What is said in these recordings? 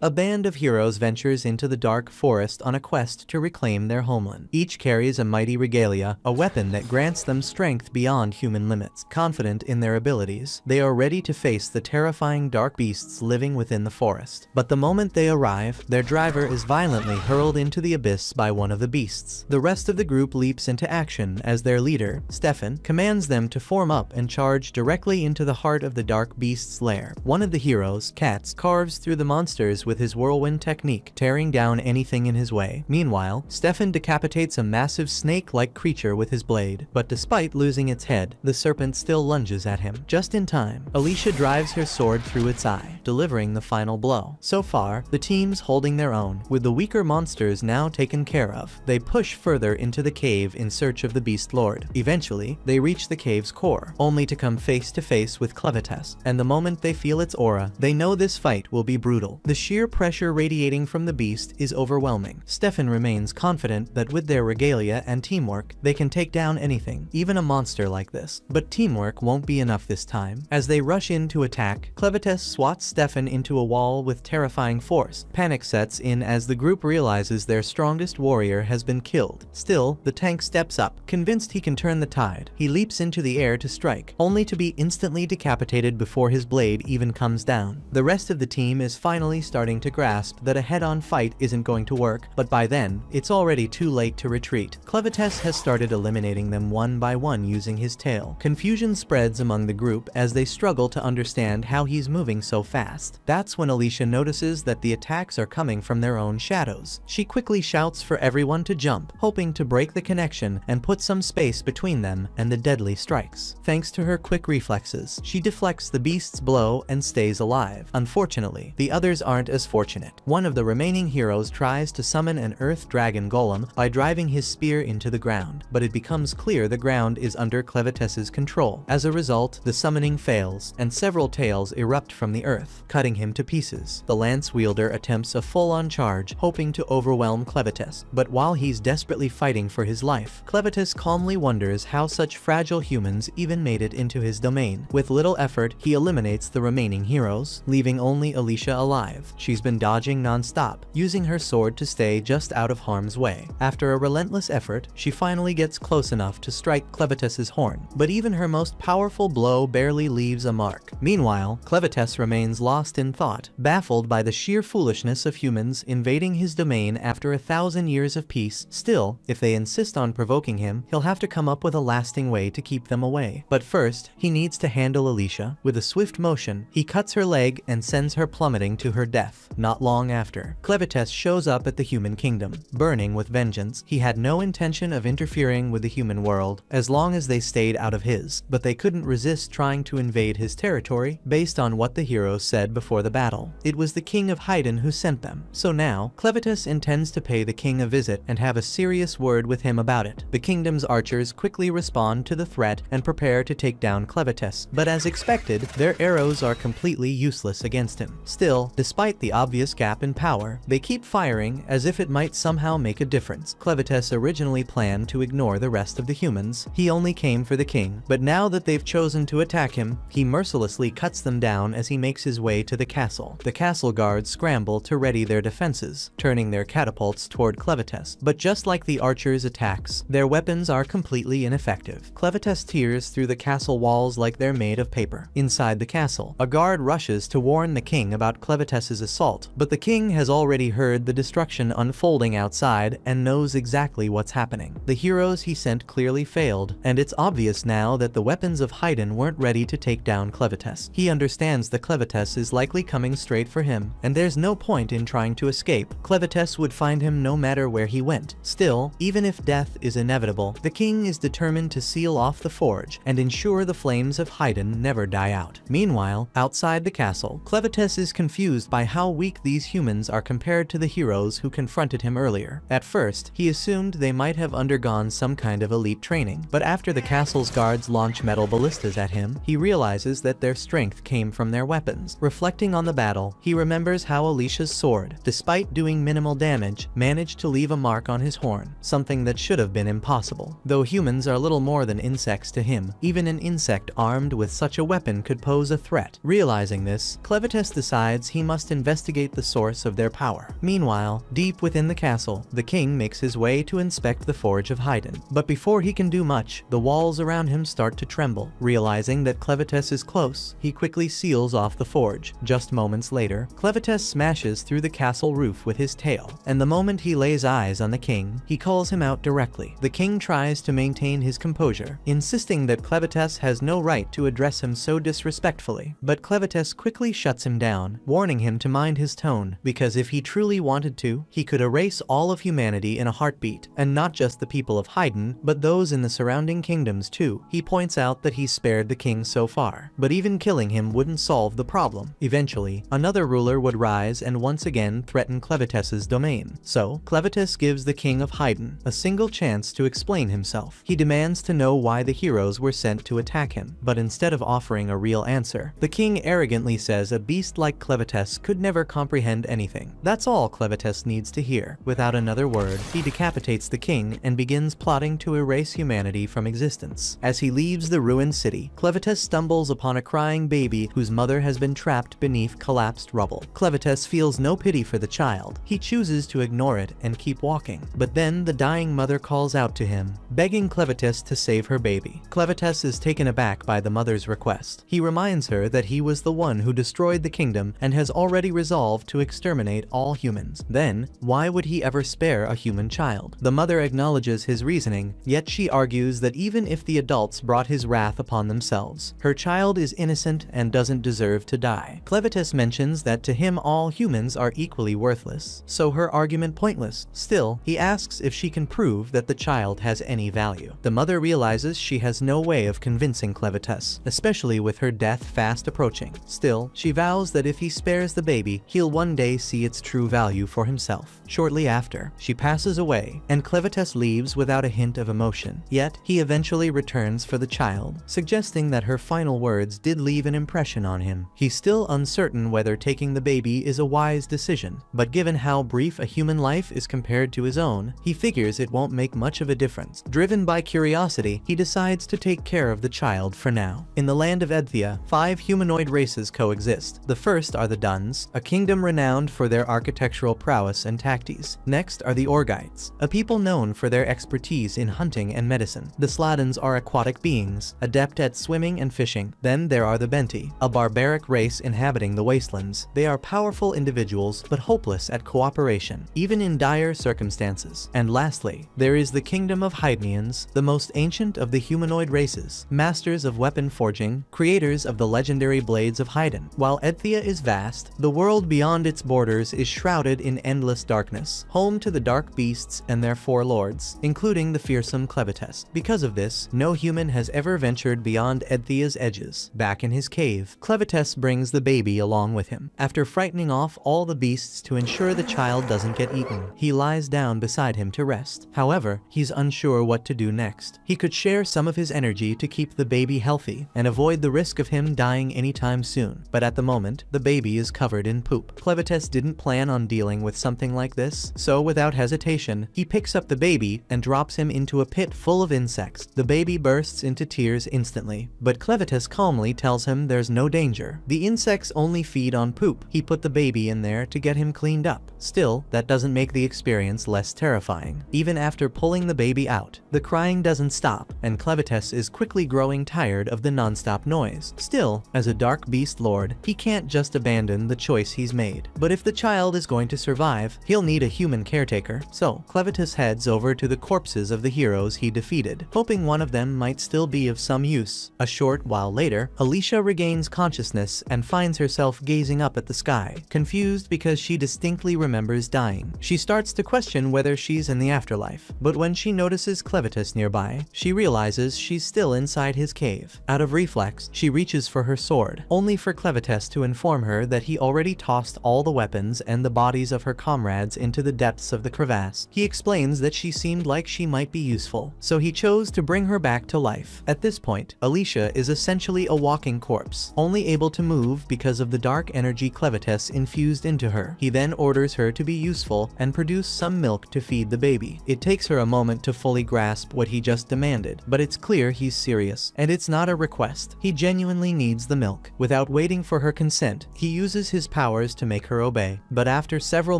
A band of heroes ventures into the dark forest on a quest to reclaim their homeland. Each carries a mighty regalia, a weapon that grants them strength beyond human limits. Confident in their abilities, they are ready to face the terrifying dark beasts living within the forest. But the moment they arrive, their driver is violently hurled into the abyss by one of the beasts. The rest of the group leaps into action as their leader, Stefan, commands them to form up and charge directly into the heart of the dark beast's lair. One of the heroes, Cats, carves through the monsters with his whirlwind technique, tearing down anything in his way. Meanwhile, Stefan decapitates a massive snake-like creature with his blade, but despite losing its head, the serpent still lunges at him. Just in time, Alicia drives her sword through its eye, delivering the final blow. So far, the team's holding their own, with the weaker monsters now taken care of. They push further into the cave in search of the Beast Lord. Eventually, they reach the cave's core, only to come face to face with Clevites, and the moment they feel its aura, they know this fight will be brutal. The sheer pressure radiating from the beast is overwhelming. Stefan remains confident that with their regalia and teamwork, they can take down anything, even a monster like this. But teamwork won't be enough this time. As they rush in to attack, Clevites swats Stefan into a wall with terrifying force. Panic sets in as the group realizes their strongest warrior has been killed. Still, the tank steps up. Convinced he can turn the tide, he leaps into the air to strike, only to be instantly decapitated before his blade even comes down. The rest of the team is finally starting to grasp that a head-on fight isn't going to work, but by then, it's already too late to retreat. Clevites has started eliminating them one by one using his tail. Confusion spreads among the group as they struggle to understand how he's moving so fast. That's when Alicia notices that the attacks are coming from their own shadows. She quickly shouts for everyone to jump, hoping to break the connection and put some space between them and the deadly strikes. Thanks to her quick reflexes, she deflects the beast's blow and stays alive. Unfortunately, the others aren't as fortunate. One of the remaining heroes tries to summon an earth dragon golem by driving his spear into the ground, but it becomes clear the ground is under Clevites's control. As a result, the summoning fails, and several tails erupt from the earth, cutting him to pieces. The lance wielder attempts a full-on charge, hoping to overwhelm Clevites, but while he's desperately fighting for his life, Clevites calmly wonders how such fragile humans even made it into his domain. With little effort, he eliminates the remaining heroes, leaving only Alicia alive. She's been dodging non-stop, using her sword to stay just out of harm's way. After a relentless effort, she finally gets close enough to strike Clevites's horn, but even her most powerful blow barely leaves a mark. Meanwhile, Clevites remains lost in thought, baffled by the sheer foolishness of humans invading his domain after 1,000 years of peace. Still, if they insist on provoking him, he'll have to come up with a lasting way to keep them away. But first, he needs to handle Alicia. With a swift motion, he cuts her leg and sends her plummeting to her death. Not long after, Clevites shows up at the human kingdom, burning with vengeance. He had no intention of interfering with the human world, as long as they stayed out of his, but they couldn't resist trying to invade his territory based on what the heroes said before the battle. It was the king of Haydn who sent them. So now, Clevites intends to pay the king a visit and have a serious word with him about it. The kingdom's archers quickly respond to the threat and prepare to take down Clevites, but as expected, their arrows are completely useless against him. Still, despite the obvious gap in power, they keep firing as if it might somehow make a difference. Clevites originally planned to ignore the rest of the humans. He only came for the king, but now that they've chosen to attack him, he mercilessly cuts them down as he makes his way to the castle. The castle guards scramble to ready their defenses, turning their catapults toward Clevites, but just like the archers' attacks, their weapons are completely ineffective. Clevites tears through the castle walls like they're made of paper. Inside the castle, a guard rushes to warn the king about Clevites's assault, but the king has already heard the destruction unfolding outside and knows exactly what's happening. The heroes he sent clearly failed, and it's obvious now that the weapons of Haydn weren't ready to take down Clevites. He understands that Clevites is likely coming straight for him, and there's no point in trying to escape. Clevites would find him no matter where he went. Still, even if death is inevitable, the king is determined to seal off the forge and ensure the flames of Haydn never die out. Meanwhile, outside the castle, Clevites is confused by how weak these humans are compared to the heroes who confronted him earlier. At first, he assumed they might have undergone some kind of elite training, but after the castle's guards launch metal ballistas at him, he realizes that their strength came from their weapons. Reflecting on the battle, he remembers how Alicia's sword, despite doing minimal damage, managed to leave a mark on his horn, something that should have been impossible. Though humans are little more than insects to him, even an insect armed with such a weapon could pose a threat. Realizing this, Clevites decides he must investigate investigate the source of their power. Meanwhile, deep within the castle, the king makes his way to inspect the forge of Haydn. But before he can do much, the walls around him start to tremble. Realizing that Clevites is close, he quickly seals off the forge. Just moments later, Clevites smashes through the castle roof with his tail, and the moment he lays eyes on the king, he calls him out directly. The king tries to maintain his composure, insisting that Clevites has no right to address him so disrespectfully, but Clevites quickly shuts him down, warning him to mind his tone, because if he truly wanted to, he could erase all of humanity in a heartbeat, and not just the people of Haydn, but those in the surrounding kingdoms too. He points out that he spared the king so far, but even killing him wouldn't solve the problem. Eventually, another ruler would rise and once again threaten Clevites' domain. So, Clevites gives the king of Haydn a single chance to explain himself. He demands to know why the heroes were sent to attack him, but instead of offering a real answer, the king arrogantly says a beast like Clevites could never comprehend anything. That's all Clevites needs to hear. Without another word, he decapitates the king and begins plotting to erase humanity from existence. As he leaves the ruined city, Clevites stumbles upon a crying baby whose mother has been trapped beneath collapsed rubble. Clevites feels no pity for the child. He chooses to ignore it and keep walking. But then the dying mother calls out to him, begging Clevites to save her baby. Clevites is taken aback by the mother's request. He reminds her that he was the one who destroyed the kingdom and has already resolved to exterminate all humans. Then, why would he ever spare a human child? The mother acknowledges his reasoning, yet she argues that even if the adults brought his wrath upon themselves, her child is innocent and doesn't deserve to die. Clevites mentions that to him all humans are equally worthless, so her argument pointless. Still, he asks if she can prove that the child has any value. The mother realizes she has no way of convincing Clevites, especially with her death fast approaching. Still, she vows that if he spares the baby, he'll one day see its true value for himself. Shortly after, she passes away, and Clevites leaves without a hint of emotion. Yet, he eventually returns for the child, suggesting that her final words did leave an impression on him. He's still uncertain whether taking the baby is a wise decision, but given how brief a human life is compared to his own, he figures it won't make much of a difference. Driven by curiosity, he decides to take care of the child for now. In the land of Edthia, 5 humanoid races coexist. The first are the Duns, a kingdom renowned for their architectural prowess and tactics. Next are the Orgites, a people known for their expertise in hunting and medicine. The Sladens are aquatic beings, adept at swimming and fishing. Then there are the Benti, a barbaric race inhabiting the wastelands. They are powerful individuals, but hopeless at cooperation, even in dire circumstances. And lastly, there is the kingdom of Haydnians, the most ancient of the humanoid races, masters of weapon forging, creators of the legendary blades of Haydn. While Edthia is vast, the world beyond its borders is shrouded in endless darkness, home to the dark beasts and their 4 lords, including the fearsome Clevites. Because of this, no human has ever ventured beyond Edthia's edges. Back in his cave, Clevites brings the baby along with him. After frightening off all the beasts to ensure the child doesn't get eaten, he lies down beside him to rest. However, he's unsure what to do next. He could share some of his energy to keep the baby healthy and avoid the risk of him dying anytime soon. But at the moment, the baby is covered in poop. Clevites didn't plan on dealing with something like this, so without hesitation, he picks up the baby and drops him into a pit full of insects. The baby bursts into tears instantly, but Clevites calmly tells him there's no danger. The insects only feed on poop. He put the baby in there to get him cleaned up. Still, that doesn't make the experience less terrifying. Even after pulling the baby out, the crying doesn't stop, and Clevites is quickly growing tired of the non-stop noise. Still, as a dark beast lord, he can't just abandon the choice he's made. But if the child is going to survive, he'll need a human caretaker. So, Clevites heads over to the corpses of the heroes he defeated, hoping one of them might still be of some use. A short while later, Alicia regains consciousness and finds herself gazing up at the sky, confused because she distinctly remembers dying. She starts to question whether she's in the afterlife, but when she notices Clevites nearby, she realizes she's still inside his cave. Out of reflex, she reaches for her sword, only for Clevites to inform her that he already tossed all the weapons and the bodies of her comrades into the depths of the crevasse. He explains that she seemed like she might be useful, so he chose to bring her back to life. At this point, Alicia is essentially a walking corpse, only able to move because of the dark energy Clevites infused into her. He then orders her to be useful and produce some milk to feed the baby. It takes her a moment to fully grasp what he just demanded, but it's clear he's serious, and it's not a request. He genuinely needs the milk. Without waiting for her consent, he uses his power powers to make her obey. But after several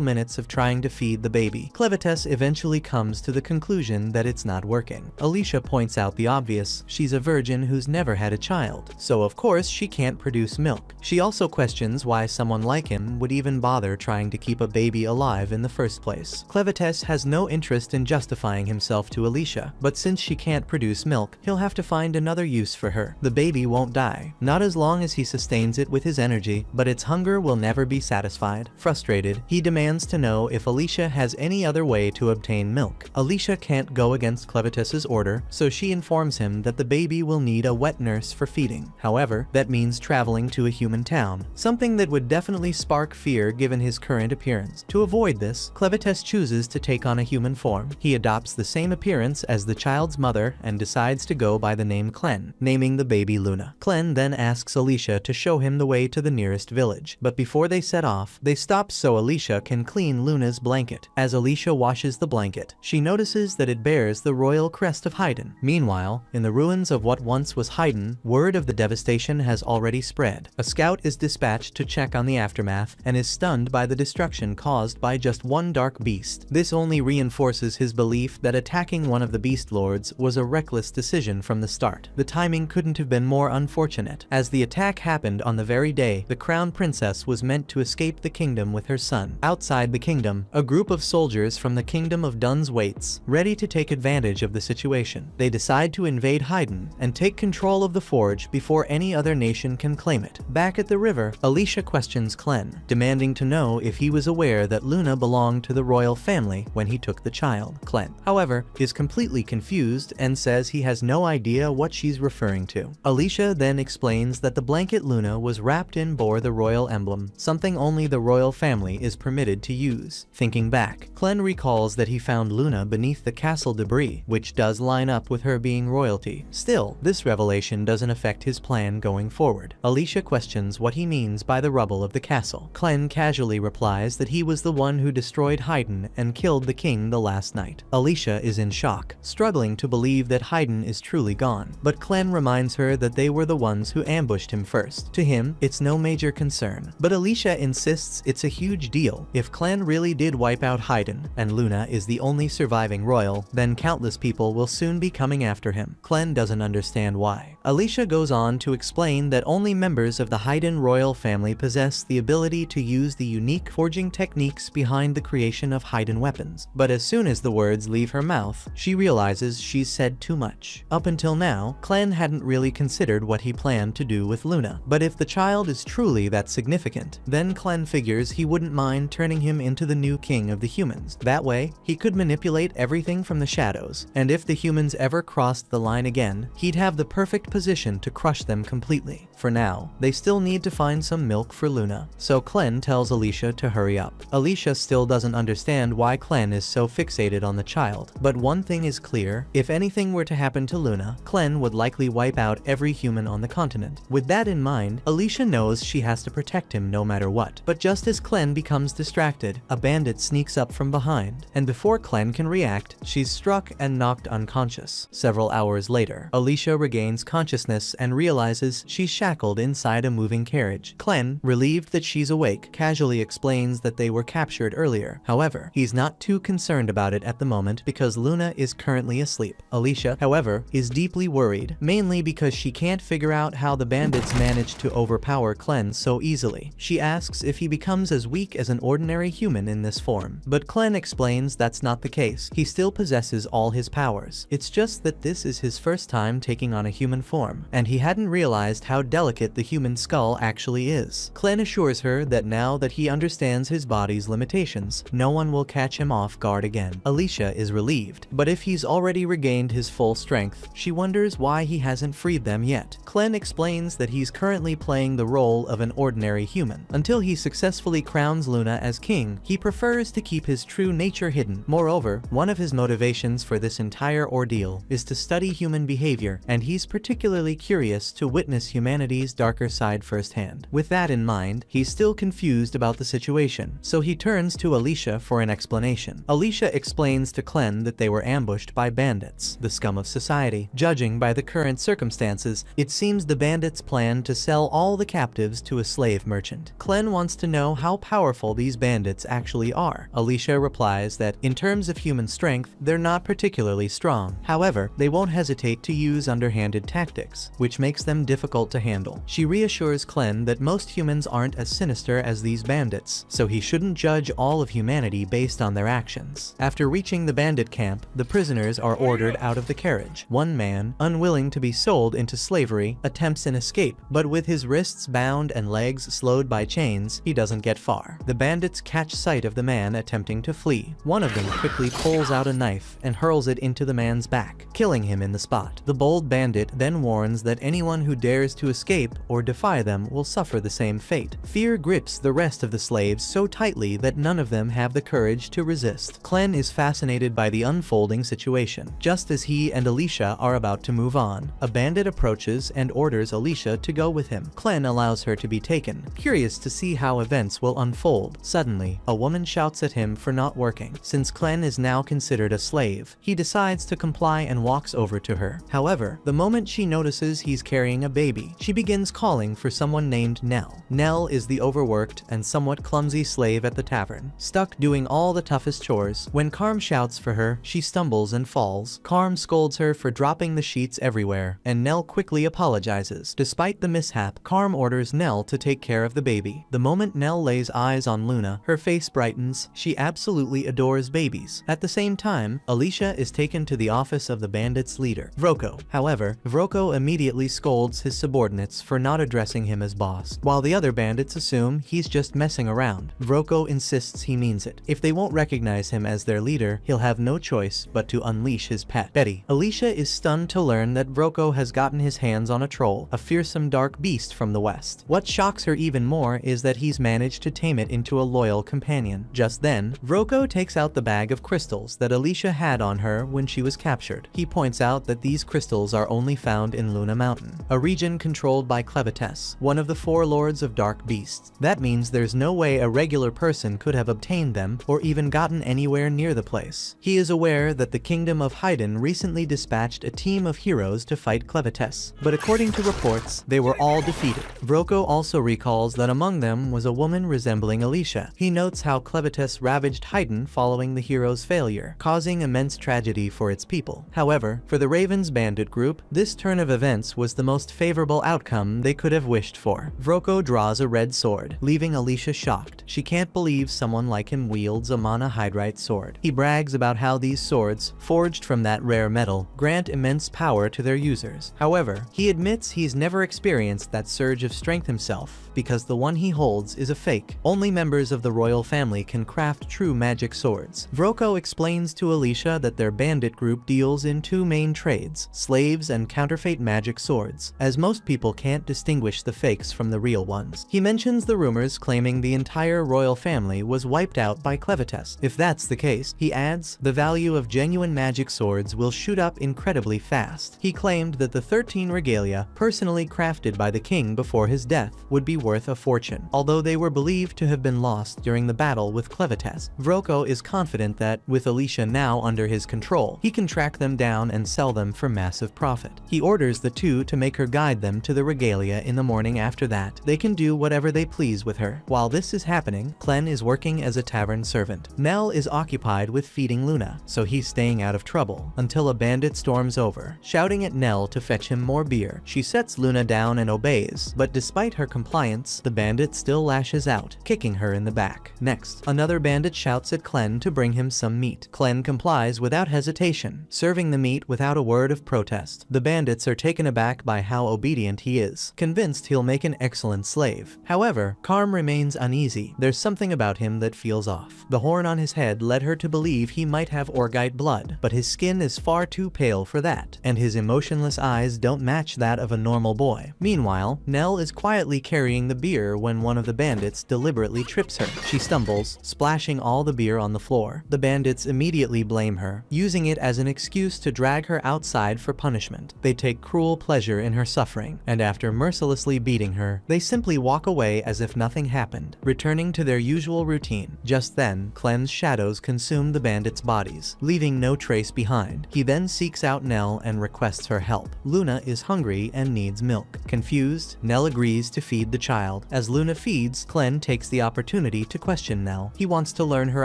minutes of trying to feed the baby, Clevites eventually comes to the conclusion that it's not working. Alicia points out the obvious: she's a virgin who's never had a child, so of course she can't produce milk. She also questions why someone like him would even bother trying to keep a baby alive in the first place. Clevites has no interest in justifying himself to Alicia, but since she can't produce milk, he'll have to find another use for her. The baby won't die, not as long as he sustains it with his energy, but its hunger will never be satisfied. Frustrated, he demands to know if Alicia has any other way to obtain milk. Alicia can't go against Clevites' order, so she informs him that the baby will need a wet nurse for feeding. However, that means traveling to a human town, something that would definitely spark fear given his current appearance. To avoid this, Clevites chooses to take on a human form. He adopts the same appearance as the child's mother and decides to go by the name Clen, naming the baby Luna. Clen then asks Alicia to show him the way to the nearest village, but before they set off, they stop so Alicia can clean Luna's blanket. As Alicia washes the blanket, she notices that it bears the royal crest of Haydn. Meanwhile, in the ruins of what once was Haydn, word of the devastation has already spread. A scout is dispatched to check on the aftermath and is stunned by the destruction caused by just one dark beast. This only reinforces his belief that attacking one of the beast lords was a reckless decision from the start. The timing couldn't have been more unfortunate, as the attack happened on the very day the crown princess was meant to escape the kingdom with her son. Outside the kingdom, a group of soldiers from the kingdom of Duns waits, ready to take advantage of the situation. They decide to invade Haydn and take control of the forge before any other nation can claim it. Back at the river, Alicia questions Clen, demanding to know if he was aware that Luna belonged to the royal family when he took the child. Clen, however, is completely confused and says he has no idea what she's referring to. Alicia then explains that the blanket Luna was wrapped in bore the royal emblem, something only the royal family is permitted to use. Thinking back, Clen recalls that he found Luna beneath the castle debris, which does line up with her being royalty. Still, this revelation doesn't affect his plan going forward. Alicia questions what he means by the rubble of the castle. Clen casually replies that he was the one who destroyed Haydn and killed the king the last night. Alicia is in shock, struggling to believe that Haydn is truly gone, but Clen reminds her that they were the ones who ambushed him first. To him, it's no major concern, but Alicia insists it's a huge deal. If Clen really did wipe out Haydn, and Luna is the only surviving royal, then countless people will soon be coming after him. Clen doesn't understand why. Alicia goes on to explain that only members of the Haydn royal family possess the ability to use the unique forging techniques behind the creation of Haydn weapons. But as soon as the words leave her mouth, she realizes she's said too much. Up until now, Clen hadn't really considered what he planned to do with Luna. But if the child is truly that significant, then Clen figures he wouldn't mind turning him into the new king of the humans. That way, he could manipulate everything from the shadows, and if the humans ever crossed the line again, he'd have the perfect position to crush them completely. For now, they still need to find some milk for Luna, so Clen tells Alicia to hurry up. Alicia still doesn't understand why Clen is so fixated on the child, but one thing is clear: if anything were to happen to Luna, Clen would likely wipe out every human on the continent. With that in mind, Alicia knows she has to protect him no matter what. But just as Clen becomes distracted, a bandit sneaks up from behind, and before Clen can react, she's struck and knocked unconscious. Several hours later, Alicia regains consciousness and realizes she's shackled inside a moving carriage. Clen, relieved that she's awake, casually explains that they were captured earlier. However, he's not too concerned about it at the moment because Luna is currently asleep. Alicia, however, is deeply worried, mainly because she can't figure out how the bandits managed to overpower Clen so easily. She asks if he becomes as weak as an ordinary human in this form, but Clen explains that's not the case. He still possesses all his powers. It's just that this is his first time taking on a human form, and he hadn't realized how delicate the human skull actually is. Clen assures her that now that he understands his body's limitations, no one will catch him off guard again. Alicia is relieved, but if he's already regained his full strength, she wonders why he hasn't freed them yet. Clen explains that he's currently playing the role of an ordinary human. Until he successfully crowns Luna as king, he prefers to keep his true nature hidden. Moreover, one of his motivations for this entire ordeal is to study human behavior, and he's particularly curious to witness humanity's darker side firsthand. With that in mind, he's still confused about the situation, so he turns to Alicia for an explanation. Alicia explains to Clen that they were ambushed by bandits, the scum of society. Judging by the current circumstances, it seems the bandits planned to sell all the captives to a slave merchant. that. Clen wants to know how powerful these bandits actually are. Alicia replies that, in terms of human strength, they're not particularly strong. However, they won't hesitate to use underhanded tactics, which makes them difficult to handle. She reassures Clen that most humans aren't as sinister as these bandits, so he shouldn't judge all of humanity based on their actions. After reaching the bandit camp, the prisoners are ordered out of the carriage. One man, unwilling to be sold into slavery, attempts an escape, but with his wrists bound and legs slowed by chains, he doesn't get far. The bandits catch sight of the man attempting to flee. One of them quickly pulls out a knife and hurls it into the man's back, killing him in the spot. The bold bandit then warns that anyone who dares to escape or defy them will suffer the same fate. Fear grips the rest of the slaves so tightly that none of them have the courage to resist. Clen is fascinated by the unfolding situation. Just as he and Alicia are about to move on, a bandit approaches and orders Alicia to go with him. Clen allows her to be taken, curious to see how events will unfold. Suddenly, a woman shouts at him for not working. Since Clen is now considered a slave, he decides to comply and walks over to her. However, the moment she notices he's carrying a baby, she begins calling for someone named Nell. Nell is the overworked and somewhat clumsy slave at the tavern, stuck doing all the toughest chores. When Carm shouts for her, she stumbles and falls. Carm scolds her for dropping the sheets everywhere, and Nell quickly apologizes. Despite the mishap, Carm orders Nell to take care of the baby. The moment Nell lays eyes on Luna, her face brightens. She absolutely adores babies. At the same time, Alicia is taken to the office of the bandits' leader, Vroko. However, Vroko immediately scolds his subordinates for not addressing him as boss. While the other bandits assume he's just messing around, Vroko insists he means it. If they won't recognize him as their leader, he'll have no choice but to unleash his pet, Betty. Alicia is stunned to learn that Vroko has gotten his hands on a troll, a fearsome dark beast from the west. What shocks her even more is that he's managed to tame it into a loyal companion. Just then, Vroko takes out the bag of crystals that Alicia had on her when she was captured. He points out that these crystals are only found in Luna Mountain, a region controlled by Clevites, one of the 4 lords of dark beasts. That means there's no way a regular person could have obtained them or even gotten anywhere near the place. He is aware that the Kingdom of Haydn recently dispatched a team of heroes to fight Clevites, but according to reports, they were all defeated. Vroko also recalls that among them was a woman resembling Alicia. He notes how Clevites ravaged Haydn following the hero's failure, causing immense tragedy for its people. However, for the Ravens bandit group, this turn of events was the most favorable outcome they could have wished for. Vroko draws a red sword, leaving Alicia shocked. She can't believe someone like him wields a monohydrite sword. He brags about how these swords, forged from that rare metal, grant immense power to their users. However, he admits he's never experienced that surge of strength himself, because the one he holds is a fake. Only members of the royal family can craft true magic swords. Vroko explains to Alicia that their bandit group deals in 2 main trades, slaves and counterfeit magic swords, as most people can't distinguish the fakes from the real ones. He mentions the rumors claiming the entire royal family was wiped out by Clevites. If that's the case, he adds, the value of genuine magic swords will shoot up incredibly fast. He claimed that the 13 regalia, personally crafted by the king before his death, would be worth a fortune, although they were believed to have been lost during the battle with Clevites. Vroko is confident that, with Alicia now under his control, he can track them down and sell them for massive profit. He orders the 2 to make her guide them to the regalia in the morning. After that, they can do whatever they please with her. While this is happening, Clen is working as a tavern servant. Nell is occupied with feeding Luna, so he's staying out of trouble, until a bandit storms over, shouting at Nell to fetch him more beer. She sets Luna down and obeys, but despite her compliance, the bandit still lashes out, kicking her in the back. Next, another bandit shouts at Clen to bring him some meat. Clen complies without hesitation, serving the meat without a word of protest. The bandits are taken aback by how obedient he is, convinced he'll make an excellent slave. However, Carm remains uneasy. There's something about him that feels off. The horn on his head led her to believe he might have Orgite blood, but his skin is far too pale for that, and his emotionless eyes don't match that of a normal boy. Meanwhile, Nell is quietly carrying the beer when one of the bandits deliberately trips her. She stumbles, splashing all the beer on the floor. The bandits immediately blame her, using it as an excuse to drag her outside for punishment. They take cruel pleasure in her suffering, and after mercilessly beating her, they simply walk away as if nothing happened, returning to their usual routine. Just then, Soon, Clen's shadows consume the bandits' bodies, leaving no trace behind. He then seeks out Nell and requests her help. Luna is hungry and needs milk. Confused, Nell agrees to feed the child. As Luna feeds, Clen takes the opportunity to question Nell. He wants to learn her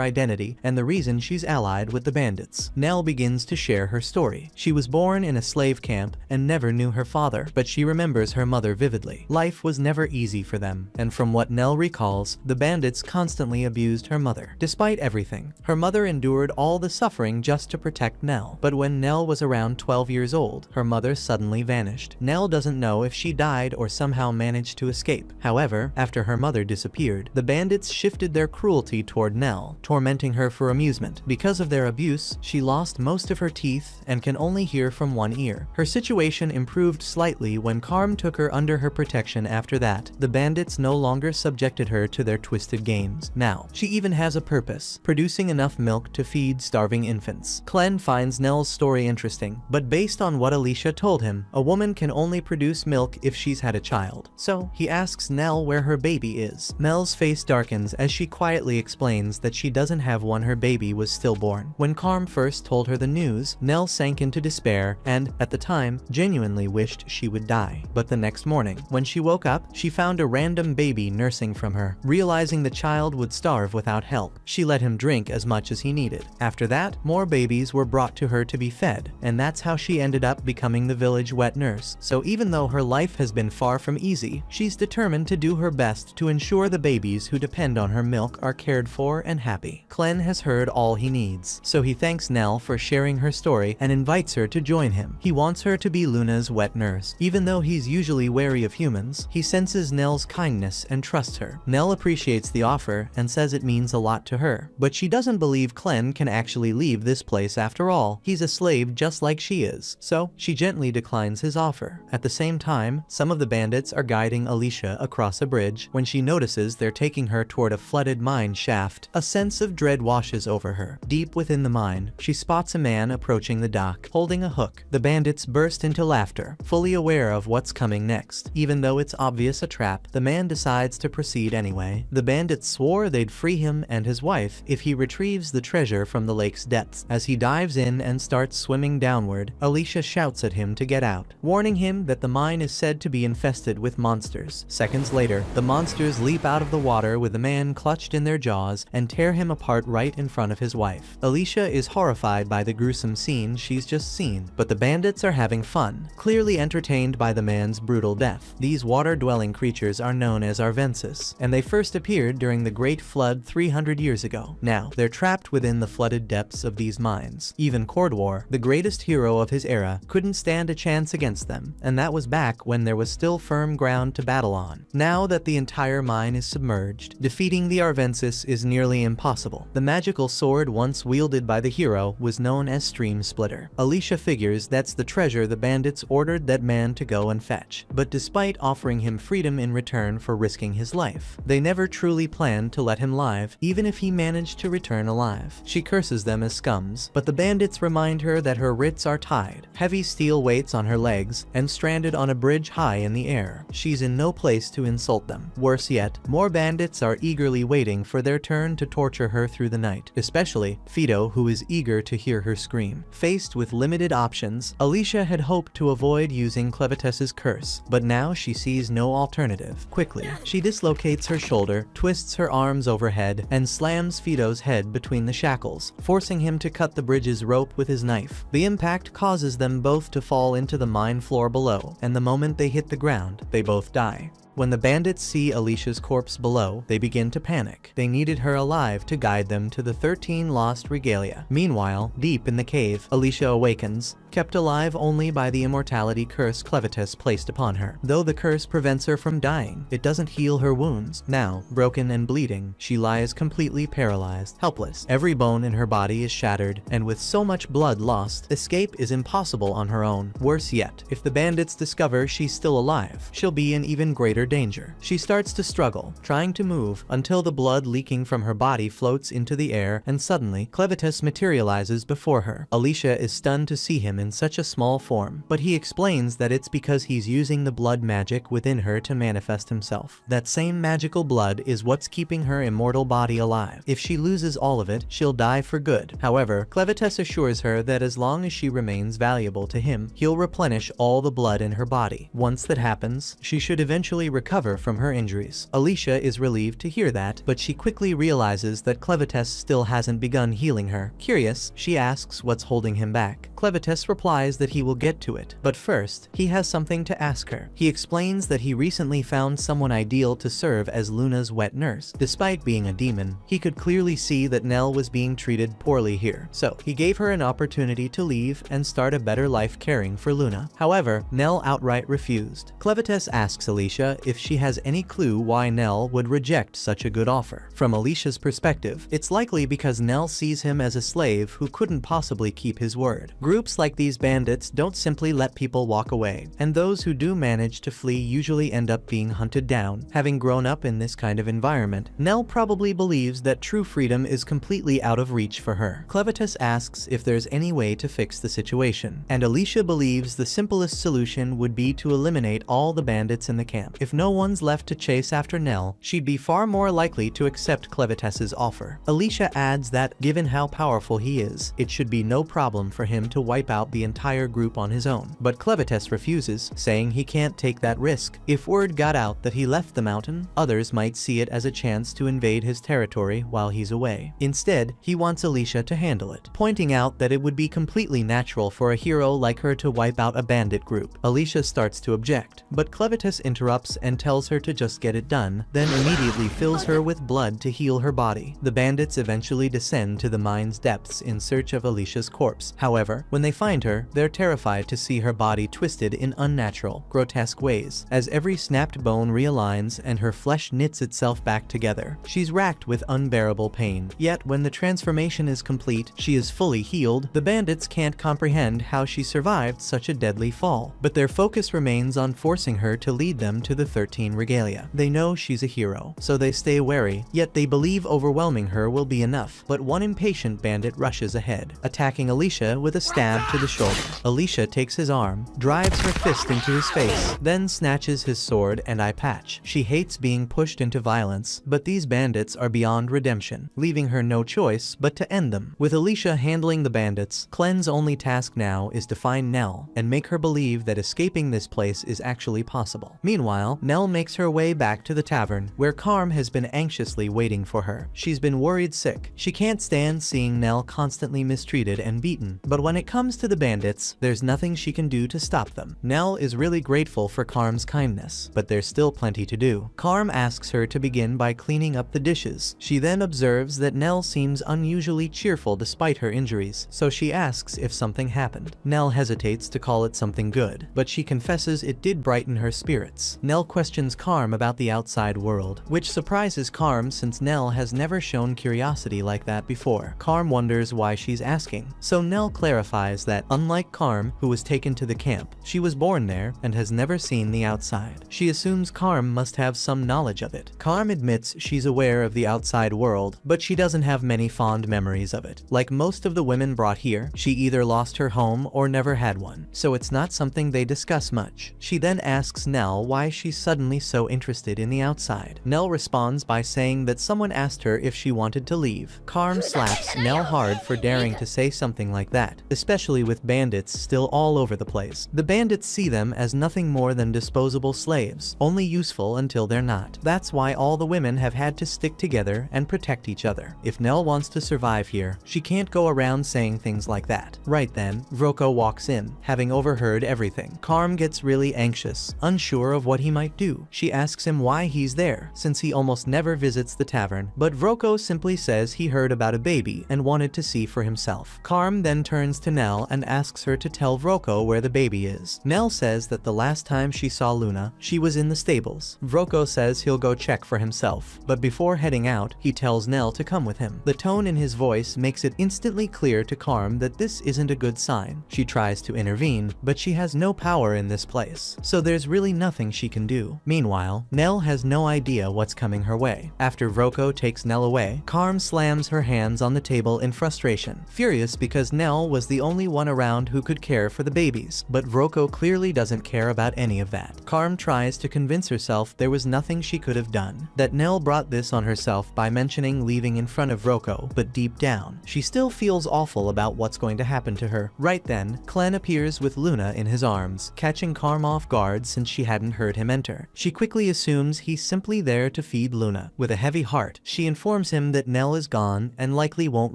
identity and the reason she's allied with the bandits. Nell begins to share her story. She was born in a slave camp and never knew her father, but she remembers her mother vividly. Life was never easy for them, and from what Nell recalls, the bandits constantly abused her mother. Despite everything, her mother endured all the suffering just to protect Nell. But when Nell was around 12 years old, her mother suddenly vanished. Nell doesn't know if she died or somehow managed to escape. However, after her mother disappeared, the bandits shifted their cruelty toward Nell, tormenting her for amusement. Because of their abuse, she lost most of her teeth and can only hear from one ear. Her situation improved slightly when Carm took her under her protection. After that, the bandits no longer subjected her to their twisted games. Now, she even has a purpose, producing enough milk to feed starving infants. Clen finds Nell's story interesting, but based on what Alicia told him, a woman can only produce milk if she's had a child. So, he asks Nell where her baby is. Nell's face darkens as she quietly explains that she doesn't have one, her baby was stillborn. When Carm first told her the news, Nell sank into despair and, at the time, genuinely wished she would die. But the next morning, when she woke up, she found a random baby nursing from her. Realizing the child would starve without help, she let him drink as much as he needed. After that, more babies were brought to her to be fed, and that's how she ended up becoming the village wet nurse. So even though her life has been far from easy, she's determined to do her best to ensure the babies who depend on her milk are cared for and happy. Clen has heard all he needs, so he thanks Nell for sharing her story and invites her to join him. He wants her to be Luna's wet nurse. Even though he's usually wary of humans, he senses Nell's kindness and trusts her. Nell appreciates the offer and says it means a lot to her, but she doesn't believe Clen can actually leave this place after all. He's a slave just like she is, so she gently declines his offer. At the same time, some of the bandits are guiding Alicia across a bridge. When she notices they're taking her toward a flooded mine shaft, a sense of dread washes over her. Deep within the mine, she spots a man approaching the dock, holding a hook. The bandits burst into laughter, fully aware of what's coming next. Even though it's obvious a trap, the man decides to proceed anyway. The bandits swore they'd free him and his wife if he retrieves the treasure from the lake's depths. As he dives in and starts swimming downward, Alicia shouts at him to get out, warning him that the mine is said to be infested with monsters. Seconds later, the monsters leap out of the water with the man clutched in their jaws and tear him apart right in front of his wife. Alicia is horrified by the gruesome scene she's just seen, but the bandits are having fun, clearly entertained by the man's brutal death. These water-dwelling creatures are known as Arvensis, and they first appeared during the Great Flood 300 years ago. Now, they're trapped within the flooded depths of these mines. Even Cordwar, the greatest hero of his era, couldn't stand a chance against them, and that was back when there was still firm ground to battle on. Now that the entire mine is submerged, defeating the Arvensis is nearly impossible. The magical sword once wielded by the hero was known as Stream Splitter. Alicia figures that's the treasure the bandits ordered that man to go and fetch, but despite offering him freedom in return for risking his life, they never truly planned to let him live, even if he managed to return alive. She curses them as scums, but the bandits remind her that her wrists are tied, heavy steel weights on her legs, and stranded on a bridge high in the air. She's in no place to insult them. Worse yet, more bandits are eagerly waiting for their turn to torture her through the night, especially Fido, who is eager to hear her scream. Faced with limited options, Alicia had hoped to avoid using Clevetess's curse, but now she sees no alternative. Quickly, she dislocates her shoulder, twists her arms overhead, and slams Fido's head between the shackles, forcing him to cut the bridge's rope with his knife. The impact causes them both to fall into the mine floor below, and the moment they hit the ground, they both die. When the bandits see Alicia's corpse below, they begin to panic. They needed her alive to guide them to the 13 lost regalia. Meanwhile, deep in the cave, Alicia awakens, kept alive only by the immortality curse Clevetess placed upon her. Though the curse prevents her from dying, it doesn't heal her wounds. Now, broken and bleeding, she lies completely paralyzed, helpless. Every bone in her body is shattered, and with so much blood lost, escape is impossible on her own. Worse yet, if the bandits discover she's still alive, she'll be in even greater danger. She starts to struggle, trying to move, until the blood leaking from her body floats into the air, and suddenly, Clevitus materializes before her. Alicia is stunned to see him in such a small form, but he explains that it's because he's using the blood magic within her to manifest himself. That same magical blood is what's keeping her immortal body alive. If she loses all of it, she'll die for good. However, Clevitus assures her that as long as she remains valuable to him, he'll replenish all the blood in her body. Once that happens, she should eventually recover from her injuries. Alicia is relieved to hear that, but she quickly realizes that Clevitus still hasn't begun healing her. Curious, she asks what's holding him back. Clevitus replies that he will get to it, but first, he has something to ask her. He explains that he recently found someone ideal to serve as Luna's wet nurse. Despite being a demon, he could clearly see that Nell was being treated poorly here, so he gave her an opportunity to leave and start a better life caring for Luna. However, Nell outright refused. Clevitus asks Alicia if she has any clue why Nell would reject such a good offer. From Alicia's perspective, it's likely because Nell sees him as a slave who couldn't possibly keep his word. Groups like these bandits don't simply let people walk away, and those who do manage to flee usually end up being hunted down. Having grown up in this kind of environment, Nell probably believes that true freedom is completely out of reach for her. Clevitus asks if there's any way to fix the situation, and Alicia believes the simplest solution would be to eliminate all the bandits in the camp. If no one's left to chase after Nell, she'd be far more likely to accept Clevitus's offer. Alicia adds that, given how powerful he is, it should be no problem for him to wipe out the entire group on his own. But Clevitus refuses, saying he can't take that risk. If word got out that he left the mountain, others might see it as a chance to invade his territory while he's away. Instead, he wants Alicia to handle it, pointing out that it would be completely natural for a hero like her to wipe out a bandit group. Alicia starts to object, but Clevitus interrupts and tells her to just get it done, then immediately fills her with blood to heal her body. The bandits eventually descend to the mine's depths in search of Alicia's corpse. However, when they find her, they're terrified to see her body twisted in unnatural, grotesque ways. As every snapped bone realigns and her flesh knits itself back together, she's racked with unbearable pain. Yet, when the transformation is complete, she is fully healed. The bandits can't comprehend how she survived such a deadly fall, but their focus remains on forcing her to lead them to the 13 regalia. They know she's a hero, so they stay wary, yet they believe overwhelming her will be enough. But one impatient bandit rushes ahead, attacking Alicia with a stab to the shoulder. Alicia takes his arm, drives her fist into his face, then snatches his sword and eye patch. She hates being pushed into violence, but these bandits are beyond redemption, leaving her no choice but to end them. With Alicia handling the bandits, Clen's only task now is to find Nell and make her believe that escaping this place is actually possible. Meanwhile, Nell makes her way back to the tavern, where Carm has been anxiously waiting for her. She's been worried sick. She can't stand seeing Nell constantly mistreated and beaten, but when it comes to the bandits, there's nothing she can do to stop them. Nell is really grateful for Carm's kindness, but there's still plenty to do. Carm asks her to begin by cleaning up the dishes. She then observes that Nell seems unusually cheerful despite her injuries, so she asks if something happened. Nell hesitates to call it something good, but she confesses it did brighten her spirits. Nell questions Carm about the outside world, which surprises Carm since Nell has never shown curiosity like that before. Carm wonders why she's asking, so Nell clarifies that, unlike Carm, who was taken to the camp, she was born there and has never seen the outside. She assumes Carm must have some knowledge of it. Carm admits she's aware of the outside world, but she doesn't have many fond memories of it. Like most of the women brought here, she either lost her home or never had one, so it's not something they discuss much. She then asks Nell why she's suddenly so interested in the outside. Nell responds by saying that someone asked her if she wanted to leave. Carm slaps Nell hard for daring to say something like that, especially with bandits still all over the place. The bandits see them as nothing more than disposable slaves, only useful until they're not. That's why all the women have had to stick together and protect each other. If Nell wants to survive here, she can't go around saying things like that. Right then, Vroko walks in, having overheard everything. Carm gets really anxious, unsure of what he might do. She asks him why he's there, since he almost never visits the tavern, but Vroko simply says he heard about a baby and wanted to see for himself. Carm then turns to Nell and asks her to tell Vroko where the baby is. Nell says that the last time she saw Luna, she was in the stables. Vroko says he'll go check for himself, but before heading out, he tells Nell to come with him. The tone in his voice makes it instantly clear to Carm that this isn't a good sign. She tries to intervene, but she has no power in this place, so there's really nothing she can do. do. Meanwhile, Nell has no idea what's coming her way. After Vroko takes Nell away, Carm slams her hands on the table in frustration, furious because Nell was the only one around who could care for the babies, but Vroko clearly doesn't care about any of that. Carm tries to convince herself there was nothing she could have done, that Nell brought this on herself by mentioning leaving in front of Vroko, but deep down, she still feels awful about what's going to happen to her. Right then, Clen appears with Luna in his arms, catching Carm off guard since she hadn't heard him enter. She quickly assumes he's simply there to feed Luna. With a heavy heart, she informs him that Nell is gone and likely won't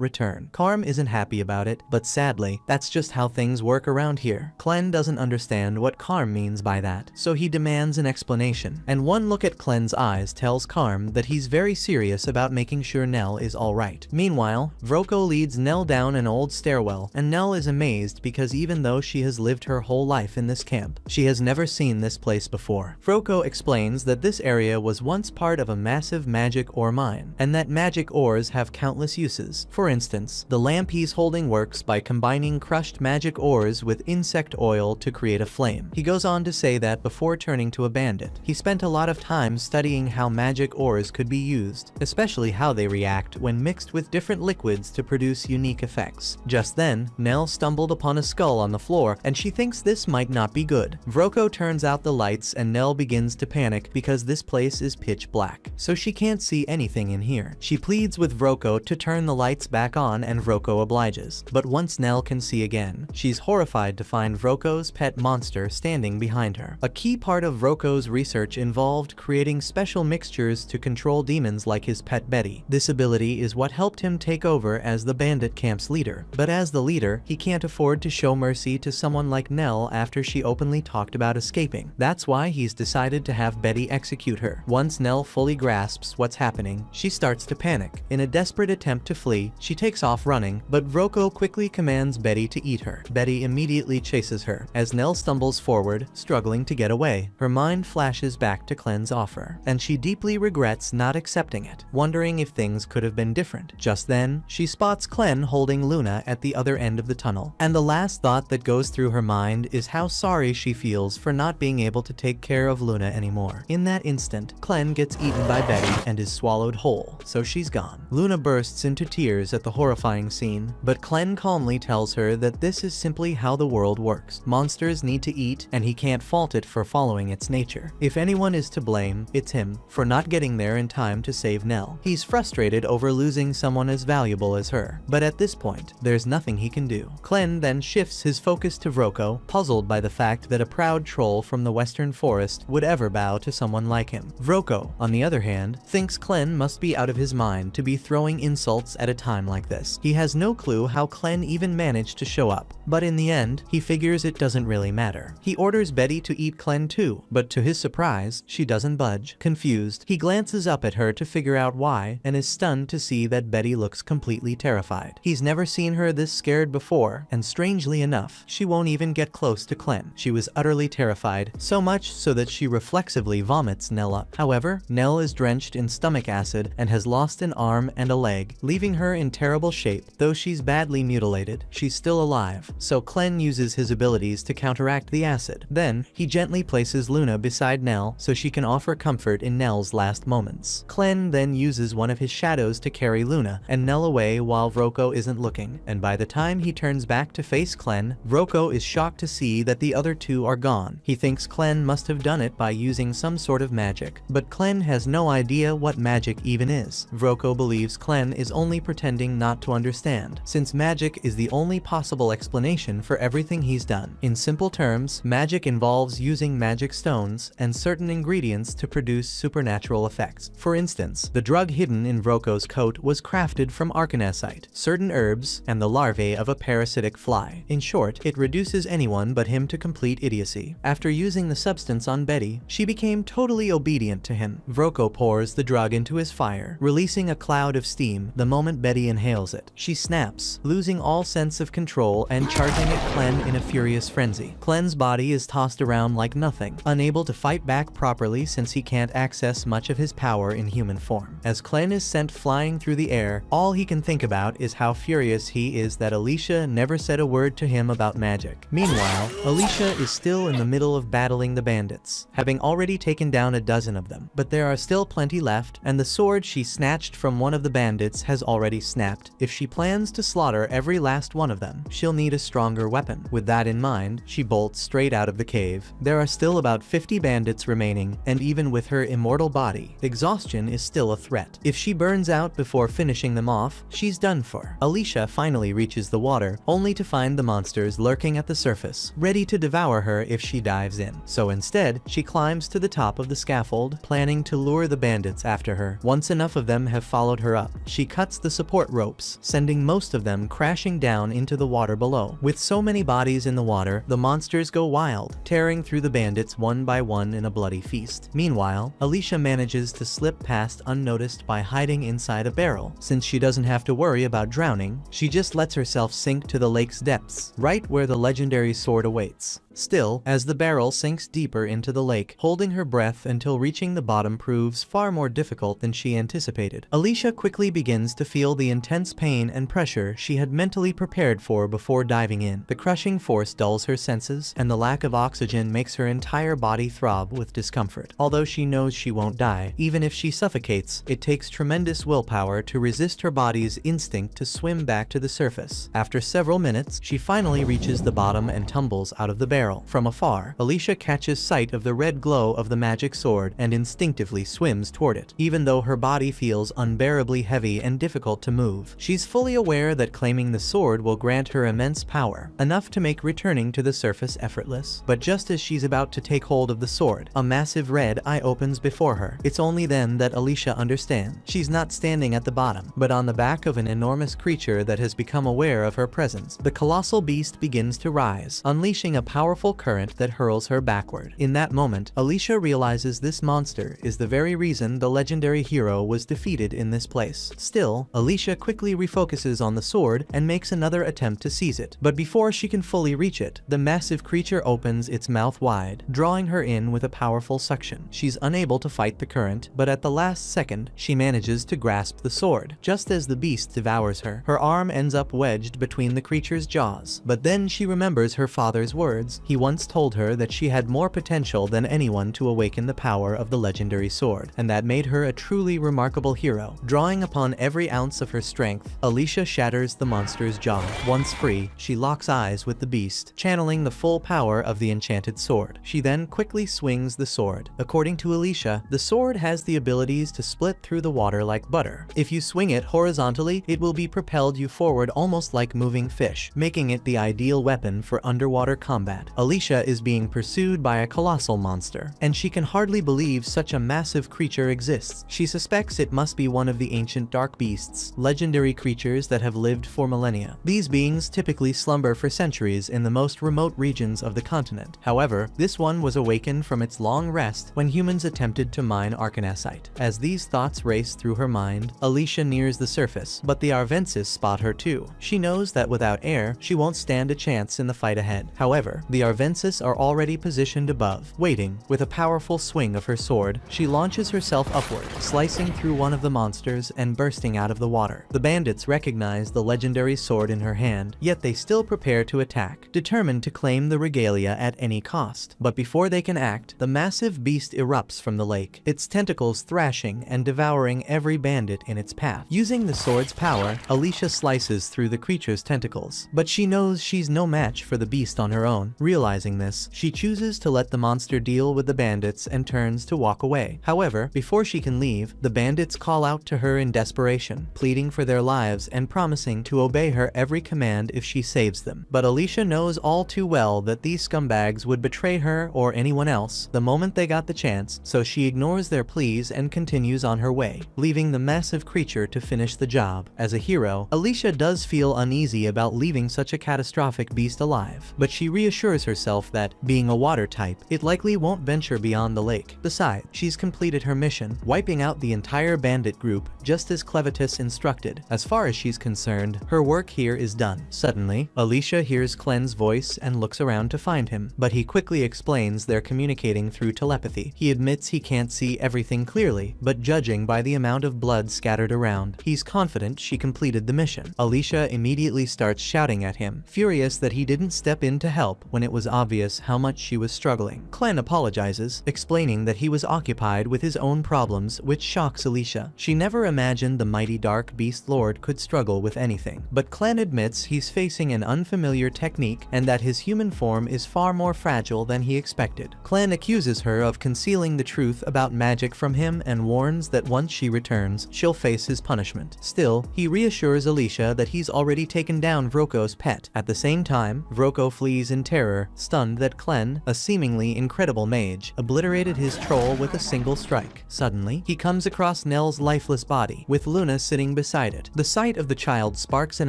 return. Carm isn't happy about it, but sadly, that's just how things work around here. Clen doesn't understand what Carm means by that, so he demands an explanation. And one look at Clen's eyes tells Carm that he's very serious about making sure Nell is alright. Meanwhile, Vroko leads Nell down an old stairwell, and Nell is amazed because even though she has lived her whole life in this camp, she has never seen this place before. Vroko explains that this area was once part of a massive magic ore mine, and that magic ores have countless uses. For instance, the lamp he's holding works by combining crushed magic ores with insect oil to create a flame. He goes on to say that before turning to a bandit, he spent a lot of time studying how magic ores could be used, especially how they react when mixed with different liquids to produce unique effects. Just then, Nell stumbled upon a skull on the floor, and she thinks this might not be good. Vroko turns out the lights and Nell begins to panic because this place is pitch black, so she can't see anything in here. She pleads with Vroko to turn the lights back on and Vroko obliges. But once Nell can see again, she's horrified to find Vroko's pet monster standing behind her. A key part of Vroko's research involved creating special mixtures to control demons like his pet Betty. This ability is what helped him take over as the bandit camp's leader. But as the leader, he can't afford to show mercy to someone like Nell after she openly talked about escaping. That's why he's decided to have Betty execute her. Once Nell fully grasps what's happening, she starts to panic. In a desperate attempt to flee, she takes off running, but Vroko quickly commands Betty to eat her. Betty immediately chases her. As Nell stumbles forward, struggling to get away, her mind flashes back to Clen's offer, and she deeply regrets not accepting it, wondering if things could have been different. Just then, she spots Clen holding Luna at the other end of the tunnel, and the last thought that goes through her mind is how sorry she feels for not being able to take care of Luna anymore. In that instant, Clen gets eaten by Betty and is swallowed whole, so she's gone. Luna bursts into tears at the horrifying scene, but Clen calmly tells her that this is simply how the world works. Monsters need to eat, and he can't fault it for following its nature. If anyone is to blame, it's him, for not getting there in time to save Nell. He's frustrated over losing someone as valuable as her, but at this point, there's nothing he can do. Clen then shifts his focus to Vroko, puzzled by the fact that a proud troll from the western forest would ever bow to someone like him. Vroko, on the other hand, thinks Clen must be out of his mind to be throwing insults at a time like this. He has no clue how Clen even managed to show up, but in the end, he figures it doesn't really matter. He orders Betty to eat Clen too, but to his surprise, she doesn't budge. Confused, he glances up at her to figure out why, and is stunned to see that Betty looks completely terrified. He's never seen her this scared before, and strangely enough, she won't even get close to Clen. She was utterly terrified, so much so that she reflexively vomits Nell up. However, Nell is drenched in stomach acid and has lost an arm and a leg, leaving her in terrible shape. Though she's badly mutilated, she's still alive, so Clen uses his abilities to counteract the acid. Then, he gently places Luna beside Nell so she can offer comfort in Nell's last moments. Clen then uses one of his shadows to carry Luna and Nell away while Vroko isn't looking, and by the time he turns back to face Clen, Vroko is shocked to see that the other two are gone. He thinks Clen must have done it by using some sort of magic, but Clen has no idea what magic even is. Vroko believes Clen is only pretending not to understand, since magic is the only possible explanation for everything he's done. In simple terms, magic involves using magic stones and certain ingredients to produce supernatural effects. For instance, the drug hidden in Vroko's coat was crafted from arcanesite, certain herbs, and the larvae of a parasitic fly. In short, it reduces anyone but him to complete idiocy. After using the substance on Betty, she became totally obedient to him. Vroko pours the drug into his fire, releasing a cloud of steam the moment Betty inhales it. She snaps, losing all sense of control and charging at Clen in a furious frenzy. Clen's body is tossed around like nothing, unable to fight back properly since he can't access much of his power in human form. As Clen is sent flying through the air, all he can think about is how furious he is that Alicia never said a word to him about magic. Meanwhile, Alicia is still in the middle of battling the bandits. bandits, having already taken down a dozen of them. But there are still plenty left, and the sword she snatched from one of the bandits has already snapped. If she plans to slaughter every last one of them, she'll need a stronger weapon. With that in mind, she bolts straight out of the cave. There are still about 50 bandits remaining, and even with her immortal body, exhaustion is still a threat. If she burns out before finishing them off, she's done for. Alicia finally reaches the water, only to find the monsters lurking at the surface, ready to devour her if she dives in. So instead, she climbs to the top of the scaffold, planning to lure the bandits after her. Once enough of them have followed her up, she cuts the support ropes, sending most of them crashing down into the water below. With so many bodies in the water, the monsters go wild, tearing through the bandits one by one in a bloody feast. Meanwhile, Alicia manages to slip past unnoticed by hiding inside a barrel. Since she doesn't have to worry about drowning, she just lets herself sink to the lake's depths, right where the legendary sword awaits. Still, as the barrel sinks deeper into the lake, holding her breath until reaching the bottom proves far more difficult than she anticipated. Alicia quickly begins to feel the intense pain and pressure she had mentally prepared for before diving in. The crushing force dulls her senses, and the lack of oxygen makes her entire body throb with discomfort. Although she knows she won't die, even if she suffocates, it takes tremendous willpower to resist her body's instinct to swim back to the surface. After several minutes, she finally reaches the bottom and tumbles out of the barrel. From afar, Alicia catches sight of the red glow of the magic sword and instinctively swims toward it. Even though her body feels unbearably heavy and difficult to move, she's fully aware that claiming the sword will grant her immense power, enough to make returning to the surface effortless. But just as she's about to take hold of the sword, a massive red eye opens before her. It's only then that Alicia understands. She's not standing at the bottom, but on the back of an enormous creature that has become aware of her presence. The colossal beast begins to rise, unleashing a powerful current that hurls her backward. In that moment, Alicia realizes this monster is the very reason the legendary hero was defeated in this place. Still, Alicia quickly refocuses on the sword and makes another attempt to seize it. But before she can fully reach it, the massive creature opens its mouth wide, drawing her in with a powerful suction. She's unable to fight the current, but at the last second, she manages to grasp the sword. Just as the beast devours her, her arm ends up wedged between the creature's jaws. But then she remembers her father's words. He once told her that she had more potential than anyone to awaken the power of the legendary sword, and that made her a truly remarkable hero. Drawing upon every ounce of her strength, Alicia shatters the monster's jaw. Once free, she locks eyes with the beast, channeling the full power of the enchanted sword. She then quickly swings the sword. According to Alicia, the sword has the abilities to split through the water like butter. If you swing it horizontally, it will be propelled you forward almost like moving fish, making it the ideal weapon for underwater combat. Alicia is being pursued by a colossal monster, and she can hardly believe such a massive creature exists. She suspects it must be one of the ancient dark beasts, legendary creatures that have lived for millennia. These beings typically slumber for centuries in the most remote regions of the continent. However, this one was awakened from its long rest when humans attempted to mine arcanasite. As these thoughts race through her mind, Alicia nears the surface, but the Arvensis spot her too. She knows that without air, she won't stand a chance in the fight ahead. However, the Arvensis are already positioned above, waiting. With a powerful swing of her sword, she launches herself upward, slicing through one of the monsters and bursting out of the water. The bandits recognize the legendary sword in her hand, yet they still prepare to attack, determined to claim the regalia at any cost. But before they can act, the massive beast erupts from the lake, its tentacles thrashing and devouring every bandit in its path. Using the sword's power, Alicia slices through the creature's tentacles, but she knows she's no match for the beast on her own. Realizing this, she chooses to let the monster deal with the bandits and turns to walk away. However, before she can leave, the bandits call out to her in desperation, pleading for their lives and promising to obey her every command if she saves them. But Alicia knows all too well that these scumbags would betray her or anyone else the moment they got the chance, so she ignores their pleas and continues on her way, leaving the massive creature to finish the job. As a hero, Alicia does feel uneasy about leaving such a catastrophic beast alive, but she reassures herself that, being a water type, it likely won't venture beyond the lake. Besides, she's completed her mission, wiping out the entire bandit group just as Clevitus instructed. As far as she's concerned, her work here is done. Suddenly, Alicia hears Clen's voice and looks around to find him, but he quickly explains they're communicating through telepathy. He admits he can't see everything clearly, but judging by the amount of blood scattered around, he's confident she completed the mission. Alicia immediately starts shouting at him, furious that he didn't step in to help when it was obvious how much she was struggling. Clen Clen apologizes, explaining that he was occupied with his own problems, which shocks Alicia. She never imagined the mighty Dark Beast Lord could struggle with anything. But Clen admits he's facing an unfamiliar technique and that his human form is far more fragile than he expected. Clen accuses her of concealing the truth about magic from him and warns that once she returns, she'll face his punishment. Still, he reassures Alicia that he's already taken down Vroko's pet. At the same time, Vroko flees in terror, stunned that Clen, a seemingly incredible mage, obliterated his troll with a single strike. Suddenly, he comes across Nell's lifeless body, with Luna sitting beside it. The sight of the child sparks an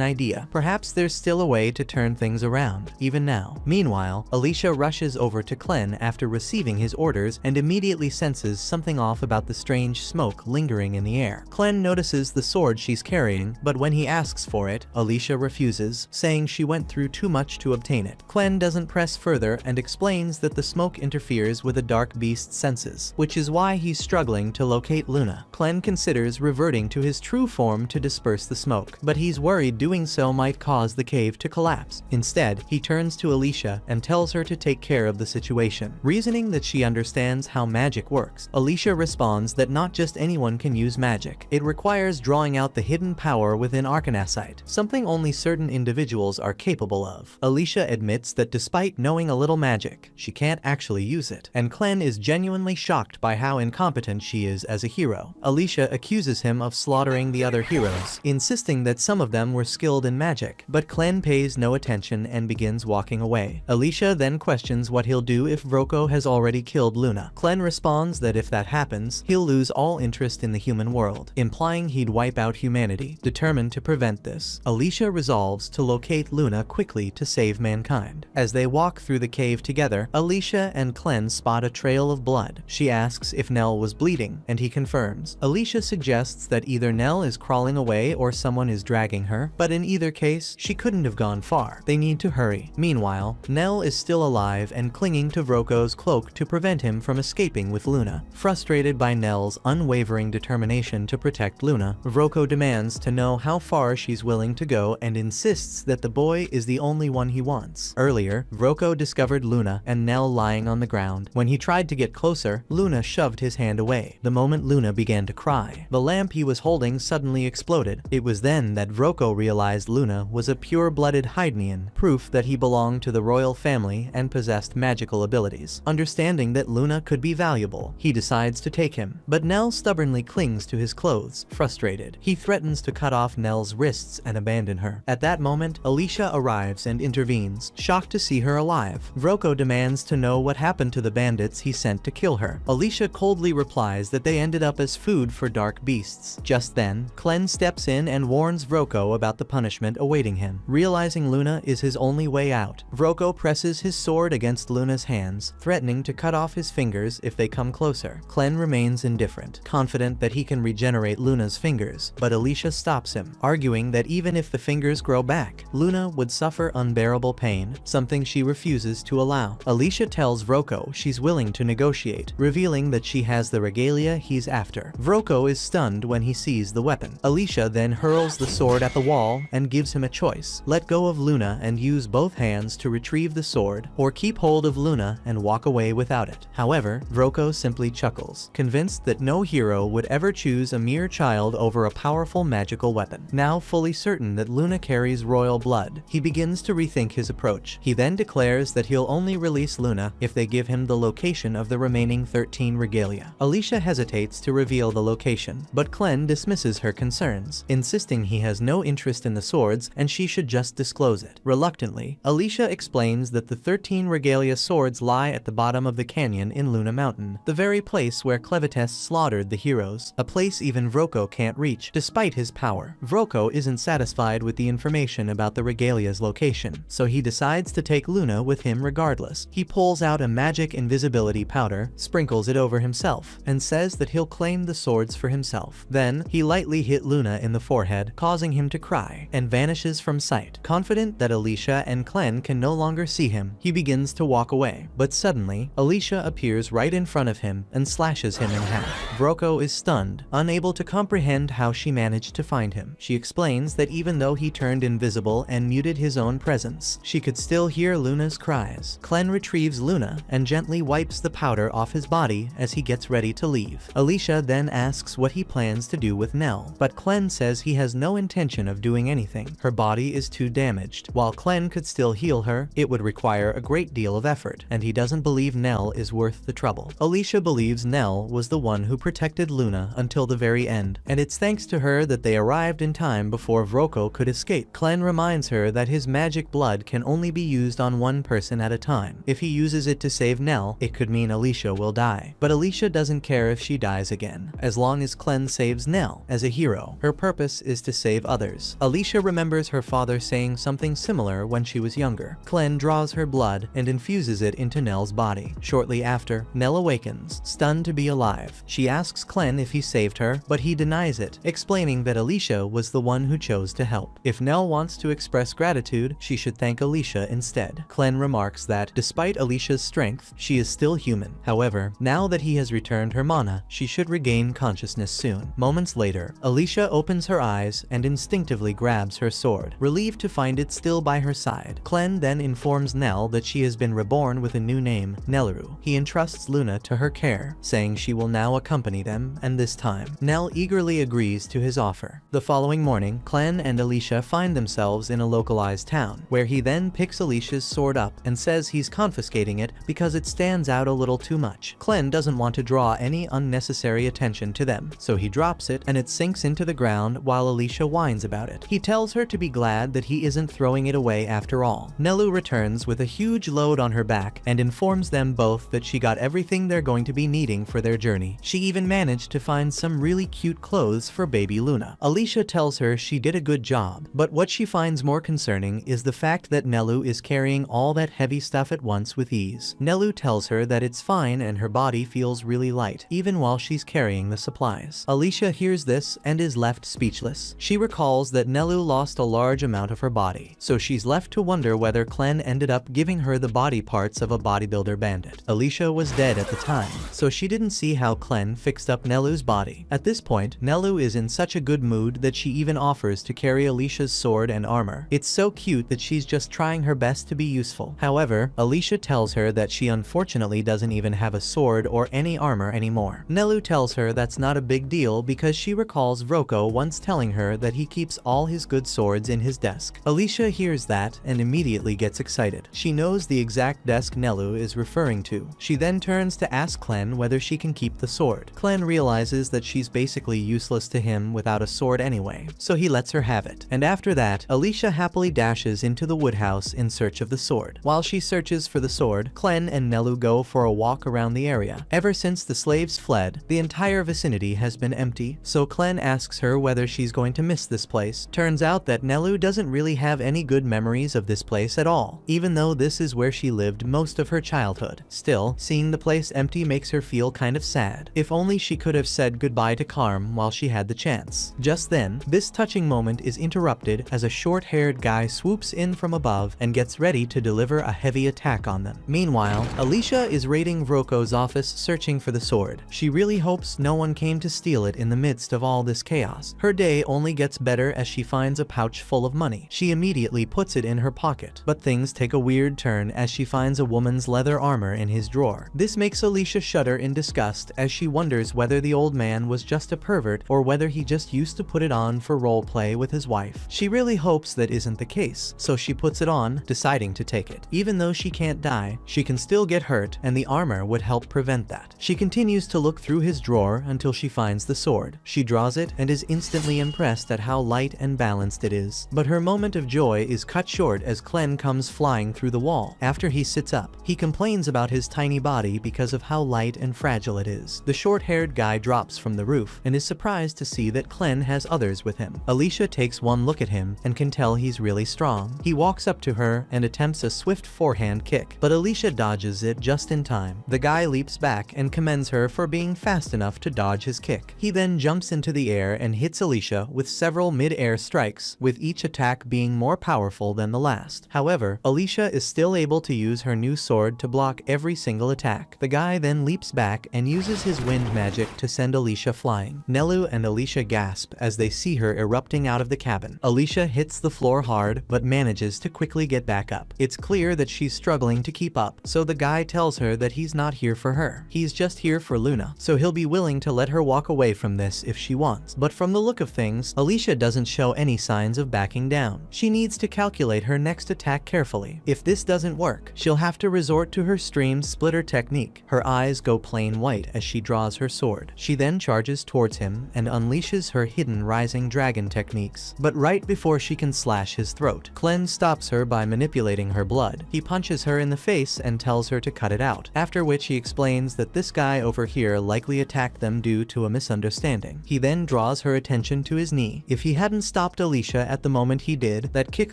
idea. Perhaps there's still a way to turn things around, even now. Meanwhile, Alicia rushes over to Clen after receiving his orders and immediately senses something off about the strange smoke lingering in the air. Clen notices the sword she's carrying, but when he asks for it, Alicia refuses, saying she went through too much to obtain it. Clen doesn't press further and explains that the smoke interferes with a dark beast's senses, which is why he's struggling to locate Luna. Clen considers reverting to his true form to disperse the smoke, but he's worried doing so might cause the cave to collapse. Instead, he turns to Alicia and tells her to take care of the situation, reasoning that she understands how magic works. Alicia responds that not just anyone can use magic. It requires drawing out the hidden power within Arcanasite, something only certain individuals are capable of. Alicia admits that despite knowing a little magic, she can't actually use it, and Clen is genuinely shocked by how incompetent she is as a hero. Alicia accuses him of slaughtering the other heroes, insisting that some of them were skilled in magic, but Clen pays no attention and begins walking away. Alicia then questions what he'll do if Vroko has already killed Luna. Clen responds that if that happens, he'll lose all interest in the human world, implying he'd wipe out humanity. Determined to prevent this, Alicia resolves to locate Luna quickly to save mankind. As they walk through the cave together, Alicia and Clen spot a trail of blood. She asks if Nell was bleeding, and he confirms. Alicia suggests that either Nell is crawling away or someone is dragging her, but in either case, she couldn't have gone far. They need to hurry. Meanwhile, Nell is still alive and clinging to Vroko's cloak to prevent him from escaping with Luna. Frustrated by Nell's unwavering determination to protect Luna, Vroko demands to know how far she's willing to go and insists that the boy is the only one he wants. Earlier, Vroko discovered Luna and Nell lying on the ground. When he tried to get closer, Luna shoved his hand away. The moment Luna began to cry, the lamp he was holding suddenly exploded. It was then that Vroko realized Luna was a pure-blooded Hydnian, proof that he belonged to the royal family and possessed magical abilities. Understanding that Luna could be valuable, he decides to take him, but Nell stubbornly clings to his clothes. Frustrated, he threatens to cut off Nell's wrists and abandon her. At that moment, Alicia arrives and intervenes, shocked to see her alive. Vroko demands to know what happened to the bandits he sent to kill her. Alicia coldly replies that they ended up as food for dark beasts. Just then, Clen steps in and warns Vroko about the punishment awaiting him. Realizing Luna is his only way out, Vroko presses his sword against Luna's hands, threatening to cut off his fingers if they come closer. Clen remains indifferent, confident that he can regenerate Luna's fingers, but Alicia stops him, arguing that even if the fingers grow back, Luna would suffer unbearable pain, something she refuses to allow. Alicia tells Vroko she's willing to negotiate, revealing that she has the regalia he's after. Vroko is stunned when he sees the weapon. Alicia then hurls the sword at the wall and gives him a choice: let go of Luna and use both hands to retrieve the sword, or keep hold of Luna and walk away without it. However, Vroko simply chuckles, convinced that no hero would ever choose a mere child over a powerful magical weapon. Now fully certain that Luna carries royal blood, he begins to rethink his approach. He then declares that he'll only release Luna if they give him the location of the remaining 13 regalia. Alicia hesitates to reveal the location, but Clen dismisses her concerns, insisting he has no interest in the swords and she should just disclose it. Reluctantly, Alicia explains that the 13 regalia swords lie at the bottom of the canyon in Luna Mountain, the very place where Clevites slaughtered the heroes, a place even Vroko can't reach, despite his power. Vroko isn't satisfied with the information about the regalia's location, so he decides to take Luna with him regardless. He pulls out a magic invisibility powder, sprinkles it over himself, and says that he'll claim the swords for himself. Then, he lightly hit Luna in the forehead, causing him to cry, and vanishes from sight. Confident that Alicia and Clen can no longer see him, he begins to walk away, but suddenly, Alicia appears right in front of him and slashes him in half. Vroko is stunned, unable to comprehend how she managed to find him. She explains that even though he turned invisible and muted his own presence, she could still hear Luna's cries. Clen retrieves Luna and gently wipes the powder off his body as he gets ready to leave. Alicia then asks what he plans to do with Nell, but Clem says he has no intention of doing anything. Her body is too damaged. While Clem could still heal her, it would require a great deal of effort, and he doesn't believe Nell is worth the trouble. Alicia believes Nell was the one who protected Luna until the very end, and it's thanks to her that they arrived in time before Vroko could escape. Clem reminds her that his magic blood can only be used on one person at a time. If he uses it to save Nell, it could mean Alicia will die. But Alicia doesn't care if she dies again, as long as Clem saves Nell. As a hero, her purpose is to save others. Alicia remembers her father saying something similar when she was younger. Clem draws her blood and infuses it into Nell's body. Shortly after, Nell awakens, stunned to be alive. She asks Clem if he saved her, but he denies it, explaining that Alicia was the one who chose to help. If Nell wants to express gratitude, she should thank Alicia instead. Clem remarks that, despite Alicia's strength, she is still human. However, now that he has returned her mana, she should regain consciousness soon. Moments later, Alicia opens her eyes and instinctively grabs her sword, relieved to find it still by her side. Clem then informs Nell that she has been reborn with a new name, Nelleru. He entrusts Luna to her care, saying she will now accompany them, and this time, Nell eagerly agrees to his offer. The following morning, Clem and Alicia find themselves in a localized town, where he then picks Alicia's sword up and says he's confiscating it because it stands out a little too much. Clem doesn't want to draw any unnecessary attention to them, so he drops it and it sinks into the ground while Alicia whines about it. He tells her to be glad that he isn't throwing it away after all. Nelu returns with a huge load on her back and informs them both that she got everything they're going to be needing for their journey. She even managed to find some really cute clothes for baby Luna. Alicia tells her she did a good job, but what she finds more concerning is the fact that Nelu is carrying all that heavy stuff at once with ease. Nelu tells her that it's fine and her body feels really light, even while she's carrying the supplies. Alicia hears this and is left speechless. She recalls that Nelu lost a large amount of her body, so she's left to wonder whether Clem ended up giving her the body parts of a bodybuilder bandit. Alicia was dead at the time, so she didn't see how Clem fixed up Nelu's body. At this point, Nelu is in such a good mood that she even offers to carry Alicia's sword and armor. It's so cute that she's just trying her best to be useful. However, Alicia tells her that she unfortunately doesn't even have a sword or any armor anymore. Nelu tells her that's not a big deal because she recalls Vroko once telling her that he keeps all his good swords in his desk. Alicia hears that and immediately gets excited. She knows the exact desk Nelu is referring to. She then turns to ask Clem whether she can keep the sword. Clem realizes that she's basically useless to him without a sword anyway, so he lets her have it. And after that, Alicia happily dashes into the woodhouse in search of the sword. While she searches for the sword, Clem and Nelu go for a walk around the area. Ever since the slaves fled, the entire vicinity has been empty, so Clem asks her whether she's going to miss this place. Turns out that Nelu doesn't really have any good memories of this place at all, even though this is where she lived most of her childhood. Still, seeing the place empty makes her feel kind of sad. If only she could have said goodbye to Carm while she had the chance. Just then, this touching moment is interrupted as a short-haired guy swoops in from above and gets ready to deliver a heavy attack on them. Meanwhile, Alicia is raiding Vroko's office searching for the sword. She really hopes no one came to steal it in the midst of all this chaos. Her day only gets better as she finds a pouch full of money. She immediately puts it in her pocket, but things take a weird turn as she finds a woman's leather armor in his drawer. This makes Alicia shudder in disgust as she wonders whether the old man was just a pervert or whether he just used to put it on for roleplay with his wife. She really hopes that isn't the case, so she puts it on, deciding to take it. Even though she can't die, she can still get hurt, and the armor would help prevent that. She continues to look through his drawer until she finds the sword. She draws it and is instantly impressed at how light and balanced it is. But her moment of joy is cut short as Clem comes flying through the wall. After he sits up, he complains about his tiny body because of how light and fragile it is. The short-haired guy drops from the roof and is surprised to see that Clem has others with him. Alicia takes one look at him and can tell he's really strong. He walks up to her and attempts a swift forehand kick, but Alicia dodges it just in time. The guy leaps back and commends her for being fast enough to dodge his kick. He then jumps into the air and hits Alicia with several mid-air strikes, with each attack being more powerful than the last. However, Alicia is still able to use her new sword to block every single attack. The guy then leaps back and uses his wind magic to send Alicia flying. Nelu and Alicia gasp as they see her erupting out of the cabin. Alicia hits the floor hard, but manages to quickly get back up. It's clear that she's struggling to keep up, so the guy tells her that he's not here for her. He's just here for Luna, so he'll be willing to let her walk away from this if she wants. But from the look of things, Alicia doesn't show any signs of backing down. She needs to calculate her next attack carefully. If this doesn't work, she'll have to resort to her stream splitter technique. Her eyes go plain white as she draws her sword. She then charges towards him and unleashes her hidden rising dragon techniques. But right before she can slash his throat, Clem stops her by manipulating her blood. He punches her in the face and tells her to cut it out, after which he explains that this guy over here likely attacked them due to a misunderstanding. He then draws her attention to his knee. If he hadn't stopped Alicia at the moment he did, that kick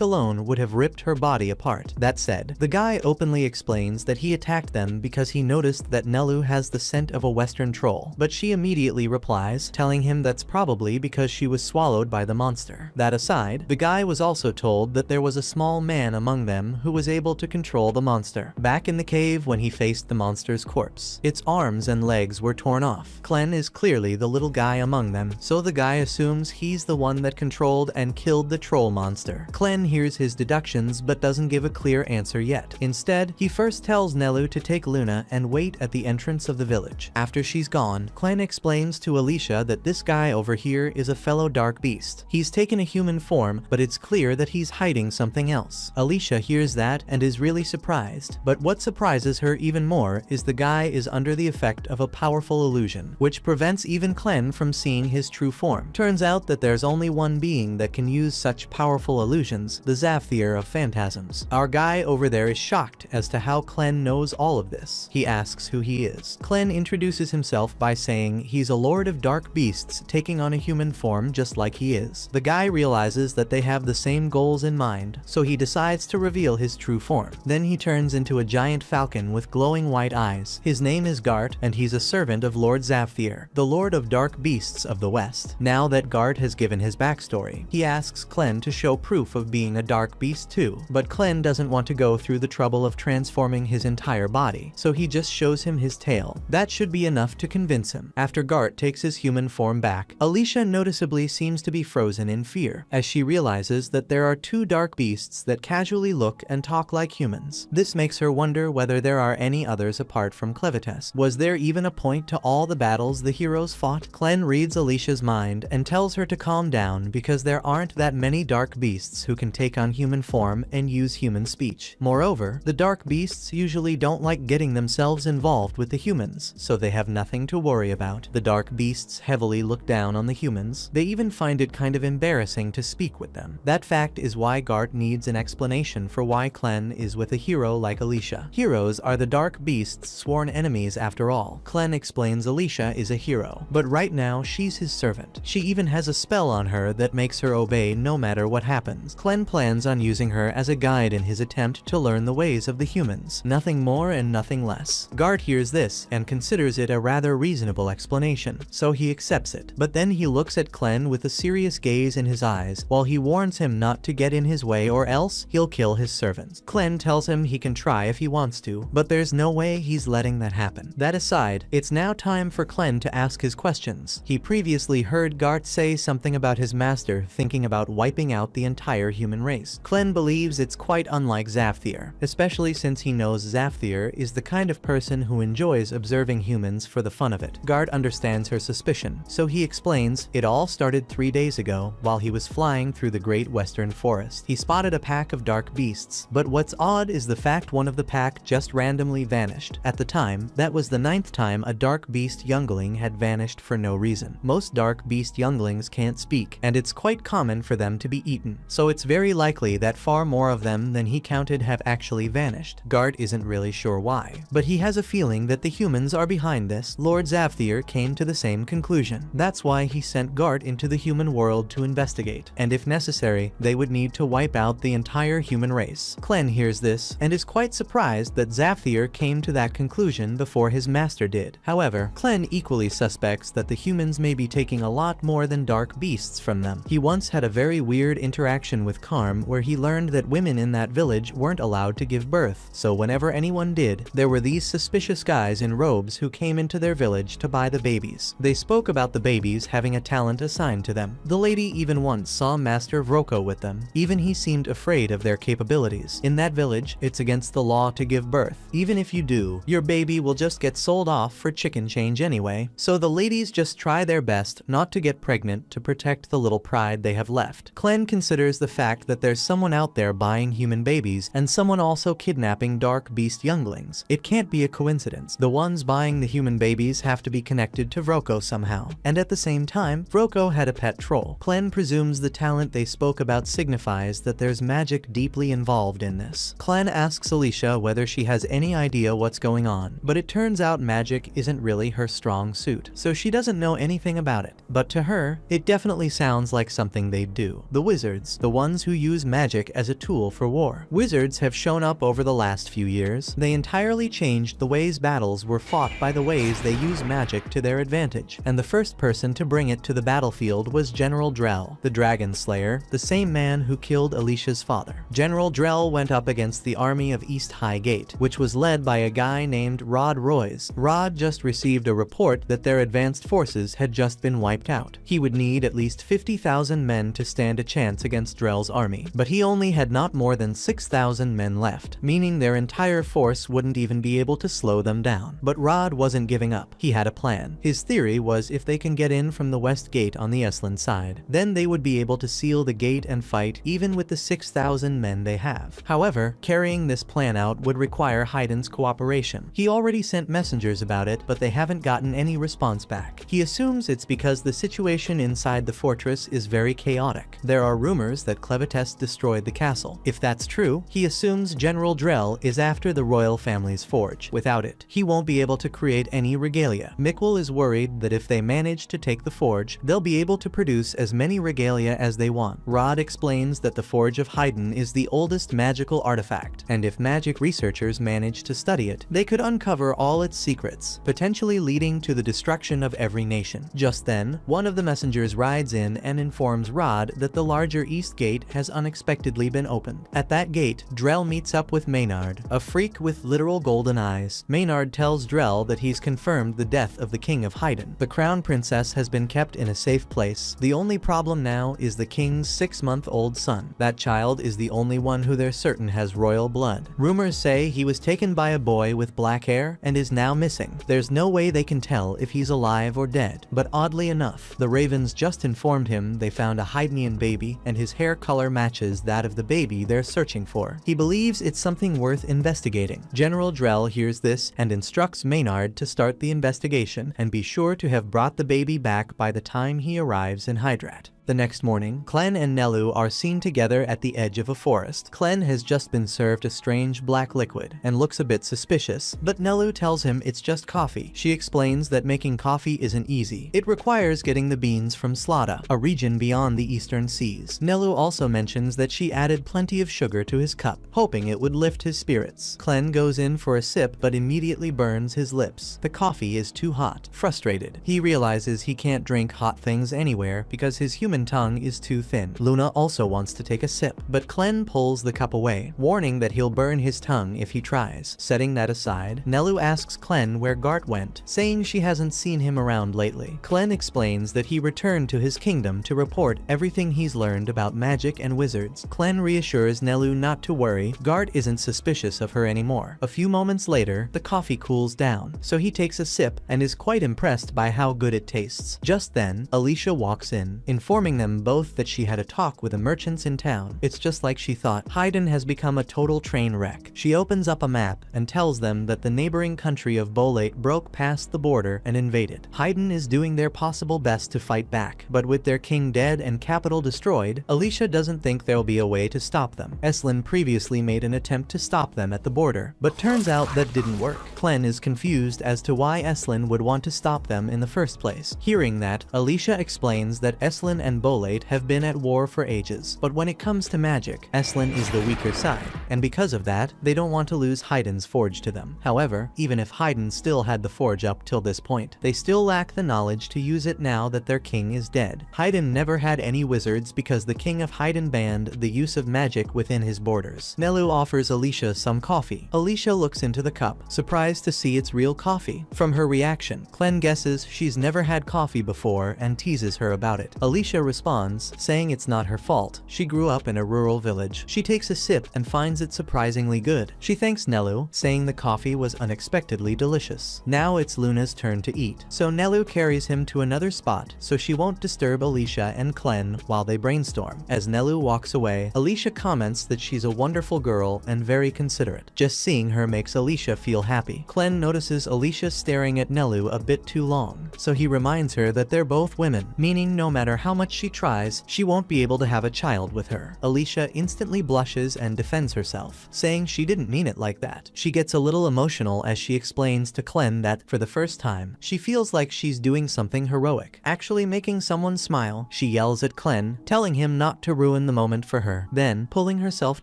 alone would have ripped her body apart. That said, the guy openly explains that he attacked them because he noticed that Nelu has the scent of a western troll, but she immediately replies, telling him that's probably because she was swallowed by the monster. That aside, the guy was also told that there was a small man among them who was able to control the monster. Back in the cave when he faced the monster's corpse, its arms and legs were torn off. Clem is clearly the little guy among them, so the guy assumes he's the one that controlled and killed the troll monster. Clem hears his deductions but doesn't give a clear answer yet. Instead, he first tells Nelu to take Luna and wait at the entrance of the village. After she's gone, Clem explains to Alicia that this guy over here is a fellow dark beast. He's taken a human form, but it's clear that he's hiding something else. Alicia hears that and is really surprised, but what surprises her even more is the guy is under the effect of a powerful illusion, which prevents even Clem from seeing his true form. Turns out that there's only one being that can use such powerful illusions, the Zaphthier of Phantasms. Our guy over there is shocked as to how Clem knows all of this. He asks who he is. Clem introduces himself by saying he's a lord of dark beasts taking on a human form just like he is. The guy realizes that they have the same goals in mind, so he decides to reveal his true form. Then he turns into a giant falcon with glowing white eyes. His name is Gart, and he's a servant of Lord Zaphthier, the lord of dark beasts of the west. Now that Gart has given his backstory, he asks Clem to show proof of being a dark beast too, but Clem doesn't want to go through the trouble of transforming his entire body, so he just shows him his tail. That should be enough to convince him. After Gart takes his human form back, Alicia noticeably seems to be frozen in fear, as she realizes that there are two dark beasts that casually look and talk like humans. This makes her wonder whether there are any others apart from Clevitas. Was there even a point to all the battles the heroes fought? Clem reads Alicia's mind and tells her to calm down because there aren't that many dark beasts who can take on human form and use human speech. Moreover, the dark beasts usually don't like getting themselves involved with the humans, so they have nothing to worry about. The dark beasts heavily look down on the humans. They even find it kind of embarrassing to speak with them. That fact is why Gart needs an explanation for why Clem is with a hero like Alicia. Heroes are the dark beasts' sworn enemies after all. Clem explains Alicia is a hero, but right now she's his servant. She even has a spell on her that makes her obey no matter what happens. Clem plans on using her as a guide in his attempt to learn the ways of the humans. Nothing more and nothing less. Gart hears this and considers it a rather reasonable explanation, so he accepts it. But then he looks at Clem with a serious gaze in his eyes while he warns him not to get in his way or else he'll kill his servants. Clem tells him he can try if he wants to, but there's no way he's letting that happen. That aside, it's now time for Clem to ask his questions. He previously heard Gart say something about his master thinking about wiping out the entire human race. Clem believes it's quite unlike Zaphthier, especially since he knows Zaphthier is the kind of person who enjoys observing humans for the fun of it. Gart understands her suspicion, so he explains it all started 3 days ago while he was flying through the great western forest. He spotted a pack of dark beasts, but what's odd is the fact one of the pack just randomly vanished. At the time, that was the 9th time a dark beast youngling had vanished for no reason. Most dark beast younglings can't speak, and it's quite common for them to be eaten, so it's very likely that far more of them than he counted have actually vanished. Gart isn't really sure why, but he has a feeling that the humans are behind this. Lord Zaphthier came to the same conclusion. That's why he sent Gart into the human world to investigate, and if necessary, they would need to wipe out the entire human race. Clem hears this and is quite surprised that Zaphthier came to that conclusion before his master did. However, Clem equally suspects that the humans may be taking a lot more than dark beasts from them. He once had a very weird interaction with Karm where he learned that women in that village weren't allowed to give birth, so whenever anyone did, there were these suspicious guys in robes who came into their village to buy the babies. They spoke about the babies having a talent assigned to them. The lady even once saw Master Vroko with them. Even he seemed afraid of their capabilities. In that village, it's against the law to give give birth. Even if you do, your baby will just get sold off for chicken change anyway. So the ladies just try their best not to get pregnant to protect the little pride they have left. Clem considers the fact that there's someone out there buying human babies and someone also kidnapping dark beast younglings. It can't be a coincidence. The ones buying the human babies have to be connected to Vroko somehow. And at the same time, Vroko had a pet troll. Clem presumes the talent they spoke about signifies that there's magic deeply involved in this. Clem asks Alicia whether she has any idea what's going on, but it turns out magic isn't really her strong suit, so she doesn't know anything about it. But to her, it definitely sounds like something they'd do. The wizards, the ones who use magic as a tool for war. Wizards have shown up over the last few years. They entirely changed the ways battles were fought by the ways they use magic to their advantage, and the first person to bring it to the battlefield was General Drell, the Dragon Slayer, the same man who killed Alicia's father. General Drell went up against the army of East Highgate, which was led by a guy named Rod Royce. Rod just received a report that their advanced forces had just been wiped out. He would need at least 50,000 men to stand a chance against Drell's army, but he only had not more than 6,000 men left, meaning their entire force wouldn't even be able to slow them down. But Rod wasn't giving up. He had a plan. His theory was if they can get in from the west gate on the Eslan side, then they would be able to seal the gate and fight even with the 6,000 men they have. However, carrying this plan out would require Haydn's cooperation. He already sent messengers about it, but they haven't gotten any response back. He assumes it's because the situation inside the fortress is very chaotic. There are rumors that Clevites destroyed the castle. If that's true, he assumes General Drell is after the royal family's forge. Without it, he won't be able to create any regalia. Mikkel is worried that if they manage to take the forge, they'll be able to produce as many regalia as they want. Rod explains that the forge of Haydn is the oldest magical artifact, and if magic researchers manage to study it, they could uncover all its secrets, potentially leading to the destruction of every nation. Just then, one of the messengers rides in and informs Rod that the larger east gate has unexpectedly been opened. At that gate, Drell meets up with Maynard, a freak with literal golden eyes. Maynard tells Drell that he's confirmed the death of the king of Haydn. The crown princess has been kept in a safe place. The only problem now is the king's 6-month-old son. That child is the only one who they're certain has royal blood. Rumors say he was taken by a boy with black hair and is now missing. There's no way they can tell if he's alive or dead, but oddly enough, the Ravens just informed him they found a Haydnian baby and his hair color matches that of the baby they're searching for. He believes it's something worth investigating. General Drell hears this and instructs Maynard to start the investigation and be sure to have brought the baby back by the time he arrives in Hydrat. The next morning, Clem and Nelu are seen together at the edge of a forest. Clem has just been served a strange black liquid and looks a bit suspicious, but Nelu tells him it's just coffee. She explains that making coffee isn't easy. It requires getting the beans from Slada, a region beyond the eastern seas. Nelu also mentions that she added plenty of sugar to his cup, hoping it would lift his spirits. Clem goes in for a sip but immediately burns his lips. The coffee is too hot. Frustrated, he realizes he can't drink hot things anywhere because his human tongue is too thin. Luna also wants to take a sip, but Clem pulls the cup away, warning that he'll burn his tongue if he tries. Setting that aside, Nelu asks Clem where Gart went, saying she hasn't seen him around lately. Clem explains that he returned to his kingdom to report everything he's learned about magic and wizards. Clem reassures Nelu not to worry, Gart isn't suspicious of her anymore. A few moments later, the coffee cools down, so he takes a sip and is quite impressed by how good it tastes. Just then, Alicia walks in, informing them both that she had a talk with the merchants in town. It's just like she thought. Haydn has become a total train wreck. She opens up a map and tells them that the neighboring country of Bolate broke past the border and invaded. Haydn is doing their possible best to fight back, but with their king dead and capital destroyed, Alicia doesn't think there'll be a way to stop them. Eslan previously made an attempt to stop them at the border, but turns out that didn't work. Clem is confused as to why Eslan would want to stop them in the first place. Hearing that, Alicia explains that Eslan and Bolate have been at war for ages, but when it comes to magic, Eslan is the weaker side, and because of that, they don't want to lose Haydn's forge to them. However, even if Haydn still had the forge up till this point, they still lack the knowledge to use it now that their king is dead. Haydn never had any wizards because the king of Haydn banned the use of magic within his borders. Nelu offers Alicia some coffee. Alicia looks into the cup, surprised to see it's real coffee. From her reaction, Clem guesses she's never had coffee before and teases her about it. Alicia responds, saying it's not her fault. She grew up in a rural village. She takes a sip and finds it surprisingly good. She thanks Nelu, saying the coffee was unexpectedly delicious. Now it's Luna's turn to eat, so Nelu carries him to another spot so she won't disturb Alicia and Clem while they brainstorm. As Nelu walks away, Alicia comments that she's a wonderful girl and very considerate. Just seeing her makes Alicia feel happy. Clem notices Alicia staring at Nelu a bit too long, so he reminds her that they're both women, meaning no matter how much she tries, she won't be able to have a child with her. Alicia instantly blushes and defends herself, saying she didn't mean it like that. She gets a little emotional as she explains to Clem that, for the first time, she feels like she's doing something heroic, actually making someone smile. She yells at Clem, telling him not to ruin the moment for her. Then, pulling herself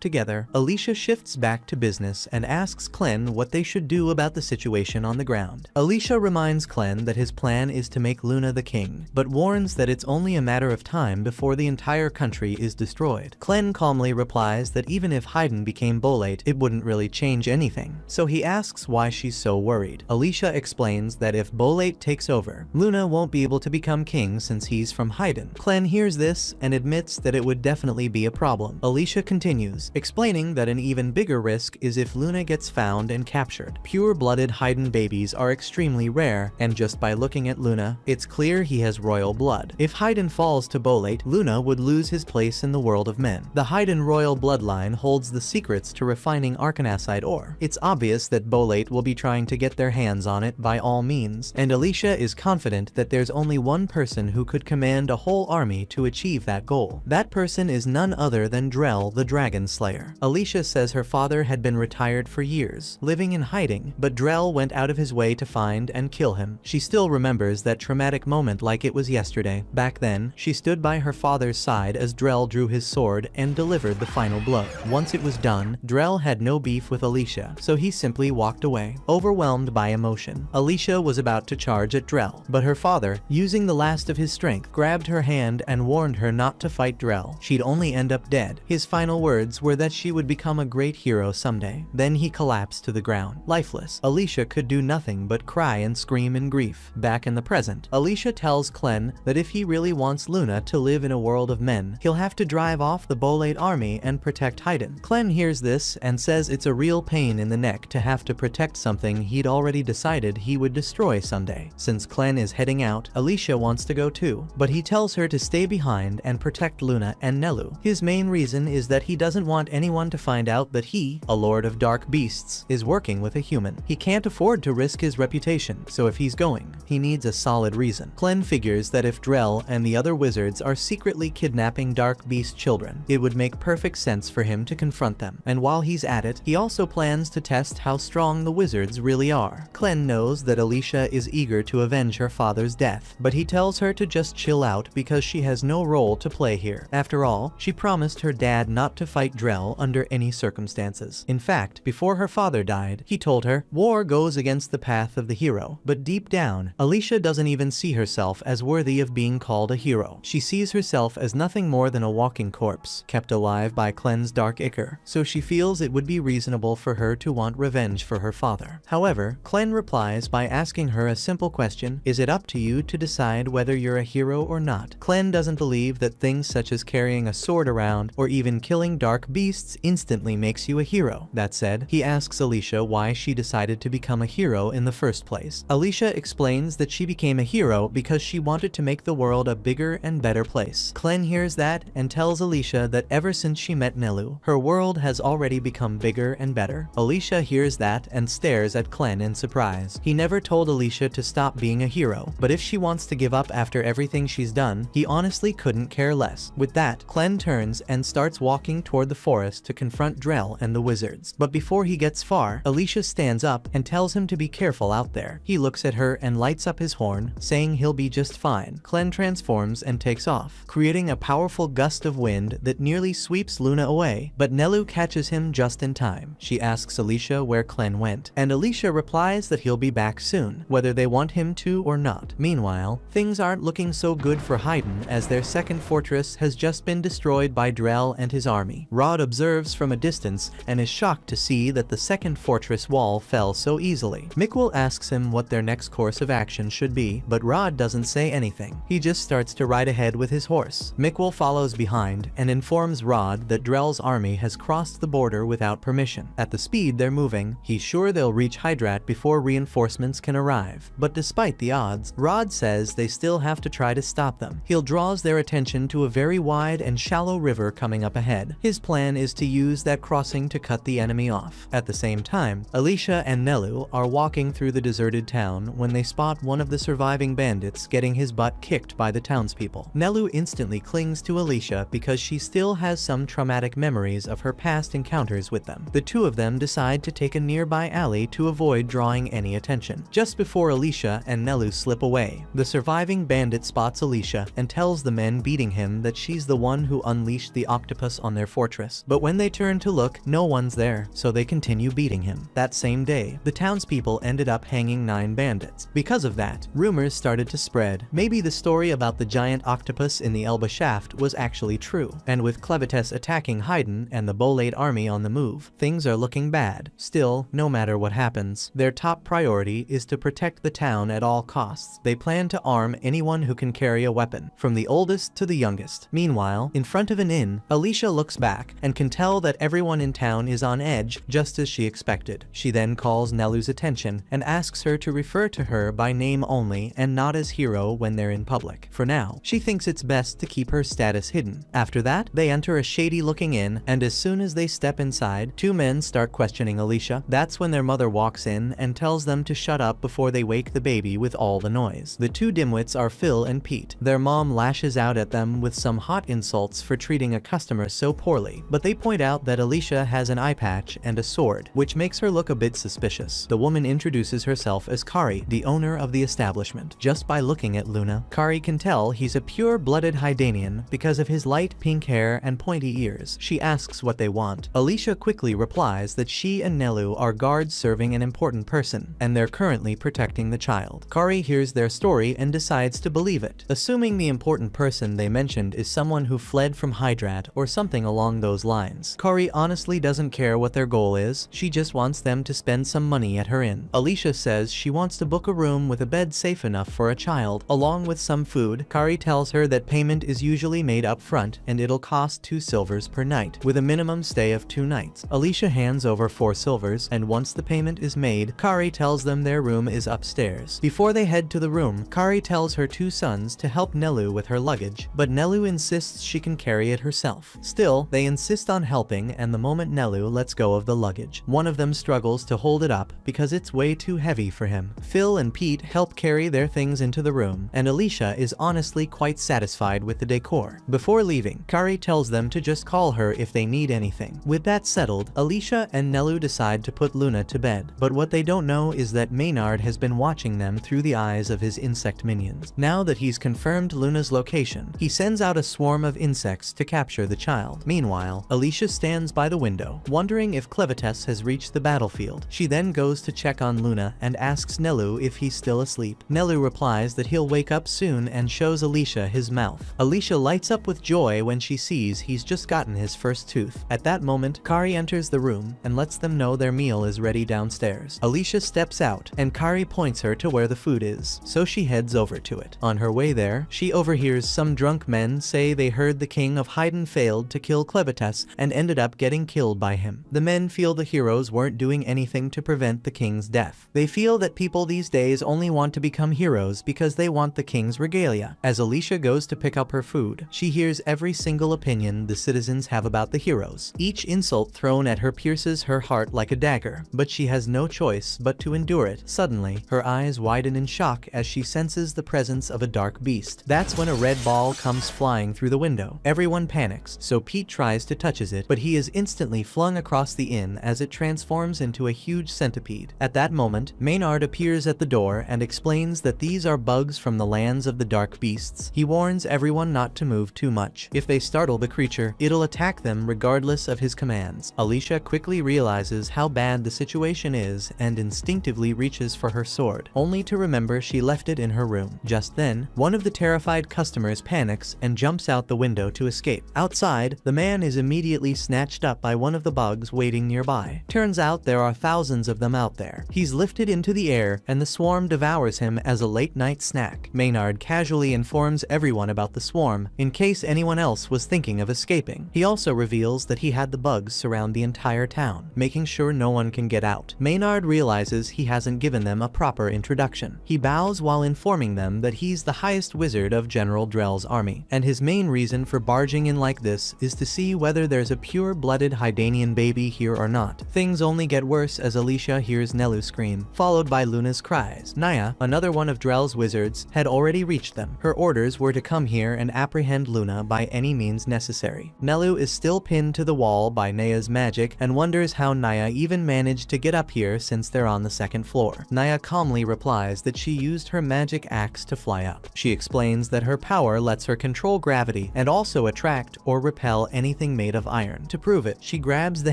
together, Alicia shifts back to business and asks Clem what they should do about the situation on the ground. Alicia reminds Clem that his plan is to make Luna the king, but warns that it's only a matter of time before the entire country is destroyed. Clem calmly replies that even if Haydn became Bolate, it wouldn't really change anything, so he asks why she's so worried. Alicia explains that if Bolate takes over, Luna won't be able to become king since he's from Haydn. Clem hears this and admits that it would definitely be a problem. Alicia continues, explaining that an even bigger risk is if Luna gets found and captured. Pure-blooded Haydn babies are extremely rare, and just by looking at Luna, it's clear he has royal blood. If Haydn falls to Bolate, Luna would lose his place in the world of men. The Haydn royal bloodline holds the secrets to refining arcanasite ore. It's obvious that Bolate will be trying to get their hands on it by all means, and Alicia is confident that there's only one person who could command a whole army to achieve that goal. That person is none other than Drell, the Dragon Slayer. Alicia says her father had been retired for years, living in hiding, but Drell went out of his way to find and kill him. She still remembers that traumatic moment like it was yesterday. Back then, she stood by her father's side as Drell drew his sword and delivered the final blow. Once it was done, Drell had no beef with Alicia, so he simply walked away, overwhelmed by emotion. Alicia was about to charge at Drell, but her father, using the last of his strength, grabbed her hand and warned her not to fight Drell. She'd only end up dead. His final words were that she would become a great hero someday. Then he collapsed to the ground, lifeless. Alicia could do nothing but cry and scream in grief. Back in the present, Alicia tells Clem that if he really wants Luna to live in a world of men, he'll have to drive off the Bolate army and protect Haydn. Clem hears this and says it's a real pain in the neck to have to protect something he'd already decided he would destroy someday. Since Clem is heading out, Alicia wants to go too, but he tells her to stay behind and protect Luna and Nelu. His main reason is that he doesn't want anyone to find out that he, a lord of dark beasts, is working with a human. He can't afford to risk his reputation, so if he's going, he needs a solid reason. Clem figures that if Drell and the other wizards are secretly kidnapping dark beast children, it would make perfect sense for him to confront them. And while he's at it, he also plans to test how strong the wizards really are. Clem knows that Alicia is eager to avenge her father's death, but he tells her to just chill out because she has no role to play here. After all, she promised her dad not to fight Drell under any circumstances. In fact, before her father died, he told her, war goes against the path of the hero. But deep down, Alicia doesn't even see herself as worthy of being called a hero. She sees herself as nothing more than a walking corpse, kept alive by Clem's dark ichor, so she feels it would be reasonable for her to want revenge for her father. However, Clem replies by asking her a simple question: is it up to you to decide whether you're a hero or not? Clem doesn't believe that things such as carrying a sword around or even killing dark beasts instantly makes you a hero. That said, he asks Alicia why she decided to become a hero in the first place. Alicia explains that she became a hero because she wanted to make the world a bigger and better place. Clem hears that and tells Alicia that ever since she met Nelu, her world has already become bigger and better. Alicia hears that and stares at Clem in surprise. He never told Alicia to stop being a hero, but if she wants to give up after everything she's done, he honestly couldn't care less. With that, Clem turns and starts walking toward the forest to confront Drell and the wizards. But before he gets far, Alicia stands up and tells him to be careful out there. He looks at her and lights up his horn, saying he'll be just fine. Clem transforms and takes off, creating a powerful gust of wind that nearly sweeps Luna away, but Nelu catches him just in time. She asks Alicia where Clem went, and Alicia replies that he'll be back soon, whether they want him to or not. Meanwhile, things aren't looking so good for Haydn as their second fortress has just been destroyed by Drell and his army. Rod observes from a distance and is shocked to see that the second fortress wall fell so easily. Mikkel asks him what their next course of action should be, but Rod doesn't say anything. He just starts to ride ahead with his horse. Mikkel follows behind and informs Rod that Drell's army has crossed crossed the border without permission. At the speed they're moving, he's sure they'll reach Hydrat before reinforcements can arrive. But despite the odds, Rod says they still have to try to stop them. He draws their attention to a very wide and shallow river coming up ahead. His plan is to use that crossing to cut the enemy off. At the same time, Alicia and Nelu are walking through the deserted town when they spot one of the surviving bandits getting his butt kicked by the townspeople. Nelu instantly clings to Alicia because she still has some traumatic memories of her past encounters with them. The two of them decide to take a nearby alley to avoid drawing any attention. Just before Alicia and Nelu slip away, the surviving bandit spots Alicia and tells the men beating him that she's the one who unleashed the octopus on their fortress. But when they turn to look, no one's there, so they continue beating him. That same day, the townspeople ended up hanging 9 bandits. Because of that, rumors started to spread. Maybe the story about the giant octopus in the Elba shaft was actually true. And with Clevites attacking Haydn and the Bolade army on the move, things are looking bad. Still, no matter what happens, their top priority is to protect the town at all costs. They plan to arm anyone who can carry a weapon, from the oldest to the youngest. Meanwhile, in front of an inn, Alicia looks back and can tell that everyone in town is on edge, just as she expected. She then calls Nelu's attention and asks her to refer to her by name only and not as hero when they're in public. For now, she thinks it's best to keep her status hidden. After that, they enter a shady-looking inn, and as soon as they step inside, 2 men start questioning Alicia. That's when their mother walks in and tells them to shut up before they wake the baby with all the noise. The 2 dimwits are Phil and Pete. Their mom lashes out at them with some hot insults for treating a customer so poorly, but they point out that Alicia has an eye patch and a sword, which makes her look a bit suspicious. The woman introduces herself as Kari, the owner of the establishment. Just by looking at Luna, Kari can tell he's a pure-blooded Hydanian because of his light pink hair and pointy ears. She asks what they want. Alicia quickly replies that she and Nelu are guards serving an important person, and they're currently protecting the child. Kari hears their story and decides to believe it, assuming the important person they mentioned is someone who fled from Hydrat or something along those lines. Kari honestly doesn't care what their goal is, she just wants them to spend some money at her inn. Alicia says she wants to book a room with a bed safe enough for a child, along with some food. Kari tells her that payment is usually made up front and it'll cost 2 silvers per night, with a minimum stay of 2 nights. Alicia hands over 4 silvers, and once the payment is made, Kari tells them their room is upstairs. Before they head to the room, Kari tells her 2 sons to help Nelu with her luggage, but Nelu insists she can carry it herself. Still, they insist on helping, and the moment Nelu lets go of the luggage, one of them struggles to hold it up because it's way too heavy for him. Phil and Pete help carry their things into the room, and Alicia is honestly quite satisfied with the decor. Before leaving, Kari tells them to just call her if they need anything. With that settled, Alicia and Nelu decide to put Luna to bed, but what they don't know is that Maynard has been watching them through the eyes of his insect minions. Now that he's confirmed Luna's location, he sends out a swarm of insects to capture the child. Meanwhile, Alicia stands by the window, wondering if Clevites has reached the battlefield. She then goes to check on Luna and asks Nelu if he's still asleep. Nelu replies that he'll wake up soon and shows Alicia his mouth. Alicia lights up with joy when she sees he's just gotten his first tooth. At that moment, Kari enters the room and lets them know their meal is ready downstairs. Alicia steps out and Kari points her to where the food is, so she heads over to it. On her way there, she overhears some drunk men say they heard the king of Haydn failed to kill Clevites and ended up getting killed by him. The men feel the heroes weren't doing anything to prevent the king's death. They feel that people these days only want to become heroes because they want the king's regalia. As Alicia goes to pick up her food, she hears every single opinion the citizens have about the heroes. Each insult thrown at her pierces her heart like a dagger, but she has no choice but to endure it. Suddenly, her eyes widen in shock as she senses the presence of a dark beast. That's when a red ball comes flying through the window. Everyone panics, so Pete tries to touch it, but he is instantly flung across the inn as it transforms into a huge centipede. At that moment, Maynard appears at the door and explains that these are bugs from the lands of the dark beasts. He warns everyone not to move too much. If they startle the creature, it'll attack them regardless of his commands. Alicia quickly realizes how bad the situation is and instinctively reaches for her sword, only to remember she left it in her room. Just then, one of the terrified customers panics and jumps out the window to escape. Outside, the man is immediately snatched up by one of the bugs waiting nearby. Turns out there are thousands of them out there. He's lifted into the air and the swarm devours him as a late-night snack. Maynard casually informs everyone about the swarm in case anyone else was thinking of escaping. He also reveals that he had the bugs surround the entire town, making sure no one can get out. Maynard realizes he hasn't given them a proper introduction. He bows while informing them that he's the highest wizard of General Drell's army, and his main reason for barging in like this is to see whether there's a pure-blooded Hydanian baby here or not. Things only get worse as Alicia hears Nelu scream, followed by Luna's cries. Naya, another one of Drell's wizards, had already reached them. Her orders were to come here and apprehend Luna by any means necessary. Nelu is still pinned to the wall by Naya's magic and wonders how Naya even managed to get up here since they're on the second floor. Naya calmly replies that she used her magic axe to fly up. She explains that her power lets her control gravity and also attract or repel anything made of iron. To prove it, she grabs the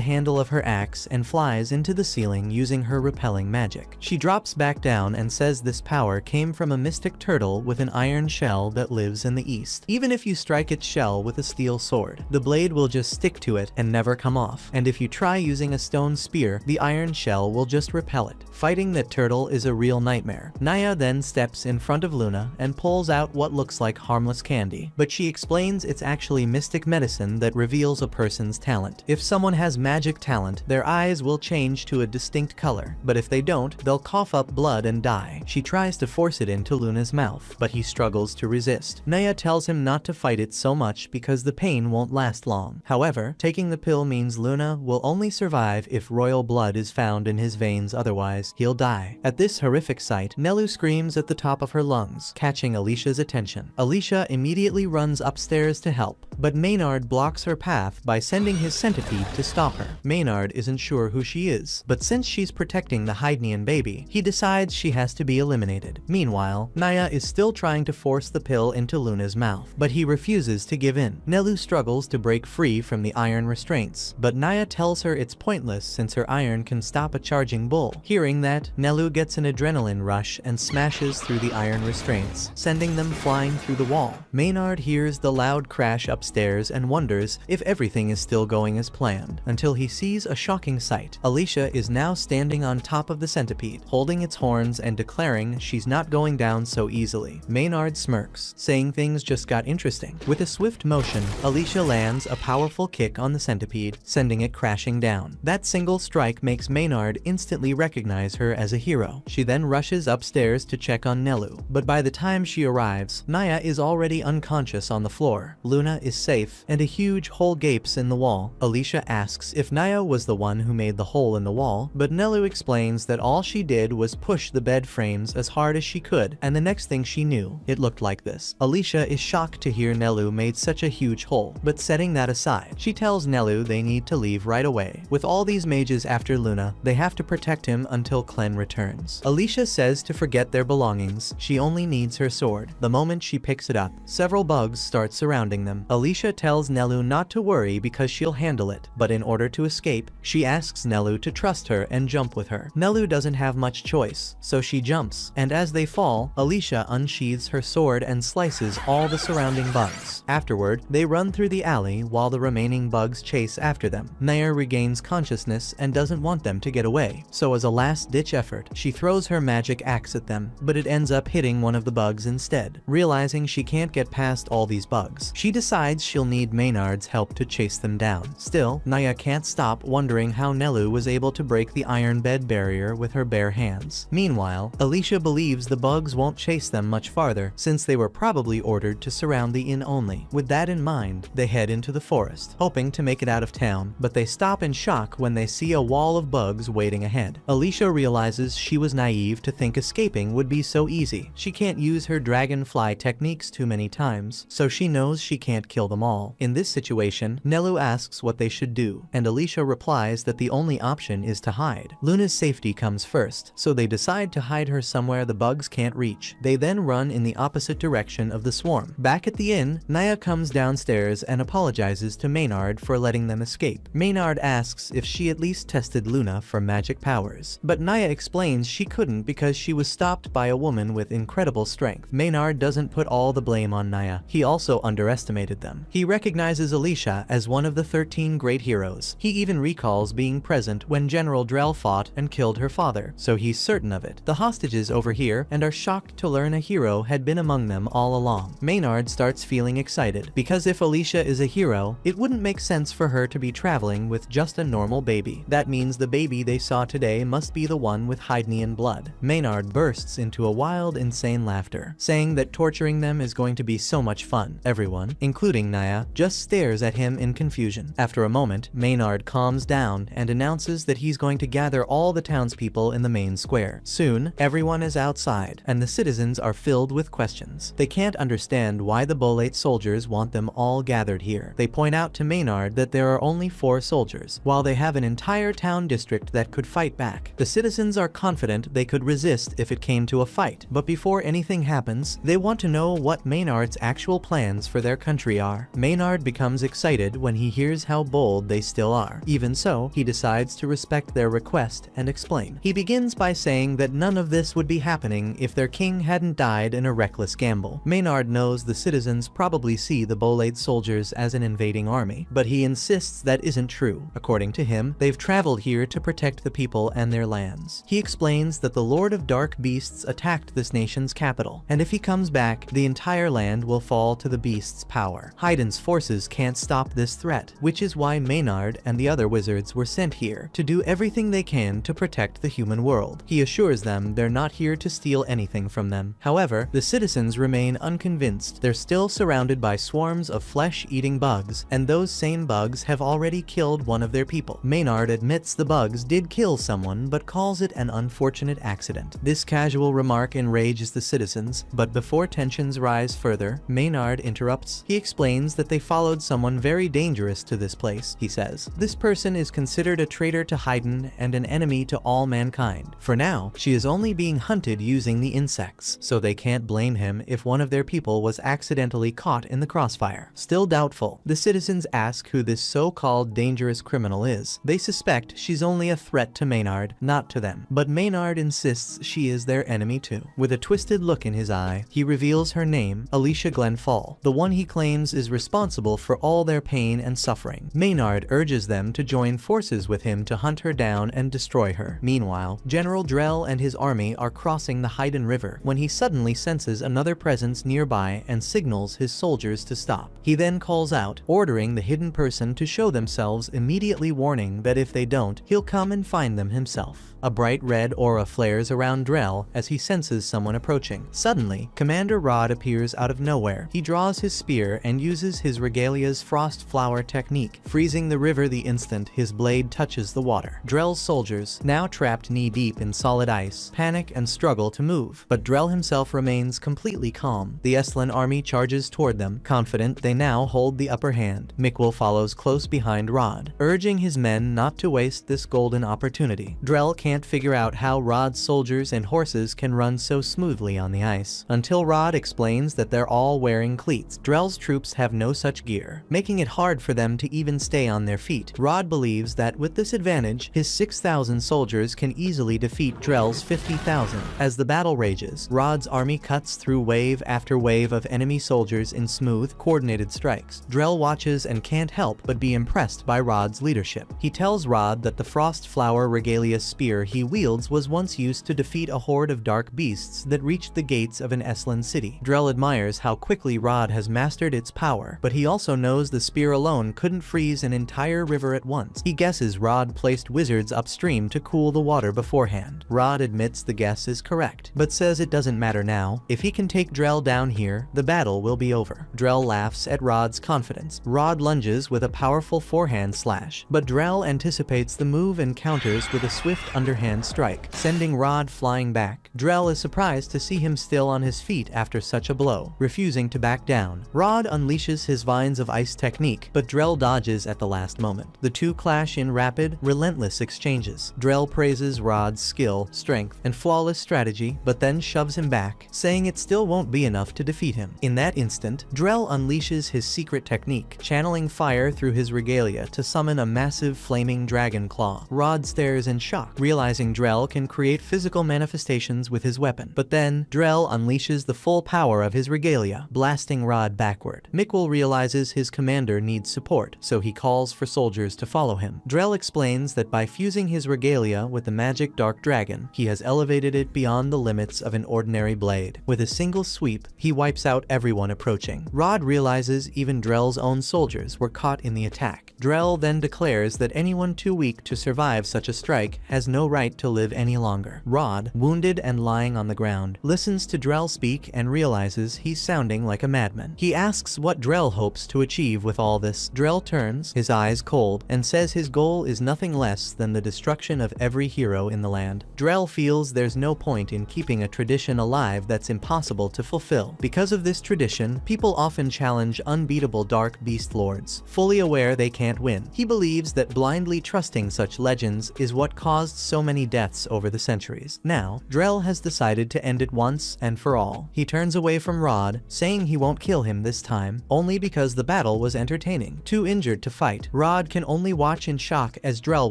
handle of her axe and flies into the ceiling using her repelling magic. She drops back down and says this power came from a mystic turtle with an iron shell that lives in the east. Even if you strike its shell with a steel sword, the blade will just stick to it and never come off. And if you try using a stone spear, the iron shell will just repel it. Fighting that turtle is a real nightmare. Naya then steps in front of Luna and pulls out what looks like harmless candy, but she explains it's actually mystic medicine that reveals a person's talent. If someone has magic talent, their eyes will change to a distinct color, but if they don't, they'll cough up blood and die. She tries to force it into Luna's mouth, but he struggles to resist. Naya tells him not to fight it so much because the pain won't last long. However, taking the pill means Luna will only survive if royal blood is found in his veins, otherwise he'll die. At this horrific sight, Nelu screams at the top of her lungs, catching Alicia's attention. Alicia immediately runs upstairs to help, but Maynard blocks her path by sending his centipede to stop her. Maynard isn't sure who she is, but since she's protecting the Hydanian baby, he decides she has to be eliminated. Meanwhile, Naya is still trying to force the pill into Luna's mouth, but he refuses to give in. Nelu struggles to break free from the iron restraints, but Naya tells her it's pointless since her iron can stop a charging bull. Hearing that, Nelu gets an adrenaline rush and smashes through the iron restraints, sending them flying through the wall. Maynard hears the loud crash upstairs and wonders if everything is still going as planned, until he sees a shocking sight. Alicia is now standing on top of the centipede, holding its horns and declaring she's not going down so easily. Maynard smirks, saying things just got interesting. With a swift motion, Alicia lands a powerful kick on the centipede, sending it crashing down. That single strike makes Maynard instantly recognize her as a hero. She then rushes upstairs to check on Nelu, but by the time she arrives, Naya is already unconscious on the floor. Luna is safe, and a huge hole gapes in the wall. Alicia asks if Naya was the one who made the hole in the wall, but Nelu explains that all she did was push the bed frames as hard as she could, and the next thing she knew, it looked like this. Alicia is shocked to hear Nelu made such a huge hole, but setting that aside, she tells Nelu they need to leave right away. With all these mages after Luna, they have to protect him until Clen returns. Alicia says to forget their belongings, she only needs her sword. The moment she picks it up, several bugs start surrounding them. Alicia tells Nelu not to worry because she'll handle it, but in order to escape, she asks Nelu to trust her and jump with her. Nelu doesn't have much choice, so she jumps, and as they fall, Alicia unsheathes her sword and slices all the surrounding bugs. Afterward, they run through the alley while the remaining bugs chase after them. Naya regains consciousness and doesn't want them to get away, so as a last-ditch effort, she throws her magic axe at them, but it ends up hitting one of the bugs instead. Realizing she can't get past all these bugs, she decides she'll need Maynard's help to chase them down. Still, Naya can't stop wondering how Nelu was able to break the iron bed barrier with her bare hands. Meanwhile, Alicia believes the bugs won't chase them much farther, since they were probably ordered to surround the inn only. With that in mind, they head into the forest, hoping to make it out of town, but they stop in shock when they see a wall of bugs waiting ahead. Alicia realizes she was naive to think escaping would be so easy. She can't use her dragonfly techniques too many times, so she knows she can't kill them all. In this situation, Nelu asks what they should do, and Alicia replies that the only option is to hide. Luna's safety comes first, so they decide to hide her somewhere the bugs can't reach. They then run in the opposite direction of the swarm. Back at the inn, Naya comes downstairs and apologizes to Maynard for letting them escape. Maynard asks if she at least tested Luna for magic powers, but Naya explains she couldn't because she was stopped by a woman with incredible strength. Maynard doesn't put all the blame on Naya. He also underestimated them. He recognizes Alicia as one of the 13 great heroes. He even recalls being present when General Drell fought and killed her father, so he's certain of it. The hostages overhear and are shocked to learn a hero had been among them all along. Maynard starts feeling excited, because if Alicia is a hero, it wouldn't make sense accounts for her to be traveling with just a normal baby. That means the baby they saw today must be the one with Haydnian blood. Maynard bursts into a wild, insane laughter, saying that torturing them is going to be so much fun. Everyone, including Naya, just stares at him in confusion. After a moment, Maynard calms down and announces that he's going to gather all the townspeople in the main square. Soon, everyone is outside, and the citizens are filled with questions. They can't understand why the Bolate soldiers want them all gathered here. They point out to Maynard that there are only 4 soldiers, while they have an entire town district that could fight back. The citizens are confident they could resist if it came to a fight, but before anything happens, they want to know what Maynard's actual plans for their country are. Maynard becomes excited when he hears how bold they still are. Even so, he decides to respect their request and explain. He begins by saying that none of this would be happening if their king hadn't died in a reckless gamble. Maynard knows the citizens probably see the Bolate soldiers as an invading army, but he insists that isn't true. According to him, they've traveled here to protect the people and their lands. He explains that the Lord of Dark Beasts attacked this nation's capital, and if he comes back, the entire land will fall to the beast's power. Haydn's forces can't stop this threat, which is why Maynard and the other wizards were sent here to do everything they can to protect the human world. He assures them they're not here to steal anything from them. However, the citizens remain unconvinced. They're still surrounded by swarms of flesh-eating bugs, and those same bugs have already killed one of their people. Maynard admits the bugs did kill someone, but calls it an unfortunate accident. This casual remark enrages the citizens, but before tensions rise further, Maynard interrupts. He explains that they followed someone very dangerous to this place. He says, "This person is considered a traitor to Haydn and an enemy to all mankind. For now, she is only being hunted using the insects, so they can't blame him if one of their people was accidentally caught in the crossfire." Still doubtful, the citizens ask who this so-called dangerous criminal is. They suspect she's only a threat to Maynard, not to them, but Maynard insists she is their enemy too. With a twisted look in his eye, he reveals her name, Alicia Glenfall, the one he claims is responsible for all their pain and suffering. Maynard urges them to join forces with him to hunt her down and destroy her. Meanwhile, General Drell and his army are crossing the Haydn River when he suddenly senses another presence nearby and signals his soldiers to stop. He then calls out, ordering the hidden person to show themselves, immediately warning that if they don't, he'll come and find them himself. A bright red aura flares around Drell as he senses someone approaching. Suddenly, Commander Rod appears out of nowhere. He draws his spear and uses his regalia's frost flower technique, freezing the river the instant his blade touches the water. Drell's soldiers, now trapped knee-deep in solid ice, panic and struggle to move, but Drell himself remains completely calm. The Eslan army charges toward them, confident they now hold the upper hand. Mikkel follows close behind Rod, urging his men not to waste this golden opportunity. Drell can't figure out how Rod's soldiers and horses can run so smoothly on the ice, until Rod explains that they're all wearing cleats. Drell's troops have no such gear, making it hard for them to even stay on their feet. Rod believes that with this advantage, his 6,000 soldiers can easily defeat Drell's 50,000. As the battle rages, Rod's army cuts through wave after wave of enemy soldiers in smooth, coordinated strikes. Drell watches and can't help but be impressed by Rod's leadership. He tells Rod that the frost flower regalia spear he wields was once used to defeat a horde of dark beasts that reached the gates of an Eslan city. Drell admires how quickly Rod has mastered its power, but he also knows the spear alone couldn't freeze an entire river at once. He guesses Rod placed wizards upstream to cool the water beforehand. Rod admits the guess is correct, but says it doesn't matter now. If he can take Drell down here, the battle will be over. Drell laughs at Rod's confidence. Rod lunges with a powerful forehand slash, but Drell anticipates the move and counters with a swift underhand strike, sending Rod flying back. Drell is surprised to see him still on his feet after such a blow, refusing to back down. Rod unleashes his vines of ice technique, but Drell dodges at the last moment. The two clash in rapid, relentless exchanges. Drell praises Rod's skill, strength, and flawless strategy, but then shoves him back, saying it still won't be enough to defeat him. In that instant, Drell unleashes his secret technique, channeling fire through his regalia to summon a massive flaming dragon claw. Rod stares in shock, realizing Drell can create physical manifestations with his weapon. But then, Drell unleashes the full power of his regalia, blasting Rod backward. Mikkel realizes his commander needs support, so he calls for soldiers to follow him. Drell explains that by fusing his regalia with the magic dark dragon, he has elevated it beyond the limits of an ordinary blade. With a single sweep, he wipes out everyone approaching. Rod realizes even Drell's own soldiers were caught caught in the attack. Drell then declares that anyone too weak to survive such a strike has no right to live any longer. Rod, wounded and lying on the ground, listens to Drell speak and realizes he's sounding like a madman. He asks what Drell hopes to achieve with all this. Drell turns, his eyes cold, and says his goal is nothing less than the destruction of every hero in the land. Drell feels there's no point in keeping a tradition alive that's impossible to fulfill. Because of this tradition, people often challenge unbeatable dark beast lords, fully aware they can't win. He believes that blindly trusting such legends is what caused so many deaths over the centuries. Now, Drell has decided to end it once and for all. He turns away from Rod, saying he won't kill him this time, only because the battle was entertaining. Too injured to fight, Rod can only watch in shock as Drell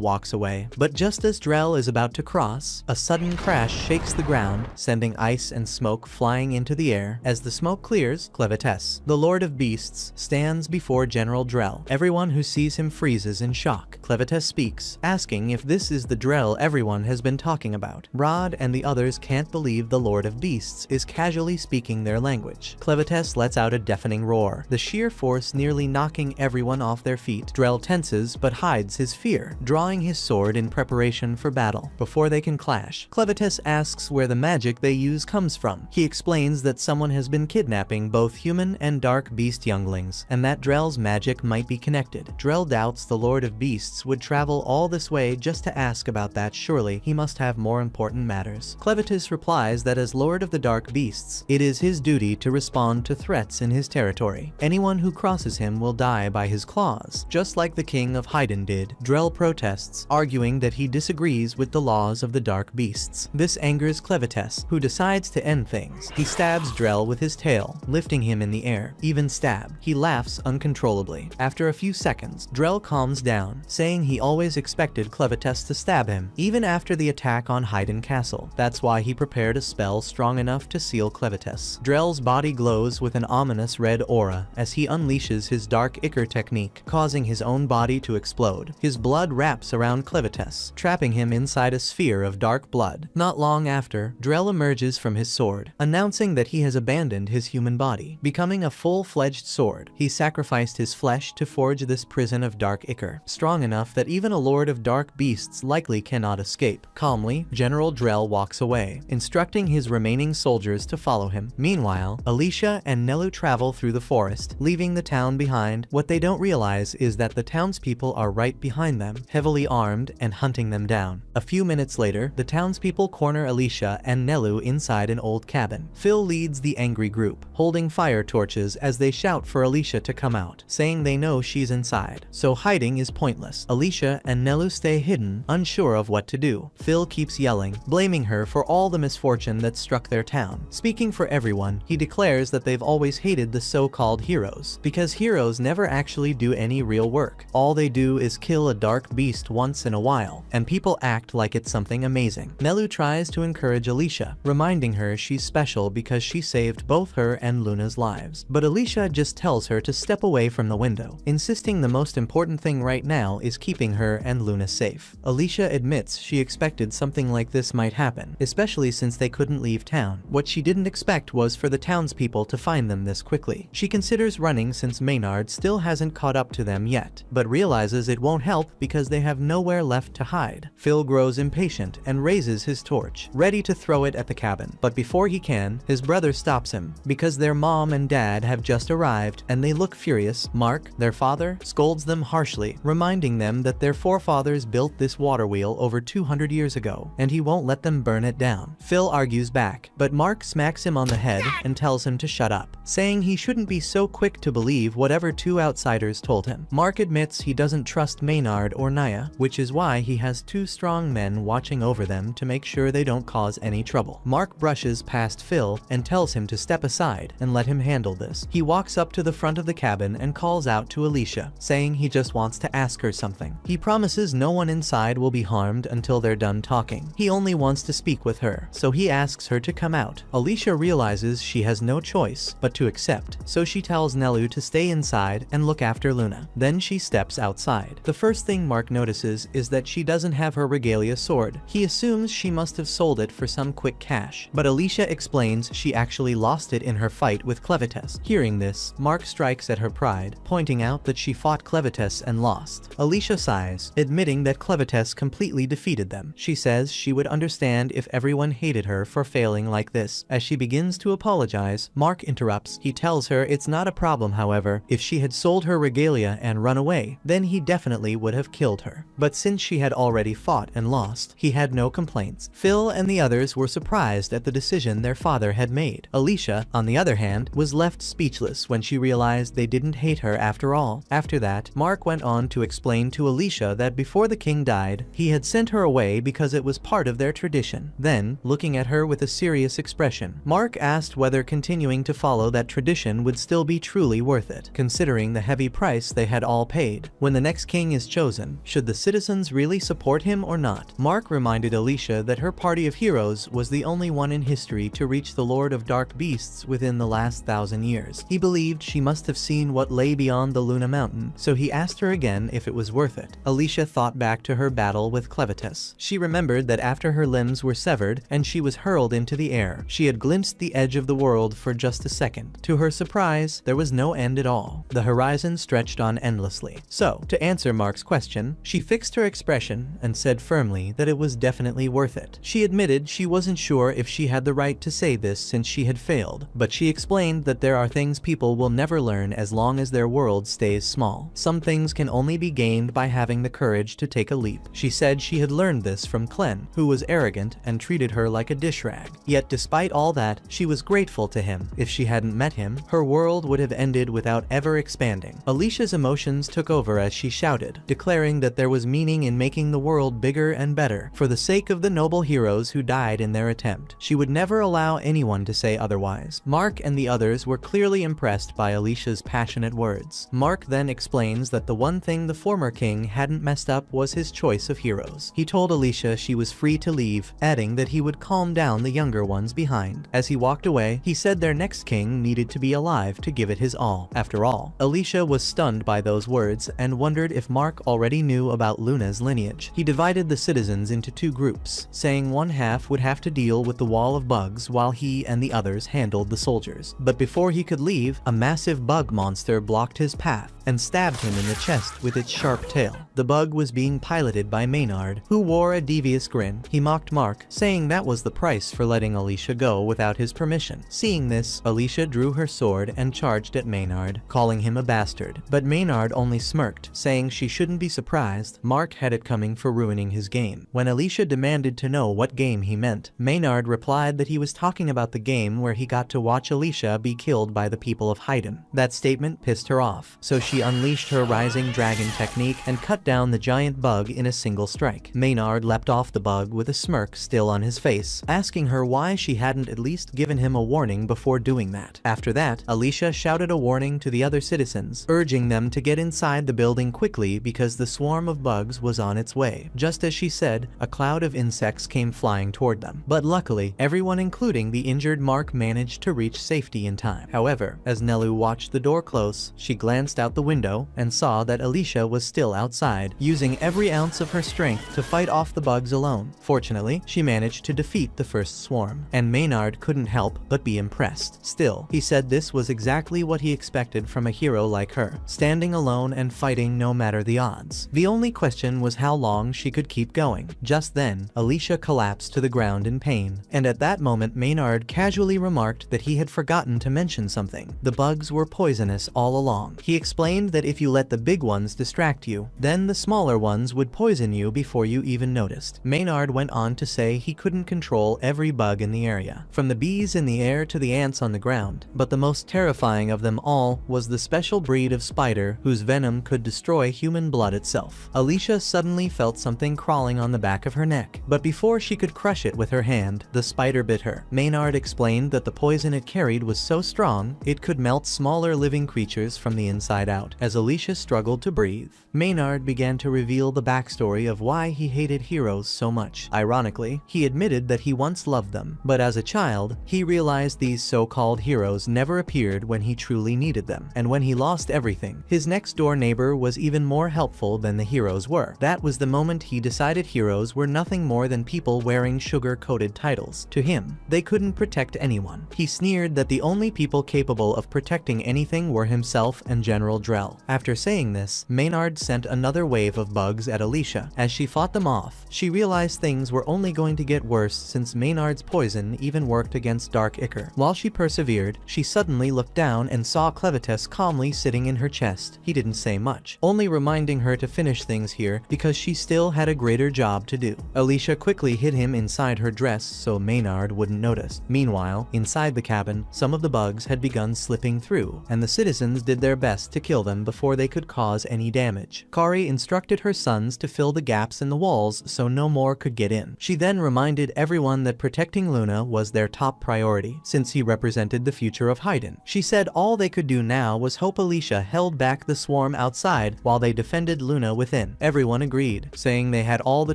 walks away. But just as Drell is about to cross, a sudden crash shakes the ground, sending ice and smoke flying into the air. As the smoke clears, Clevites, the Lord of Beasts, stands before General Drell. Everyone who sees him freezes in shock. Clevites speaks, asking if this is the Drell everyone has been talking about. Rod and the others can't believe the Lord of Beasts is casually speaking their language. Clevites lets out a deafening roar, the sheer force nearly knocking everyone off their feet. Drell tenses but hides his fear, drawing his sword in preparation for battle. Before they can clash, Clevites asks where the magic they use comes from. He explains that someone has been kidnapping both human and dark beast younglings, and that Drell's magic might be connected. Drell doubts the Lord of Beasts would travel all this way just to ask about that. Surely he must have more important matters. Clevites replies that as Lord of the Dark Beasts, it is his duty to respond to threats in his territory. Anyone who crosses him will die by his claws, just like the King of Hyden did. Drell protests, arguing that he disagrees with the laws of the Dark Beasts. This angers Clevites, who decides to end things. He stabs Drell with his tail, lifting him in the air. Even stab, he laughs uncontrollably. After a few seconds, Drell calms down, saying he always expected Clevites to stab him, even after the attack on Hyden Castle. That's why he prepared a spell strong enough to seal Clevites. Drell's body glows with an ominous red aura as he unleashes his dark ichor technique, causing his own body to explode. His blood wraps around Clevites, trapping him inside a sphere of dark blood. Not long after, Drell emerges from his sword, announcing that he has abandoned his human body, becoming a full-fledged sword. He sacrificed his flesh to forge this prison of dark ichor, strong enough that even a Lord of Dark Beasts likely cannot escape. Calmly, General Drell walks away, instructing his remaining soldiers to follow him. Meanwhile, Alicia and Nelu travel through the forest, leaving the town behind. What they don't realize is that the townspeople are right behind them, heavily armed and hunting them down. A few minutes later, the townspeople corner Alicia and Nelu inside an old cabin. Phil leads the angry group, holding fire torches as they shout for Alicia to come out, saying they know she's inside, so hiding is pointless. Alicia and Nelu stay hidden, unsure of what to do. Phil keeps yelling, blaming her for all the misfortune that struck their town. Speaking for everyone, he declares that they've always hated the so-called heroes, because heroes never actually do any real work. All they do is kill a dark beast once in a while, and people act like it's something amazing. Nelu tries to encourage Alicia, reminding her she's special because she saved both her and Luna's lives. But Alicia just tells her to step away from the window, insisting the most important thing right now is keeping her and Luna safe. Alicia admits she expected something like this might happen, especially since they couldn't leave town. What she didn't expect was for the townspeople to find them this quickly. She considers running since Maynard still hasn't caught up to them yet, but realizes it won't help because they have nowhere left to hide. Phil grows impatient and raises his torch, ready to throw it at the cabin. But before he can, his brother stops him, because their mom and dad have just arrived and they look furious. Mark, their father, scolds them harshly, reminding them that their forefathers built this water wheel over 200 years ago, and he won't let them burn it down. Phil argues back, but Mark smacks him on the head and tells him to shut up, saying he shouldn't be so quick to believe whatever two outsiders told him. Mark admits he doesn't trust Maynard or Naya, which is why he has two strong men watching over them to make sure they don't cause any trouble. Mark brushes past Phil and tells him to step aside and let him handle this. He walks up to the front of the cabin and calls out to Alicia, saying he just wants to ask her something. He promises no one inside will be harmed until they're done talking. He only wants to speak with her, so he asks her to come out. Alicia realizes she has no choice but to accept, so she tells Nelu to stay inside and look after Luna. Then she steps outside. The first thing Mark notices is that she doesn't have her regalia sword. He assumes she must have sold it for some quick cash, but Alicia explains she actually lost it in her fight with Clevites. Hearing this, Mark strikes at her pride, pointing out out that she fought Clevites and lost. Alicia sighs, admitting that Clevites completely defeated them. She says she would understand if everyone hated her for failing like this. As she begins to apologize, Mark interrupts. He tells her it's not a problem, however. If she had sold her regalia and run away, then he definitely would have killed her. But since she had already fought and lost, he had no complaints. Phil and the others were surprised at the decision their father had made. Alicia, on the other hand, was left speechless when she realized they didn't hate her after all. After that, Mark went on to explain to Alicia that before the king died, he had sent her away because it was part of their tradition. Then, looking at her with a serious expression, Mark asked whether continuing to follow that tradition would still be truly worth it, considering the heavy price they had all paid. When the next king is chosen, should the citizens really support him or not? Mark reminded Alicia that her party of heroes was the only one in history to reach the Lord of Dark Beasts within the last 1,000 years. He believed she must have seen what lay beyond the Luna Mountain, so he asked her again if it was worth it. Alicia thought back to her battle with Clevites. She remembered that after her limbs were severed and she was hurled into the air, she had glimpsed the edge of the world for just a second. To her surprise, there was no end at all. The horizon stretched on endlessly. So, to answer Mark's question, she fixed her expression and said firmly that it was definitely worth it. She admitted she wasn't sure if she had the right to say this since she had failed, but she explained that there are things people will never learn as long as their world stays small. Some things can only be gained by having the courage to take a leap. She said she had learned this from Clem, who was arrogant and treated her like a dish rag. Yet despite all that, she was grateful to him. If she hadn't met him, her world would have ended without ever expanding. Alicia's emotions took over as she shouted, declaring that there was meaning in making the world bigger and better, for the sake of the noble heroes who died in their attempt. She would never allow anyone to say otherwise. Mark and the others were clearly impressed by Alicia's passionate words. Mark then explains that the one thing the former king hadn't messed up was his choice of heroes. He told Alicia she was free to leave, adding that he would calm down the younger ones behind. As he walked away, he said their next king needed to be alive to give it his all. After all, Alicia was stunned by those words and wondered if Mark already knew about Luna's lineage. He divided the citizens into two groups, saying one half would have to deal with the wall of bugs while he and the others handled the soldiers. But before he could leave, a massive bug monster blocked his path and stabbed him in the chest with its sharp tail. The bug was being piloted by Maynard, who wore a devious grin. He mocked Mark, saying that was the price for letting Alicia go without his permission. Seeing this, Alicia drew her sword and charged at Maynard, calling him a bastard. But Maynard only smirked, saying she shouldn't be surprised. Mark had it coming for ruining his game. When Alicia demanded to know what game he meant, Maynard replied that he was talking about the game where he got to watch Alicia be killed by the people of Haydn. That statement pissed her off, so she unleashed her rising dragon technique and cut down the giant bug in a single strike. Maynard leapt off the bug with a smirk still on his face, asking her why she hadn't at least given him a warning before doing that. After that, Alicia shouted a warning to the other citizens, urging them to get inside the building quickly because the swarm of bugs was on its way. Just as she said, a cloud of insects came flying toward them. But luckily, everyone including the injured Mark managed to reach safety in time. However, as Nelu watched the door close, she glanced out the window and saw that Alicia was still outside, using every ounce of her strength to fight off the bugs alone. Fortunately, she managed to defeat the first swarm, and Maynard couldn't help but be impressed. Still, he said this was exactly what he expected from a hero like her, standing alone and fighting no matter the odds. The only question was how long she could keep going. Just then, Alicia collapsed to the ground in pain, and at that moment Maynard casually remarked that he had forgotten to mention something. The bugs were poisonous all along. He explained that if you let the big ones distract you, then the smaller ones would poison you before you even noticed. Maynard went on to say he couldn't control every bug in the area, from the bees in the air to the ants on the ground, but the most terrifying of them all was the special breed of spider whose venom could destroy human blood itself. Alicia suddenly felt something crawling on the back of her neck, but before she could crush it with her hand, the spider bit her. Maynard explained that the poison it carried was so strong, it could melt smaller living creatures from the inside out. As Alicia struggled to breathe, Maynard began to reveal the backstory of why he hated heroes so much. Ironically, he admitted that he once loved them, but as a child, he realized these so-called heroes never appeared when he truly needed them, and when he lost everything, his next-door neighbor was even more helpful than the heroes were. That was the moment he decided heroes were nothing more than people wearing sugar-coated titles. To him, they couldn't protect anyone. He sneered that the only people capable of protecting anything were himself and General General Drell. After saying this, Maynard sent another wave of bugs at Alicia. As she fought them off, she realized things were only going to get worse since Maynard's poison even worked against dark ichor. While she persevered, she suddenly looked down and saw Clevitus calmly sitting in her chest. He didn't say much, only reminding her to finish things here because she still had a greater job to do. Alicia quickly hid him inside her dress so Maynard wouldn't notice. Meanwhile, inside the cabin, some of the bugs had begun slipping through, and the citizens did their best to kill them before they could cause any damage. Kari instructed her sons to fill the gaps in the walls so no more could get in. She then reminded everyone that protecting Luna was their top priority, since he represented the future of Haydn. She said all they could do now was hope Alicia held back the swarm outside while they defended Luna within. Everyone agreed, saying they had all the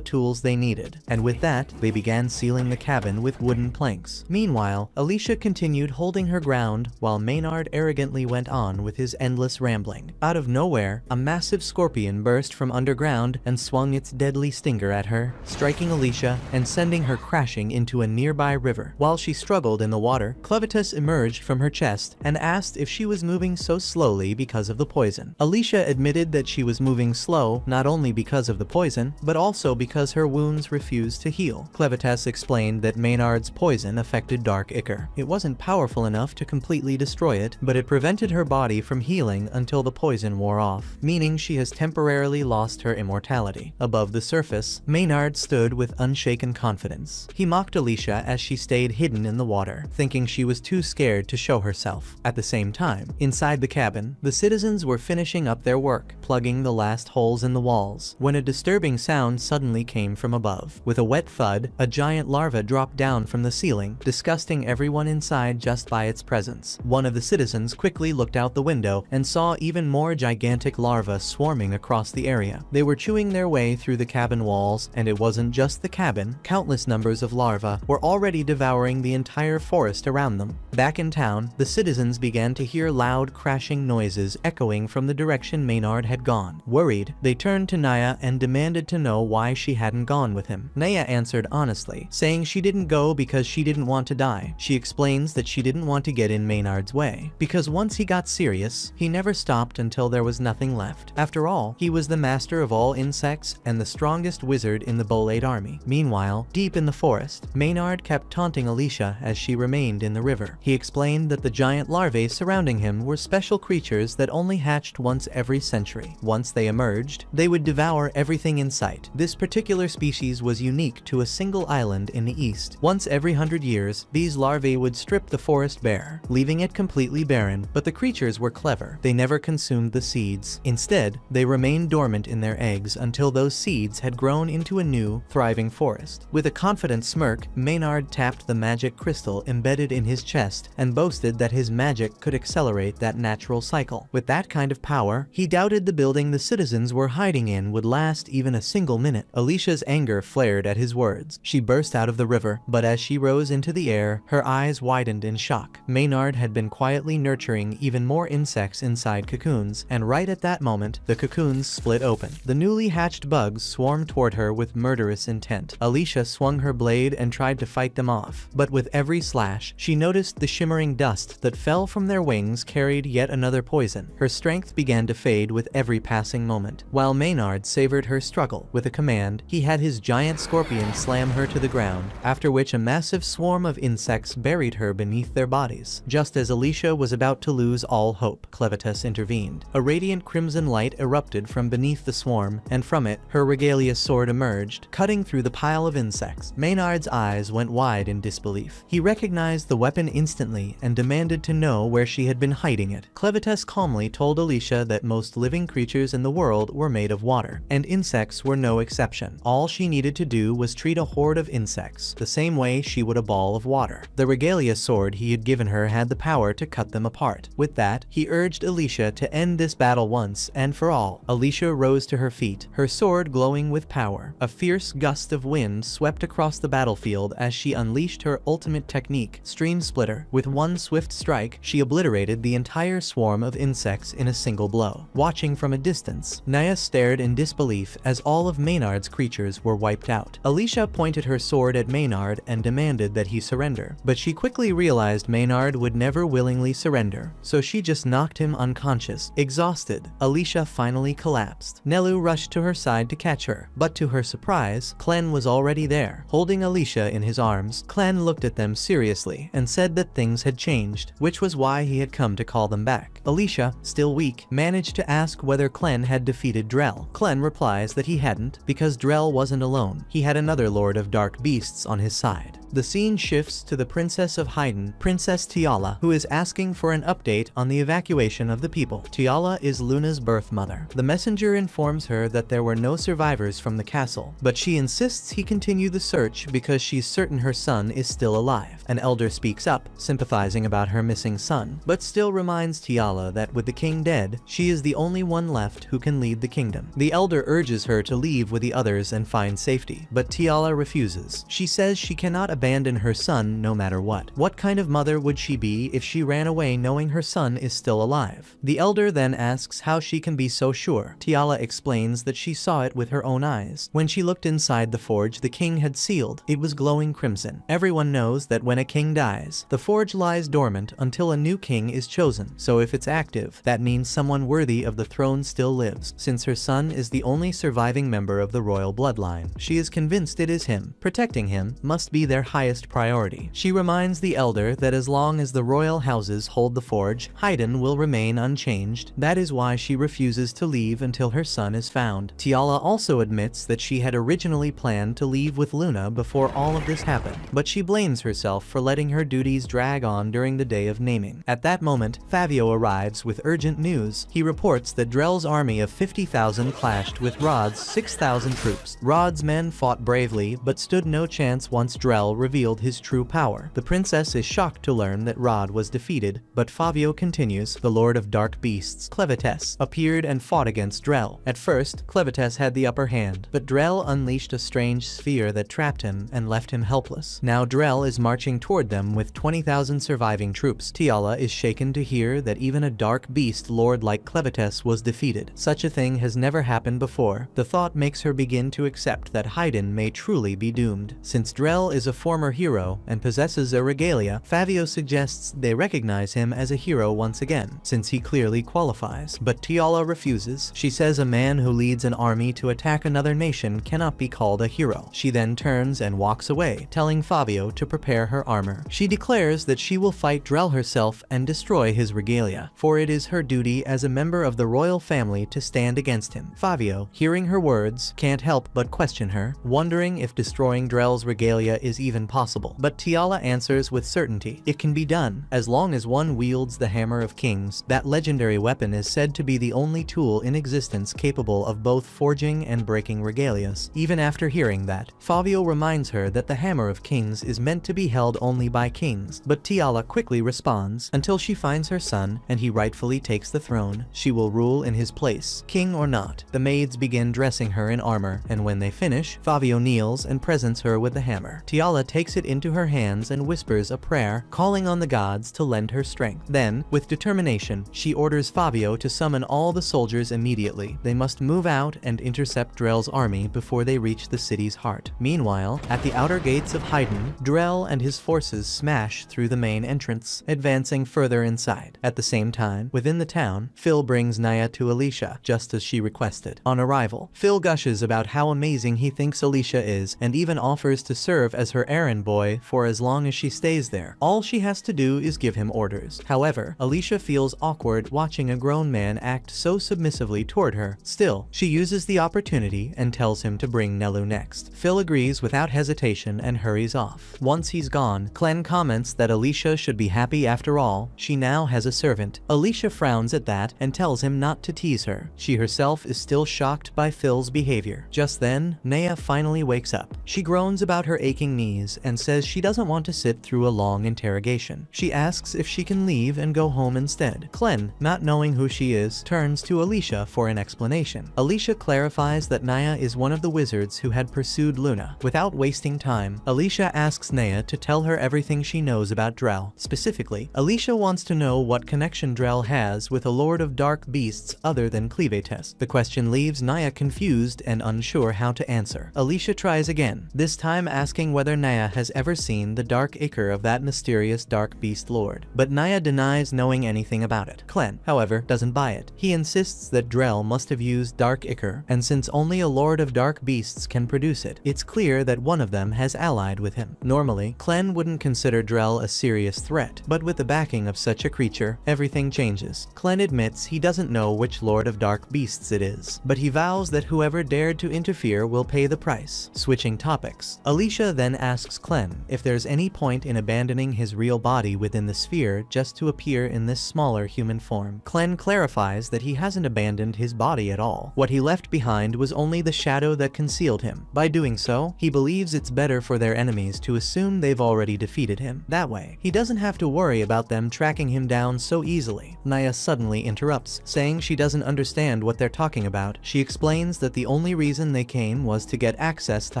tools they needed, and with that, they began sealing the cabin with wooden planks. Meanwhile, Alicia continued holding her ground while Maynard arrogantly went on with his endless rambling. Out of nowhere, a massive scorpion burst from underground and swung its deadly stinger at her, striking Alicia and sending her crashing into a nearby river. While she struggled in the water, Clevitus emerged from her chest and asked if she was moving so slowly because of the poison. Alicia admitted that she was moving slow not only because of the poison, but also because her wounds refused to heal. Clevitus explained that Maynard's poison affected dark ichor. It wasn't powerful enough to completely destroy it, but it prevented her body from healing until the poison wore off, meaning she has temporarily lost her immortality. Above the surface, Maynard stood with unshaken confidence. He mocked Alicia as she stayed hidden in the water, thinking she was too scared to show herself. At the same time, inside the cabin, the citizens were finishing up their work, plugging the last holes in the walls, when a disturbing sound suddenly came from above. With a wet thud, a giant larva dropped down from the ceiling, disgusting everyone inside just by its presence. One of the citizens quickly looked out the window and saw even more gigantic larvae swarming across the area. They were chewing their way through the cabin walls, and it wasn't just the cabin. Countless numbers of larvae were already devouring the entire forest around them. Back in town, the citizens began to hear loud crashing noises echoing from the direction Maynard had gone. Worried, they turned to Naya and demanded to know why she hadn't gone with him. Naya answered honestly, saying she didn't go because she didn't want to die. She explains that she didn't want to get in Maynard's way, because once he got serious, he never stopped until there was nothing left. After all, he was the master of all insects and the strongest wizard in the Bolade army. Meanwhile, deep in the forest, Maynard kept taunting Alicia as she remained in the river. He explained that the giant larvae surrounding him were special creatures that only hatched once every century. Once they emerged, they would devour everything in sight. This particular species was unique to a single island in the east. Once every 100 years, these larvae would strip the forest bare, leaving it completely barren, but the creatures were clever. They never consumed the seeds. Instead, they remained dormant in their eggs until those seeds had grown into a new, thriving forest. With a confident smirk, Maynard tapped the magic crystal embedded in his chest and boasted that his magic could accelerate that natural cycle. With that kind of power, he doubted the building the citizens were hiding in would last even a single minute. Alicia's anger flared at his words. She burst out of the river, but as she rose into the air, her eyes widened in shock. Maynard had been quietly nurturing even more insects inside cocoons, and right at that moment, the cocoons split open. The newly hatched bugs swarmed toward her with murderous intent. Alicia swung her blade and tried to fight them off, but with every slash, she noticed the shimmering dust that fell from their wings carried yet another poison. Her strength began to fade with every passing moment. While Maynard savored her struggle, with a command, he had his giant scorpion slam her to the ground, after which a massive swarm of insects buried her beneath their bodies. Just as Alicia was about to lose all hope, Clevitus intervened. A radiant crimson light erupted from beneath the swarm, and from it, her regalia sword emerged, cutting through the pile of insects. Maynard's eyes went wide in disbelief. He recognized the weapon instantly and demanded to know where she had been hiding it. Clevitus calmly told Alicia that most living creatures in the world were made of water, and insects were no exception. All she needed to do was treat a horde of insects, the same way she would a ball of water. The regalia sword he had given her had the power to cut them apart. With that, he urged Alicia to end this battle once and for all. Alicia rose to her feet, her sword glowing with power. A fierce gust of wind swept across the battlefield as she unleashed her ultimate technique, Stream Splitter. With one swift strike, she obliterated the entire swarm of insects in a single blow. Watching from a distance, Naya stared in disbelief as all of Maynard's creatures were wiped out. Alicia pointed her sword at Maynard and demanded that he surrender, but she quickly realized Maynard would never willingly surrender, so she just knocked him unconscious unconscious. Exhausted, Alicia finally collapsed. Nelu rushed to her side to catch her, but to her surprise, Clen was already there. Holding Alicia in his arms, Clen looked at them seriously and said that things had changed, which was why he had come to call them back. Alicia, still weak, managed to ask whether Clen had defeated Drell. Clen replies that he hadn't, because Drell wasn't alone. He had another Lord of Dark Beasts on his side. The scene shifts to the Princess of Haydn, Princess Tiala, who is asking for an update on the evacuation of the people. Tiala is Luna's birth mother. The messenger informs her that there were no survivors from the castle, but she insists he continue the search because she's certain her son is still alive. An elder speaks up, sympathizing about her missing son, but still reminds Tiala that with the king dead, she is the only one left who can lead the kingdom. The elder urges her to leave with the others and find safety, but Tiala refuses. She says she cannot abandon her son no matter what. What kind of mother would she be if she ran away knowing her son is still alive? The elder then asks how she can be so sure. Tiala explains that she saw it with her own eyes. When she looked inside the forge the king had sealed, it was glowing crimson. Everyone knows that when a king dies, the forge lies dormant until a new king is chosen. So if it's active, that means someone worthy of the throne still lives. Since her son is the only surviving member of the royal bloodline, she is convinced it is him. Protecting him must be their highest priority. She reminds the elder that as long as the royal houses hold the forge, Haydn will remain unchanged. That is why she refuses to leave until her son is found. Tiala also admits that she had originally planned to leave with Luna before all of this happened, but she blames herself for letting her duties drag on during the day of naming. At that moment, Fabio arrives with urgent news. He reports that Drell's army of 50,000 clashed with Rod's 6,000 troops. Rod's men fought bravely, but stood no chance once Drell revealed his true power. The princess is shocked to learn that Rod was defeated, but Fabio continues. The Lord of Dark Beasts, Clevites, appeared and fought against Drell. At first, Clevites had the upper hand, but Drell unleashed a strange sphere that trapped him and left him helpless. Now Drell is marching toward them with 20,000 surviving troops. Tiala is shaken to hear that even a dark beast lord like Clevites was defeated. Such a thing has never happened before. The thought makes her begin to accept that Haydn may truly be doomed. Since Drell is a former hero and possesses a regalia, Fabio suggests they recognize him as a hero once again, since he clearly qualifies. But Tiala refuses. She says a man who leads an army to attack another nation cannot be called a hero. She then turns and walks away, telling Fabio to prepare her armor. She declares that she will fight Drell herself and destroy his regalia, for it is her duty as a member of the royal family to stand against him. Fabio, hearing her words, can't help but question her, wondering if destroying Drell's regalia is even possible. But Tiala answers with certainty. It can be done, as long as one wields the Hammer of Kings. That legendary weapon is said to be the only tool in existence capable of both forging and breaking regalias. Even after hearing that, Fabio reminds her that the Hammer of Kings is meant to be held only by kings, but Tiala quickly responds. Until she finds her son, and he rightfully takes the throne, she will rule in his place, king or not. The maids begin dressing her in armor, and when they finish, Fabio kneels and presents her with the hammer. Tiala takes it into her hands and whispers a prayer, calling on the gods to lend her strength. Then, with determination, she orders Fabio to summon all the soldiers immediately. They must move out and intercept Drell's army before they reach the city's heart. Meanwhile, at the outer gates of Haydn, Drell and his forces smash through the main entrance, advancing further inside. At the same time, within the town, Phil brings Naya to Alicia, just as she requested. On arrival, Phil gushes about how amazing he thinks Alicia is, and even offers to serve as her errand boy for as long as she stays there. All she has to do is give him orders. However, Alicia feels awkward watching a grown man act so submissively toward her. Still, she uses the opportunity and tells him to bring Nelu next. Phil agrees without hesitation and hurries off. Once he's gone, Clen comments that Alicia should be happy after all. She now has a servant. Alicia frowns at that and tells him not to tease her. She herself is still shocked by Phil's behavior. Just then, Naya finally wakes up. She groans about her aching knees and says she doesn't want to sit through a long interrogation. She asks if she can leave and go home instead. Clen, not knowing who she is, turns to Alicia for an explanation. Alicia clarifies that Naya is one of the wizards who had pursued Luna. Without wasting time, Alicia asks Naya to tell her everything she knows about Drell. Specifically, Alicia wants to know what connection Drell has with a Lord of Dark Beasts other than Clevites. The question leaves Naya confused and unsure how to answer. Alicia tries again, this time asking whether Naya has ever seen the dark ichor of that mysterious dark beast lord. But Naya denies knowing anything about it. Clen, however, doesn't buy it. He insists that Drell must have used dark ichor, and since only a lord of dark beasts can produce it, it's clear that one of them has allied with him. Normally, Clen wouldn't consider Drell a serious threat, but with the backing of such a creature, everything changes. Clen admits he doesn't know which lord of dark beasts it is, but he vows that whoever dared to interfere will pay the price. Switching topics, Alicia then asks Clen if there's any point in abandoning his real body within the sphere just to appear in this smaller human form. Clen clarifies that he hasn't abandoned his body at all. What he left behind was only the shadow that concealed him. By doing so, he believes it's better for their enemies to assume they've already defeated him. That way, he doesn't have to worry about them tracking him down so easily. Naya suddenly interrupts, saying she doesn't understand what they're talking about. She explains that the only reason they came was to get access to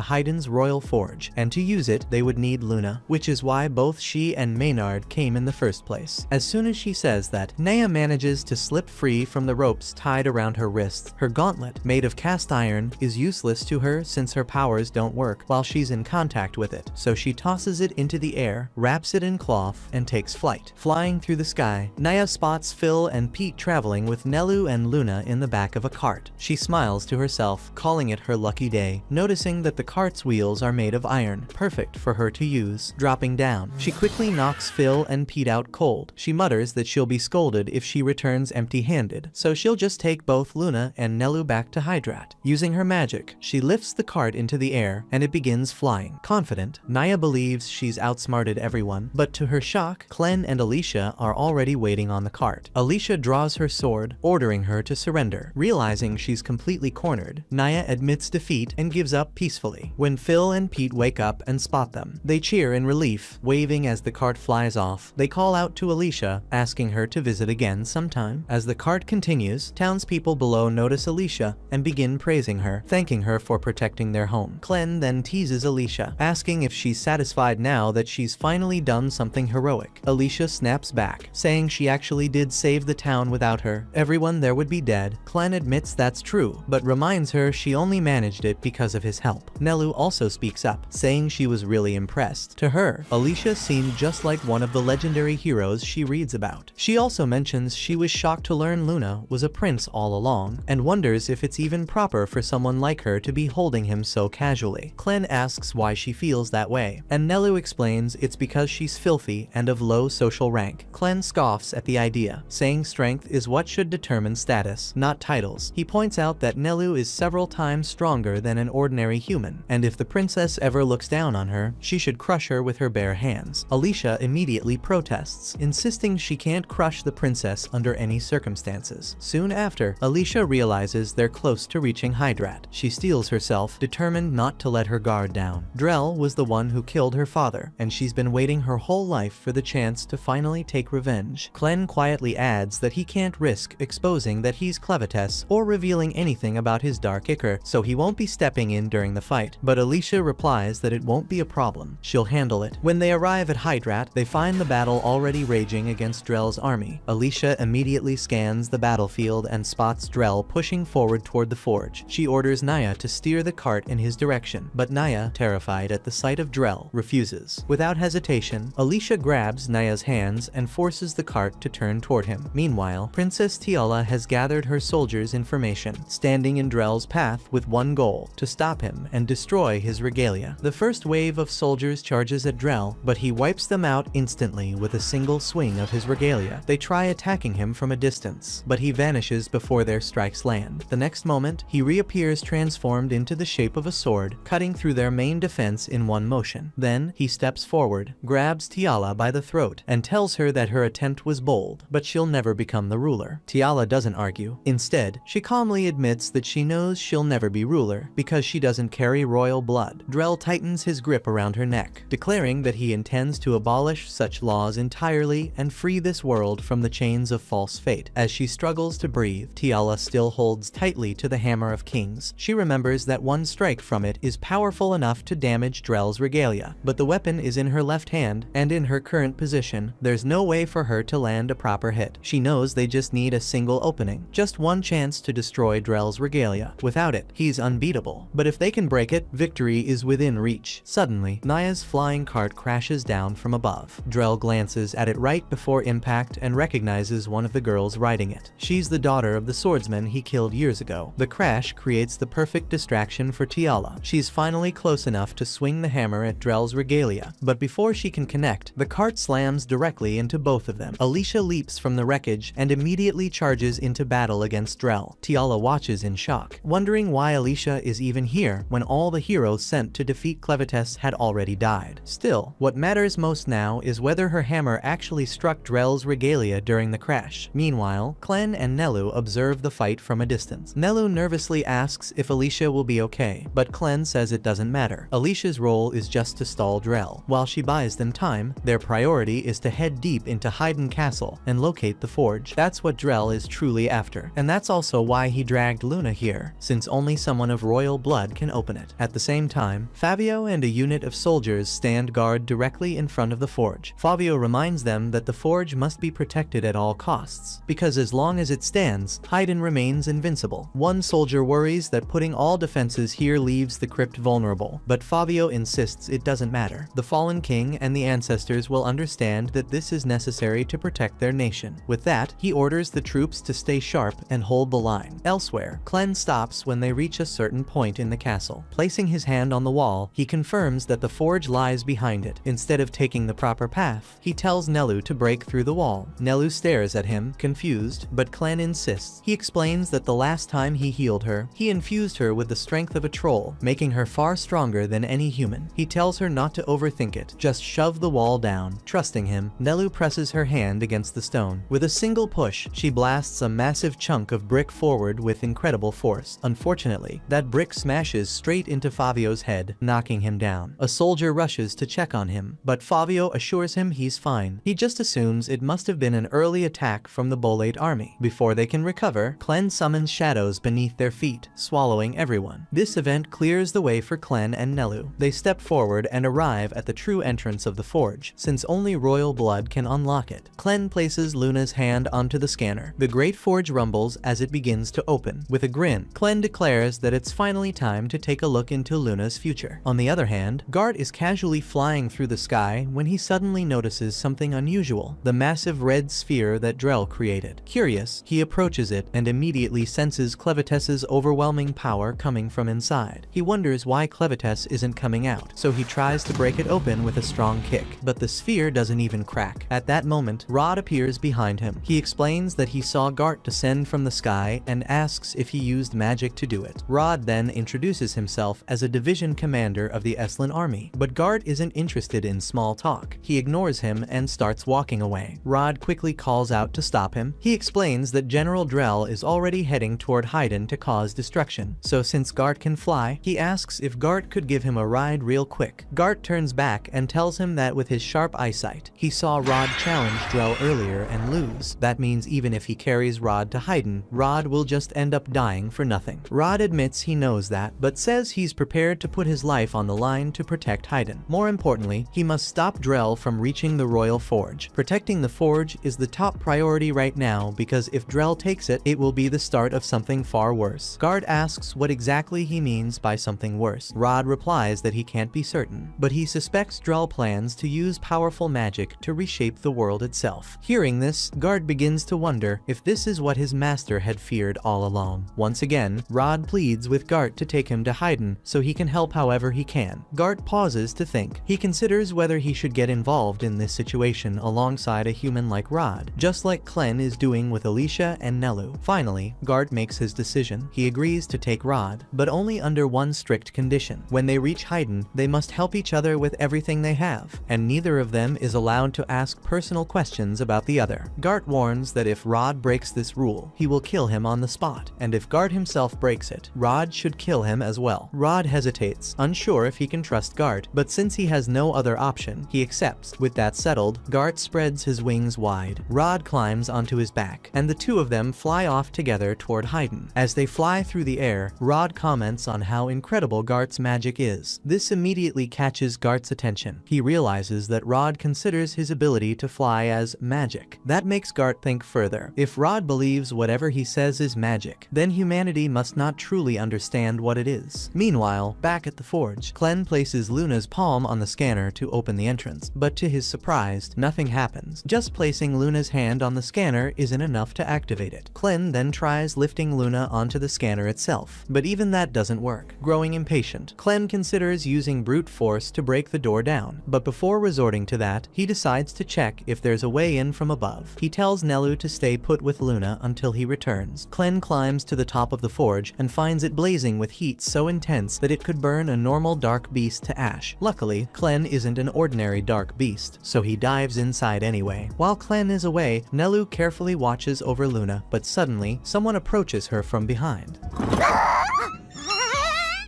Haydn's royal forge, and to use it, they would need Luna, which is why both she and Maynard came in the first place. As soon as she says that, Naya manages to slip free from the ropes tied around her wrists. Her gauntlet, made of cast iron, is useless to her since her powers don't work while she's in contact with it, so she tosses it into the air, wraps it in cloth, and takes flight. Flying through the sky, Naya spots Phil and Pete traveling with Nelu and Luna in the back of a cart. She smiles to herself, calling it her lucky day, noticing that the cart's wheels are made of iron, perfect for her to use. Dropping down, she quickly knocks Phil and Pete out cold. She mutters that she'll be scolded if she returns empty-handed, so she'll just take both Luna and Nelu back to Hydrat. Using her magic, she lifts the cart into the air, and it begins flying. Confident, Naya believes she's outsmarted everyone, but to her shock, Clen and Alicia are already waiting on the cart. Alicia draws her sword, ordering her to surrender. Realizing she's completely cornered, Naya admits defeat and gives up peacefully. When Phil and Pete wake up and spot them, they cheer in relief, waving as the cart flies off. They call out to Alicia, asking her to visit again sometime. As the cart continues, townspeople below notice Alicia and begin praising her, thanking her for protecting their home. Clen then teases Alicia, asking if she's satisfied now that she's finally done something heroic. Alicia snaps back, saying she actually did save the town without her. Everyone there would be dead. Clen admits that's true, but reminds her she only managed it because of his help. Nelu also speaks up, saying she was really impressed. To her, Alicia seemed just like one of the legendary heroes she reads about. She also mentions she was shocked to learn Luna was a prince all along, and wonders if it's even proper for someone like her to be holding him so casually. Clen asks why she feels that way, and Nelu explains it's because she's filthy and of low social rank. Clen scoffs at the idea, saying strength is what should determine status, not titles. He points out that Nelu is several times stronger than an ordinary human, and if the princess ever looks down on her, she should crush her with her bare hands. Alicia immediately protests, insisting she can't crush the princess under any circumstances. Soon after, Alicia realizes they're close to reaching Hydrat. She steels herself, determined not to let her guard down. Drell was the one who killed her father, and she's been waiting her whole life for the chance to finally take revenge. Clen quietly adds that he can't risk exposing that he's Clevites or revealing anything about his dark ichor, so he won't be stepping in during the fight. But Alicia replies that it won't be a problem. She'll handle it. When they arrive at Hydrat, they find the battle already raging against Drell's army. Alicia immediately scans the battlefield and spots Drell pushing forward toward the forge. She orders Naya to steer the cart in his direction, but Naya, terrified at the sight of Drell, refuses. Without hesitation, Alicia grabs Naya's hands and forces the cart to turn toward him. Meanwhile, Princess Tiala has gathered her soldiers' information, standing in Drell's path with one goal: to stop him and destroy his regalia. The first wave of soldiers charges at Drell, but he wipes them out instantly with a single swing of his regalia. They try attacking him from a distance, but he vanishes before their strikes land. The next moment, he reappears transformed into the shape of a sword, cutting through their main defense in one motion. Then, he steps forward, grabs Tiala by the throat, and tells her that her attempt was bold, but she'll never become the ruler. Tiala doesn't argue. Instead, she calmly admits that she knows she'll never be ruler, because she doesn't carry royal blood. Drell tightens his grip around her neck, declaring that he intends to abolish such laws entirely and free this world from the chains of false fate. As she struggles to breathe, Tiala still holds tightly to the Hammer of Kings. She remembers that one strike from it is powerful enough to damage Drell's regalia, but the weapon is in her left hand, and in her current position, there's no way for her to land a proper hit. She knows they just need a single opening, just one chance to destroy Drell's regalia. Without it, he's unbeatable, but if they can break it, victory is within reach. Suddenly, Naya's flying cart crashes down from above. Drell glances at it right before impact and recognizes one of the girls riding it. She's the daughter of the swordsman he killed years ago. The crash creates the perfect distraction for Tiala. She's finally close enough to swing the hammer at Drell's regalia, but before she can connect, the cart slams directly into both of them. Alicia leaps from the wreckage and immediately charges into battle against Drell. Tiala watches in shock, wondering why Alicia is even here when all the heroes sent to defeat Clevites had already died. Still, what matters most now is whether her hammer actually struck Drell's regalia during the crash. Meanwhile, Clen and Nelu observe the fight from a distance. Nelu nervously asks if Alicia will be okay, but Clen says it doesn't matter. Alicia's role is just to stall Drell. While she buys them time, their priority is to head deep into Haydn Castle and locate the forge. That's what Drell is truly after, and that's also why he dragged Luna here, since only someone of royal blood can open it. At the same time, Fabio and a unit of soldiers stand guard directly in front of the forge. Fabio reminds them that the forge must be protected at all costs, because as long as it stands, Haydn remains invincible. One soldier worries that putting all defenses here leaves the crypt vulnerable, but Fabio insists it doesn't matter. The fallen king and the ancestors will understand that this is necessary to protect their nation. With that, he orders the troops to stay sharp and hold the line. Elsewhere, Clen stops when they reach a certain point in the castle. Placing his hand on the wall, he confirms that the forge lies behind it. Instead of taking the proper path, he tells Nelu to break through the wall. Nelu stares at him, confused, but Clen insists. He explains that the last time he healed her, he infused her with the strength of a troll, making her far stronger than any human. He tells her not to overthink it, just shove the wall down. Trusting him, Nelu presses her hand against the stone. With a single push, she blasts a massive chunk of brick forward with incredible force. Unfortunately, that brick smashes straight into Fabio's head, knocking him down. A soldier rushes to check on him, but Fabio assures him he's fine. He just assumes it must have been an early attack from the Bolate army. Before they can recover, Clen summons shadows beneath their feet, swallowing everyone. This event clears the way for Clen and Nelu. They step forward and arrive at the true entrance of the forge, since only royal blood can unlock it. Clen places Luna's hand onto the scanner. The great forge rumbles as it begins to open. With a grin, Clen declares that it's finally time to take a look into Luna's future. On the other hand, Gart is casually flying through the sky when he suddenly notices something unusual: the massive red sphere that Drell created. Curious, he approaches it and immediately senses Clevites's overwhelming power coming from inside. He wonders why Clevites isn't coming out, so he tries to break it open with a strong kick, but the sphere doesn't even crack. At that moment, Rod appears behind him. He explains that he saw Gart descend from the sky and asks if he used magic to do it. Rod then introduces himself as a division commander of the Eslan army, but Gart isn't interested in small talk. He ignores him and starts walking away. Rod quickly calls out to stop him. He explains that General Drell is already heading toward Haydn to cause destruction, so since Gart can fly, he asks if Gart could give him a ride real quick. Gart turns back and tells him that with his sharp eyesight, he saw Rod challenge Drell earlier and lose. That means even if he carries Rod to Haydn, Rod will just end up dying for nothing. Rod admits he knows that, but says he's prepared to put his life on the line to protect Haydn. More importantly, he must stop Drell from reaching the royal forge. Protecting the forge is the top priority right now, because if Drell takes it, it will be the start of something far worse. Gart asks what exactly he means by something worse. Rod replies that he can't be certain, but he suspects Drell plans to use powerful magic to reshape the world itself. Hearing this, Gart begins to wonder if this is what his master had feared all along. Once again, Rod pleads with Gart to take him to Haydn so he can help however he can. Gart pauses to think. He considers whether he should get involved in this situation alongside a human like Rod, just like Clen is doing with Alicia and Nelu. Finally, Gart makes his decision. He agrees to take Rod, but only under one strict condition. When they reach Haydn, they must help each other with everything they have, and neither of them is allowed to ask personal questions about the other. Gart warns that if Rod breaks this rule, he will kill him on the spot, and if Gart himself breaks it, Rod should kill him as well. Rod hesitates, unsure if he can trust Gart, but since he has no other option, he accepts. With that settled, Gart spreads his wings wide. Rod climbs onto his back, and the two of them fly off together toward Haydn. As they fly through the air, Rod comments on how incredible Gart's magic is. This immediately catches Gart's attention. He realizes that Rod considers his ability to fly as magic. That makes Gart think further. If Rod believes whatever he says is magic, then humanity must not truly understand what it is. Meanwhile, back at the forge, Clen places Luna's palm on the scanner to open the entrance, but to his surprise, nothing happens. Just placing Luna's hand on the scanner isn't enough to activate it. Clem then tries lifting Luna onto the scanner itself, but even that doesn't work. Growing impatient, Clem considers using brute force to break the door down, but before resorting to that, he decides to check if there's a way in from above. He tells Nelu to stay put with Luna until he returns. Clem climbs to the top of the forge and finds it blazing with heat so intense that it could burn a normal dark beast to ash. Luckily, Clem isn't an ordinary dark beast, so he dives inside anyway. While Clem is away, Nelu carefully watches over Luna, but suddenly, someone approaches her from behind.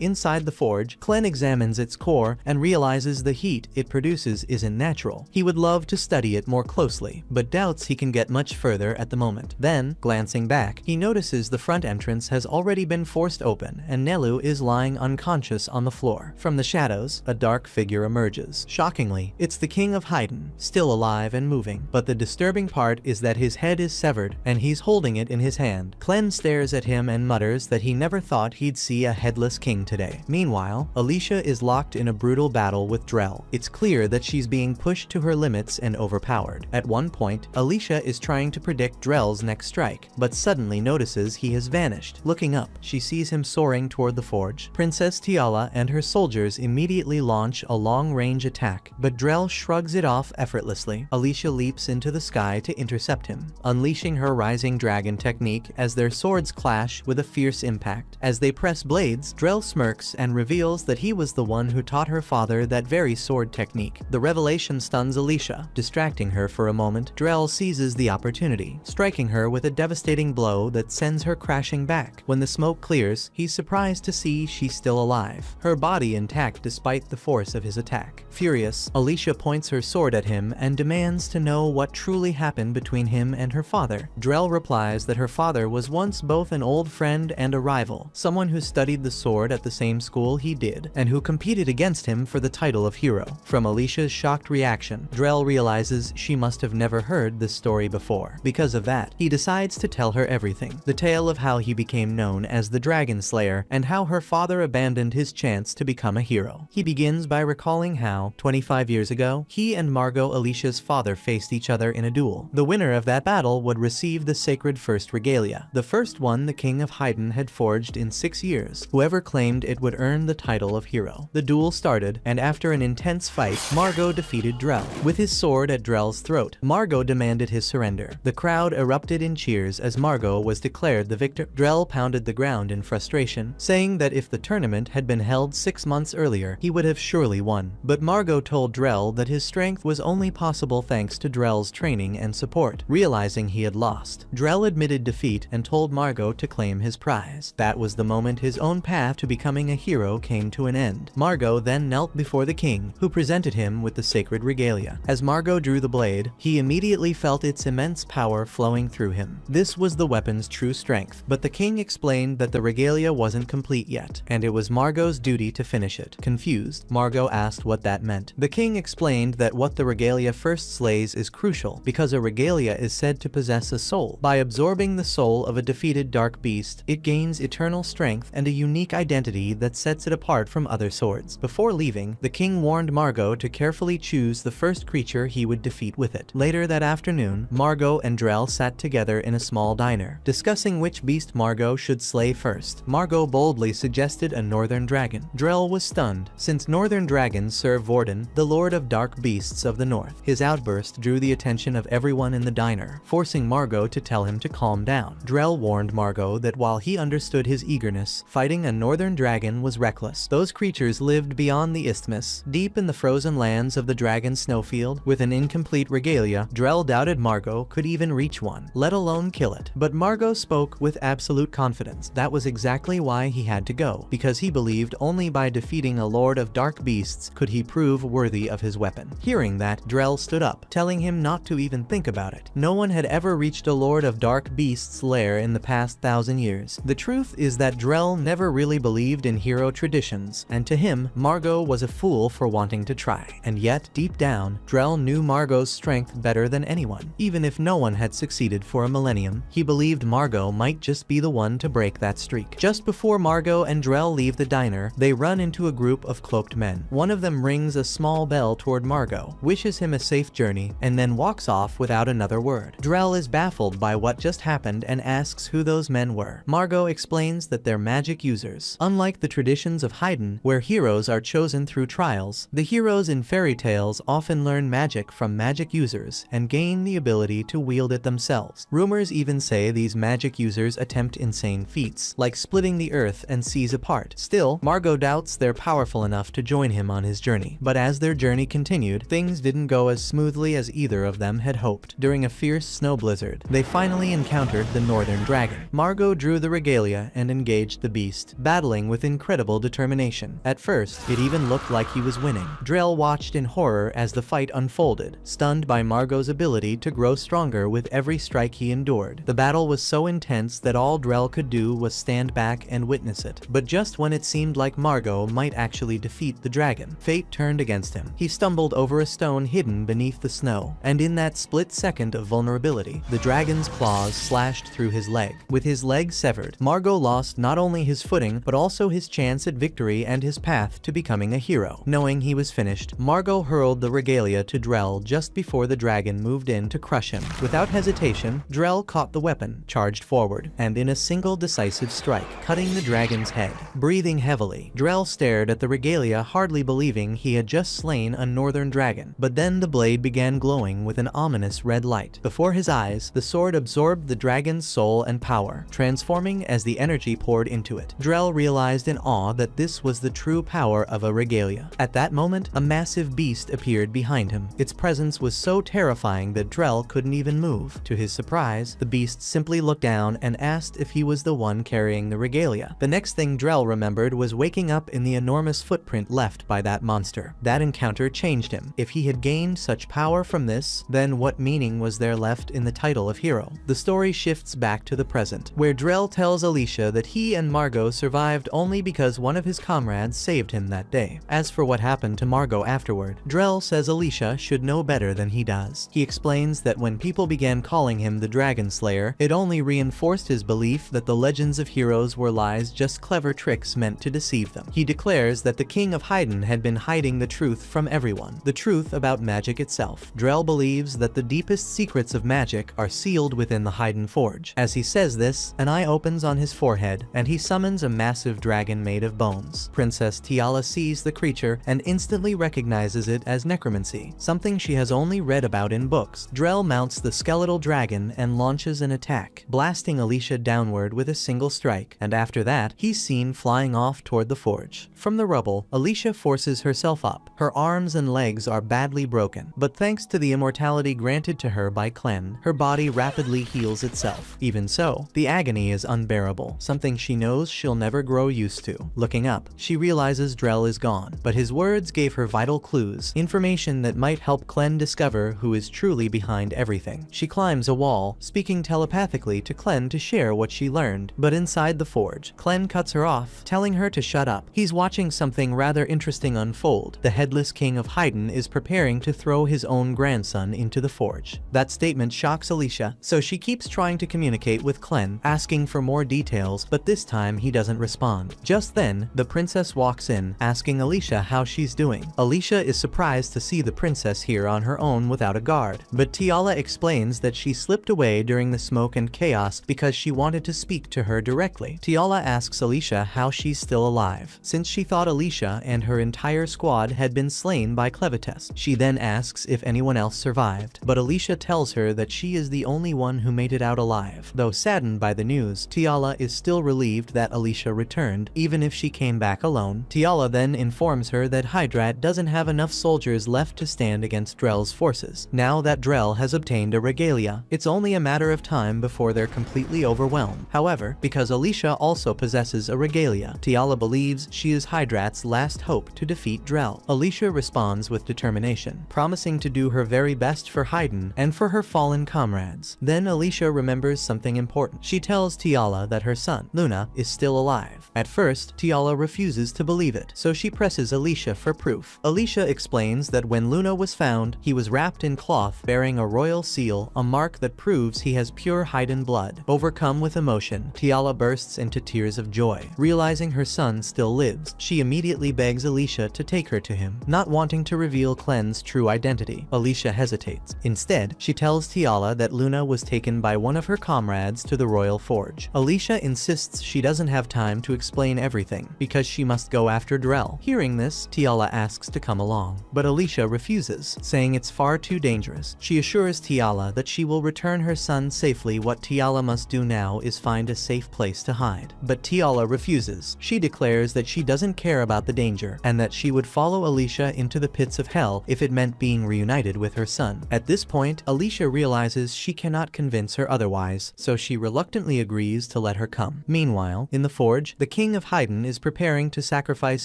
Inside the forge, Clem examines its core and realizes the heat it produces isn't natural. He would love to study it more closely, but doubts he can get much further at the moment. Then, glancing back, he notices the front entrance has already been forced open and Nelu is lying unconscious on the floor. From the shadows, a dark figure emerges. Shockingly, it's the King of Haydn, still alive and moving, but the disturbing part is that his head is severed and he's holding it in his hand. Clem stares at him and mutters that he never thought he'd see a headless king today. Meanwhile, Alicia is locked in a brutal battle with Drell. It's clear that she's being pushed to her limits and overpowered. At one point, Alicia is trying to predict Drell's next strike, but suddenly notices he has vanished. Looking up, she sees him soaring toward the forge. Princess Tiala and her soldiers immediately launch a long-range attack, but Drell shrugs it off effortlessly. Alicia leaps into the sky to intercept him, unleashing her rising dragon technique as their swords clash with a fierce impact. As they press blades, Drell smirks and reveals that he was the one who taught her father that very sword technique. The revelation stuns Alicia. Distracting her for a moment, Drell seizes the opportunity, striking her with a devastating blow that sends her crashing back. When the smoke clears, he's surprised to see she's still alive, her body intact despite the force of his attack. Furious, Alicia points her sword at him and demands to know what truly happened between him and her father. Drell replies that her father was once both an old friend and a rival, someone who studied the sword at the same school he did, and who competed against him for the title of hero. From Alicia's shocked reaction, Drell realizes she must have never heard this story before. Because of that, he decides to tell her everything. The tale of how he became known as the Dragon Slayer, and how her father abandoned his chance to become a hero. He begins by recalling how, 25 years ago, he and Margot, Alicia's father, faced each other in a duel. The winner of that battle would receive the sacred first regalia, the first one the King of Haydn had forged in 6 years. Whoever claimed it would earn the title of hero. The duel started, and after an intense fight, Margot defeated Drell. With his sword at Drell's throat, Margot demanded his surrender. The crowd erupted in cheers as Margot was declared the victor. Drell pounded the ground in frustration, saying that if the tournament had been held 6 months earlier, he would have surely won. But Margot told Drell that his strength was only possible thanks to Drell's training and support. Realizing he had lost, Drell admitted defeat and told Margot to claim his prize. That was the moment his own path to becoming a hero came to an end. Margot then knelt before the king, who presented him with the sacred regalia. As Margot drew the blade, he immediately felt its immense power flowing through him. This was the weapon's true strength, but the king explained that the regalia wasn't complete yet, and it was Margot's duty to finish it. Confused, Margot asked what that meant. The king explained that what the regalia first slays is crucial, because a regalia is said to possess a soul. By absorbing the soul of a defeated dark beast, it gains eternal strength and a unique identity that sets it apart from other swords. Before leaving, the king warned Margot to carefully choose the first creature he would defeat with it. Later that afternoon, Margot and Drell sat together in a small diner, discussing which beast Margot should slay first. Margot boldly suggested a northern dragon. Drell was stunned, since northern dragons serve Vorden, the lord of dark beasts of the north. His outburst drew the attention of everyone in the diner, forcing Margot to tell him to calm down. Drell warned Margot that while he understood his eagerness, fighting a northern dragon was reckless. Those creatures lived beyond the isthmus, deep in the frozen lands of the dragon snowfield. With an incomplete regalia, Drell doubted Margot could even reach one, let alone kill it. But Margot spoke with absolute confidence. That was exactly why he had to go, because he believed only by defeating a lord of dark beasts could he prove worthy of his weapon. Hearing that, Drell stood up, telling him not to even think about it. No one had ever reached a lord of dark beasts' lair in the past 1,000 years. The truth is that Drell never really believed believed in hero traditions, and to him, Margot was a fool for wanting to try. And yet, deep down, Drell knew Margot's strength better than anyone. Even if no one had succeeded for a millennium, he believed Margot might just be the one to break that streak. Just before Margot and Drell leave the diner, they run into a group of cloaked men. One of them rings a small bell toward Margot, wishes him a safe journey, and then walks off without another word. Drell is baffled by what just happened and asks who those men were. Margot explains that they're magic users. Unlike the traditions of Haydn, where heroes are chosen through trials, the heroes in fairy tales often learn magic from magic users and gain the ability to wield it themselves. Rumors even say these magic users attempt insane feats, like splitting the earth and seas apart. Still, Margot doubts they're powerful enough to join him on his journey. But as their journey continued, things didn't go as smoothly as either of them had hoped. During a fierce snow blizzard, they finally encountered the Northern Dragon. Margot drew the regalia and engaged the beast, battling with incredible determination. At first, it even looked like he was winning. Drell watched in horror as the fight unfolded, stunned by Margot's ability to grow stronger with every strike he endured. The battle was so intense that all Drell could do was stand back and witness it. But just when it seemed like Margot might actually defeat the dragon, fate turned against him. He stumbled over a stone hidden beneath the snow, and in that split second of vulnerability, the dragon's claws slashed through his leg. With his leg severed, Margot lost not only his footing, but also his chance at victory and his path to becoming a hero. Knowing he was finished, Margot hurled the regalia to Drell just before the dragon moved in to crush him. Without hesitation, Drell caught the weapon, charged forward, and in a single decisive strike, cutting the dragon's head. Breathing heavily, Drell stared at the regalia, hardly believing he had just slain a northern dragon. But then the blade began glowing with an ominous red light. Before his eyes, the sword absorbed the dragon's soul and power, transforming as the energy poured into it. Drell realized in awe that this was the true power of a regalia. At that moment, a massive beast appeared behind him. Its presence was so terrifying that Drell couldn't even move. To his surprise, the beast simply looked down and asked if he was the one carrying the regalia. The next thing Drell remembered was waking up in the enormous footprint left by that monster. That encounter changed him. If he had gained such power from this, then what meaning was there left in the title of hero? The story shifts back to the present, where Drell tells Alicia that he and Margot survived only because one of his comrades saved him that day. As for what happened to Margot afterward, Drell says Alicia should know better than he does. He explains that when people began calling him the Dragon Slayer, it only reinforced his belief that the legends of heroes were lies, just clever tricks meant to deceive them. He declares that the King of Haydn had been hiding the truth from everyone, the truth about magic itself. Drell believes that the deepest secrets of magic are sealed within the Haydn Forge. As he says this, an eye opens on his forehead, and he summons a massive dragon made of bones. Princess Tiala sees the creature and instantly recognizes it as necromancy, something she has only read about in books. Drell mounts the skeletal dragon and launches an attack, blasting Alicia downward with a single strike, and after that, he's seen flying off toward the forge. From the rubble, Alicia forces herself up. Her arms and legs are badly broken, but thanks to the immortality granted to her by Clen, her body rapidly heals itself. Even so, the agony is unbearable, something she knows she'll never grow used to. Looking up, she realizes Drell is gone, but his words gave her vital clues, information that might help Clen discover who is truly behind everything. She climbs a wall, speaking telepathically to Clen to share what she learned, but inside the forge, Clen cuts her off, telling her to shut up. He's watching something rather interesting unfold. The headless king of Haydn is preparing to throw his own grandson into the forge. That statement shocks Alicia, so she keeps trying to communicate with Clen, asking for more details, but this time he doesn't respond. Just then, the princess walks in, asking Alicia how she's doing. Alicia is surprised to see the princess here on her own without a guard, but Tiala explains that she slipped away during the smoke and chaos because she wanted to speak to her directly. Tiala asks Alicia how she's still alive, since she thought Alicia and her entire squad had been slain by Clevites. She then asks if anyone else survived, but Alicia tells her that she is the only one who made it out alive. Though saddened by the news, Tiala is still relieved that Alicia returned, even if she came back alone. Tiala then informs her that Hydrat doesn't have enough soldiers left to stand against Drell's forces. Now that Drell has obtained a regalia, it's only a matter of time before they're completely overwhelmed. However, because Alicia also possesses a regalia, Tiala believes she is Hydrat's last hope to defeat Drell. Alicia responds with determination, promising to do her very best for Haydn and for her fallen comrades. Then Alicia remembers something important. She tells Tiala that her son, Luna, is still alive, At first, Tiala refuses to believe it, so she presses Alicia for proof. Alicia explains that when Luna was found, he was wrapped in cloth bearing a royal seal, a mark that proves he has pure Haiden blood. Overcome with emotion, Tiala bursts into tears of joy. Realizing her son still lives, she immediately begs Alicia to take her to him, not wanting to reveal Clen's true identity. Alicia hesitates. Instead, she tells Tiala that Luna was taken by one of her comrades to the royal forge. Alicia insists she doesn't have time to explain everything, because she must go after Drell. Hearing this, Tiala asks to come along, but Alicia refuses, saying it's far too dangerous. She assures Tiala that she will return her son safely. What Tiala must do now is find a safe place to hide. But Tiala refuses. She declares that she doesn't care about the danger, and that she would follow Alicia into the pits of hell if it meant being reunited with her son. At this point, Alicia realizes she cannot convince her otherwise, so she reluctantly agrees to let her come. Meanwhile, in the forge, the king of Haiden is preparing to sacrifice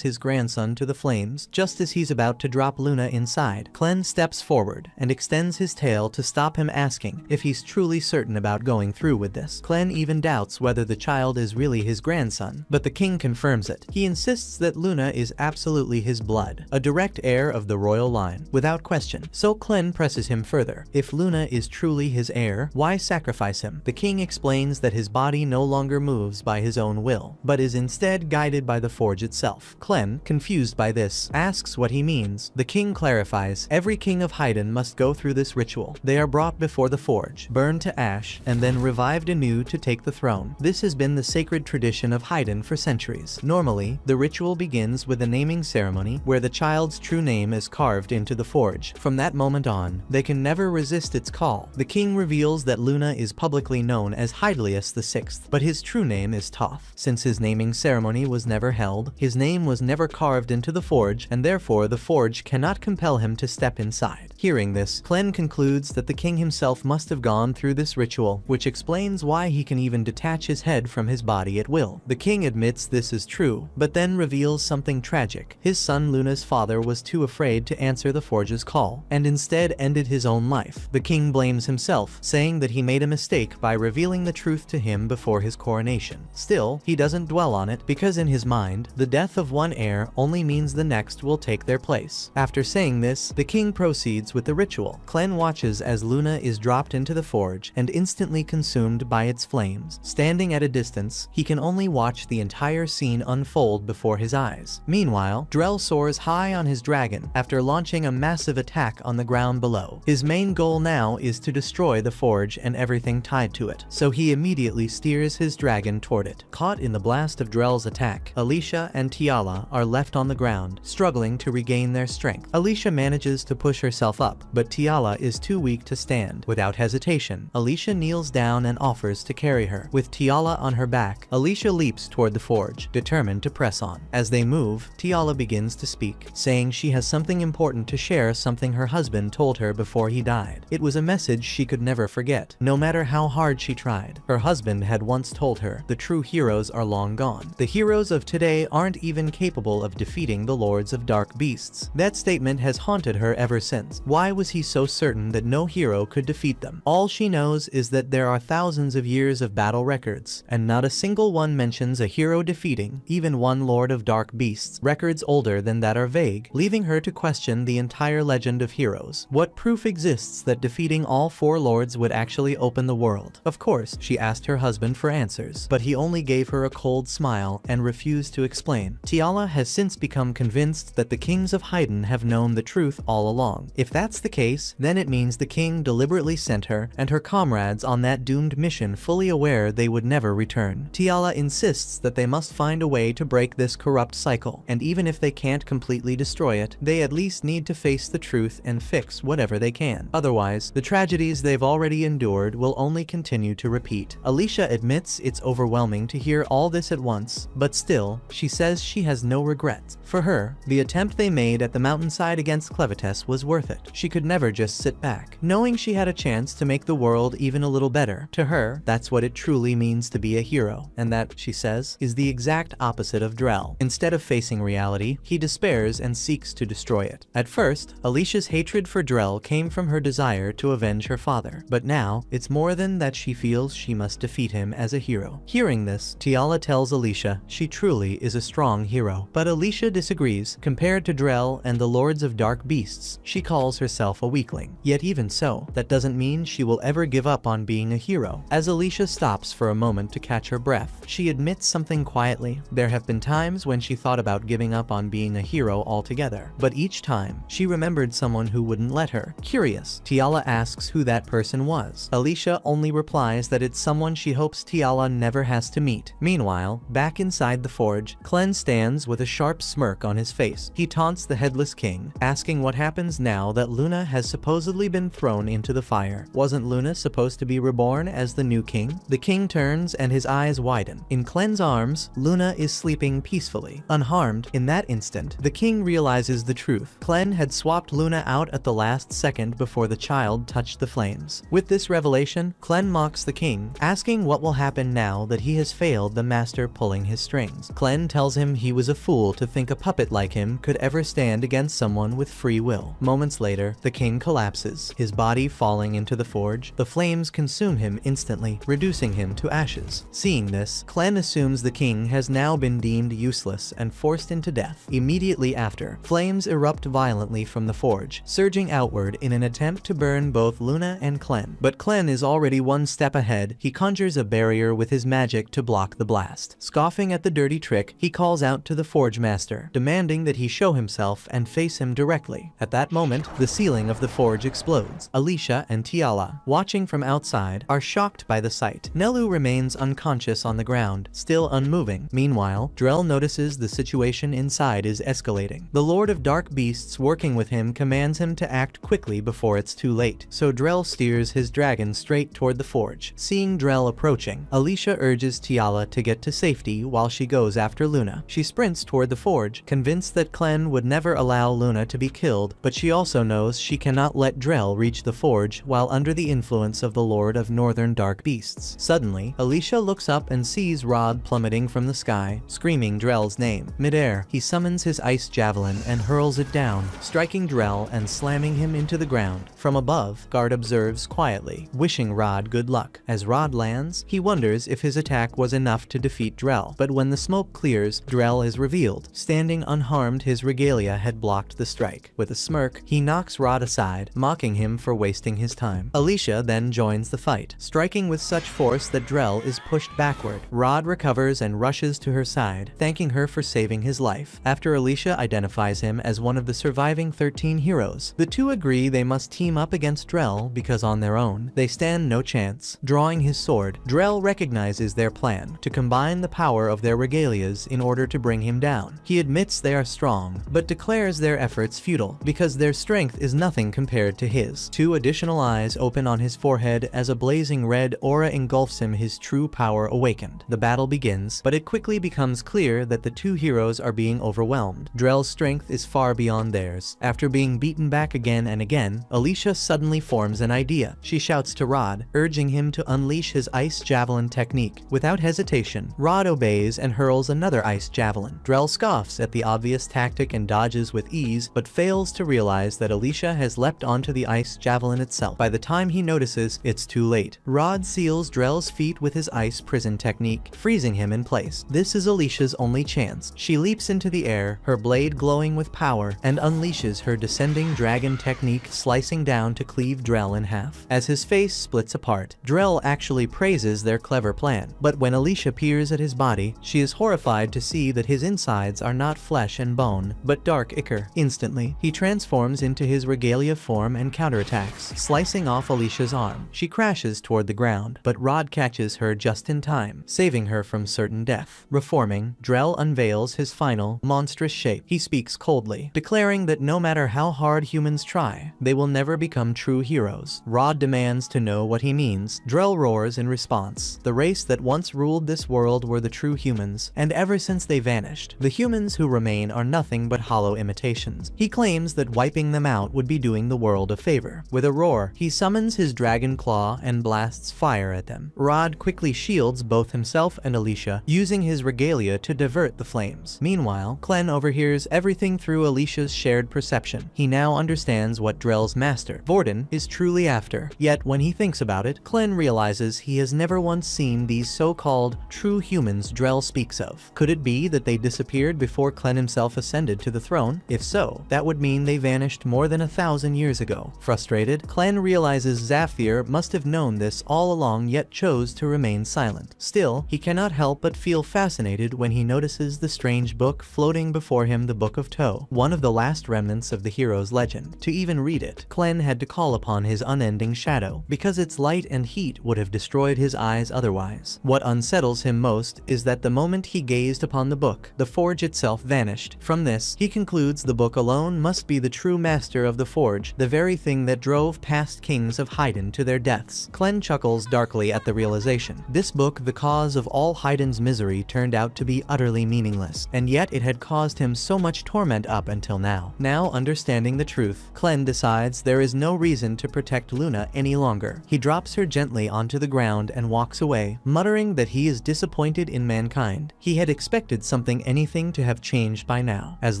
his grandson to the flames. Just as he's about to drop Luna inside, Clen steps forward and extends his tail to stop him, asking if he's truly certain about going through with this. Clen even doubts whether the child is really his grandson, but the king confirms it. He insists that Luna is absolutely his blood, a direct heir of the royal line, without question. So Clen presses him further. If Luna is truly his heir, why sacrifice him? The king explains that his body no longer moves by his own will, but is instead guided by the forge itself. Clen, confused by this, asks what he means. The king clarifies, every king of Haiden must go through this ritual. They are brought before the forge, burned to ash, and then revived anew to take the throne. This has been the sacred tradition of Haiden for centuries. Normally, the ritual begins with a naming ceremony where the child's true name is carved into the forge. From that moment on, they can never resist its call. The king reveals that Luna is publicly known as Hydaelius VI, but his true name is Toth. Since his naming ceremony was never held, his name was never carved into the forge, and therefore the forge cannot compel him to step inside. Hearing this, Clen concludes that the king himself must have gone through this ritual, which explains why he can even detach his head from his body at will. The king admits this is true, but then reveals something tragic. His son Luna's father was too afraid to answer the forge's call, and instead ended his own life. The king blames himself, saying that he made a mistake by revealing the truth to him before his coronation. Still, he doesn't dwell on it, because in his mind, the death of one heir only means the next will take their place. After saying this, the king proceeds with the ritual. Clen watches as Luna is dropped into the forge and instantly consumed by its flames. Standing at a distance, he can only watch the entire scene unfold before his eyes. Meanwhile, Drell soars high on his dragon after launching a massive attack on the ground below. His main goal now is to destroy the forge and everything tied to it, so he immediately steers his dragon toward it. Caught in the blast of Drell's attack, Alicia and Tiala are left on the ground, struggling to regain their strength. Alicia manages to push herself up, but Tiala is too weak to stand. Without hesitation, Alicia kneels down and offers to carry her. With Tiala on her back, Alicia leaps toward the forge, determined to press on. As they move, Tiala begins to speak, saying she has something important to share, something her husband told her before he died. It was a message she could never forget, no matter how hard she tried. Her husband had once told her, the true heroes are long gone. The heroes of today aren't even capable of defeating the lords of dark beasts. That statement has haunted her ever since. Why was he so certain that no hero could defeat them? All she knows is that there are thousands of years of battle records, and not a single one mentions a hero defeating even one lord of dark beasts. Records older than that are vague, leaving her to question the entire legend of heroes. What proof exists that defeating all four lords would actually open the world? Of course, she asked her husband for answers, but he only gave her a cold smile and refused to explain. Tiala has since become convinced that the kings of Haiden have known the truth all along. If that's the case, then it means the king deliberately sent her and her comrades on that doomed mission, fully aware they would never return. Tiala insists that they must find a way to break this corrupt cycle, and even if they can't completely destroy it, they at least need to face the truth and fix whatever they can. Otherwise, the tragedies they've already endured will only continue to repeat. Alicia admits it's overwhelming to hear all this at once, but still, she says she has no regrets. For her, the attempt they made at the mountainside against Clevites was worth it. left. She could never just sit back, knowing she had a chance to make the world even a little better. To her, that's what it truly means to be a hero, and that, she says, is the exact opposite of Drell. Instead of facing reality, he despairs and seeks to destroy it. At first, Alicia's hatred for Drell came from her desire to avenge her father, but now, it's more than that. She feels she must defeat him as a hero. Hearing this, Tiala tells Alicia she truly is a strong hero, but Alicia disagrees. Compared to Drell and the Lords of Dark Beasts, she calls herself a weakling. Yet even so, that doesn't mean she will ever give up on being a hero. As Alicia stops for a moment to catch her breath, she admits something quietly. There have been times when she thought about giving up on being a hero altogether, but each time, she remembered someone who wouldn't let her. Curious, Tiala asks who that person was. Alicia only replies that it's someone she hopes Tiala never has to meet. Meanwhile, back inside the forge, Clem stands with a sharp smirk on his face. He taunts the Headless King, asking what happens now that Luna has supposedly been thrown into the fire. Wasn't Luna supposed to be reborn as the new king? The king turns and his eyes widen. In Clem's arms, Luna is sleeping peacefully, unharmed. In that instant, the king realizes the truth. Clem had swapped Luna out at the last second before the child touched the flames. With this revelation, Clem mocks the king, asking what will happen now that he has failed the master pulling his strings. Clem tells him he was a fool to think a puppet like him could ever stand against someone with free will. Moments later, the king collapses, his body falling into the forge. The flames consume him instantly, reducing him to ashes. Seeing this, Clem assumes the king has now been deemed useless and forced into death. Immediately after, flames erupt violently from the forge, surging outward in an attempt to burn both Luna and Clem. But Clem is already one step ahead. He conjures a barrier with his magic to block the blast. Scoffing at the dirty trick, he calls out to the forge master, demanding that he show himself and face him directly. At that moment, the ceiling of the forge explodes. Alicia and Tiala, watching from outside, are shocked by the sight. Nelu remains unconscious on the ground, still unmoving. Meanwhile, Drell notices the situation inside is escalating. The Lord of Dark Beasts working with him commands him to act quickly before it's too late, so Drell steers his dragon straight toward the forge. Seeing Drell approaching, Alicia urges Tiala to get to safety while she goes after Luna. She sprints toward the forge, convinced that Clem would never allow Luna to be killed, but she also knows she cannot let Drell reach the forge while under the influence of the Lord of Northern Dark Beasts. Suddenly, Alicia looks up and sees Rod plummeting from the sky, screaming Drell's name. Midair, he summons his ice javelin and hurls it down, striking Drell and slamming him into the ground. From above, Guard observes quietly, wishing Rod good luck. As Rod lands, he wonders if his attack was enough to defeat Drell, but when the smoke clears, Drell is revealed. Standing unharmed, his regalia had blocked the strike. With a smirk, he knocks Rod aside, mocking him for wasting his time. Alicia then joins the fight, striking with such force that Drell is pushed backward. Rod recovers and rushes to her side, thanking her for saving his life. After Alicia identifies him as one of the surviving 13 heroes, the two agree they must team up against Drell because on their own, they stand no chance. Drawing his sword, Drell recognizes their plan, to combine the power of their regalias in order to bring him down. He admits they are strong, but declares their efforts futile, because their strength is nothing compared to his. Two additional eyes open on his forehead as a blazing red aura engulfs him, his true power awakened. The battle begins, but it quickly becomes clear that the two heroes are being overwhelmed. Drell's strength is far beyond theirs. After being beaten back again and again, Alicia suddenly forms an idea. She shouts to Rod, urging him to unleash his ice javelin technique. Without hesitation, Rod obeys and hurls another ice javelin. Drell scoffs at the obvious tactic and dodges with ease, but fails to realize that Alicia has leapt onto the ice javelin itself. By the time he notices, it's too late. Rod seals Drell's feet with his ice prison technique, freezing him in place. This is Alicia's only chance. She leaps into the air, her blade glowing with power, and unleashes her descending dragon technique, slicing down to cleave Drell in half. As his face splits apart, Drell actually praises their clever plan, but when Alicia peers at his body, she is horrified to see that his insides are not flesh and bone, but dark ichor. Instantly, he transforms into his regalia form and counterattacks, slicing off Alicia's arm. She crashes toward the ground, but Rod catches her just in time, saving her from certain death. Reforming, Drell unveils his final, monstrous shape. He speaks coldly, declaring that no matter how hard humans try, they will never become true heroes. Rod demands to know what he means. Drell roars in response. The race that once ruled this world were the true humans, and ever since they vanished, the humans who remain are nothing but hollow imitations. He claims that wiping them out would be doing the world a favor. With a roar, he summons his dragon claw and blasts fire at them. Rod quickly shields both himself and Alicia, using his regalia to divert the flames. Meanwhile, Clem overhears everything through Alicia's shared perception. He now understands what Drell's master, Vorden, is truly after. Yet when he thinks about it, Clem realizes he has never once seen these so-called true humans Drell speaks of. Could it be that they disappeared before Clem himself ascended to the throne? If so, that would mean they vanished more than 1,000 years ago. Frustrated, Clem realizes Zafir must have known this all along yet chose to remain silent. Still, he cannot help but feel fascinated when he notices the strange book floating before him, the Book of Toe, one of the last remnants of the hero's legend. To even read it, Clem had to call upon his unending shadow, because its light and heat would have destroyed his eyes otherwise. What unsettles him most is that the moment he gazed upon the book, the forge itself vanished. From this, he concludes the book alone must be the true master of the forge, the very thing that drove past kings of Haydn to their deaths. Clem chuckles darkly at the realization. This book, the cause of all Haydn's misery, turned out to be utterly meaningless, and yet it had caused him so much torment up until now. Now, understanding the truth, Clem decides there is no reason to protect Luna any longer. He drops her gently onto the ground and walks away, muttering that he is disappointed in mankind. He had expected anything to have changed by now. As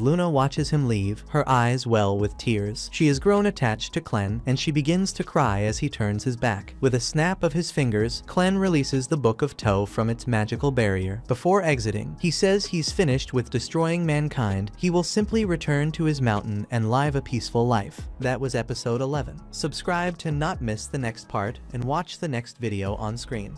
Luna watches him leave, her eyes well with tears. She has grown attached to Clem, and she begins to cry as he turns his back. With a snap of his fingers, Clem releases the Book of Toe from its magical barrier. Before exiting, he says he's finished with destroying mankind. He will simply return to his mountain and live a peaceful life. That was episode 11. Subscribe to not miss the next part and watch the next video on screen.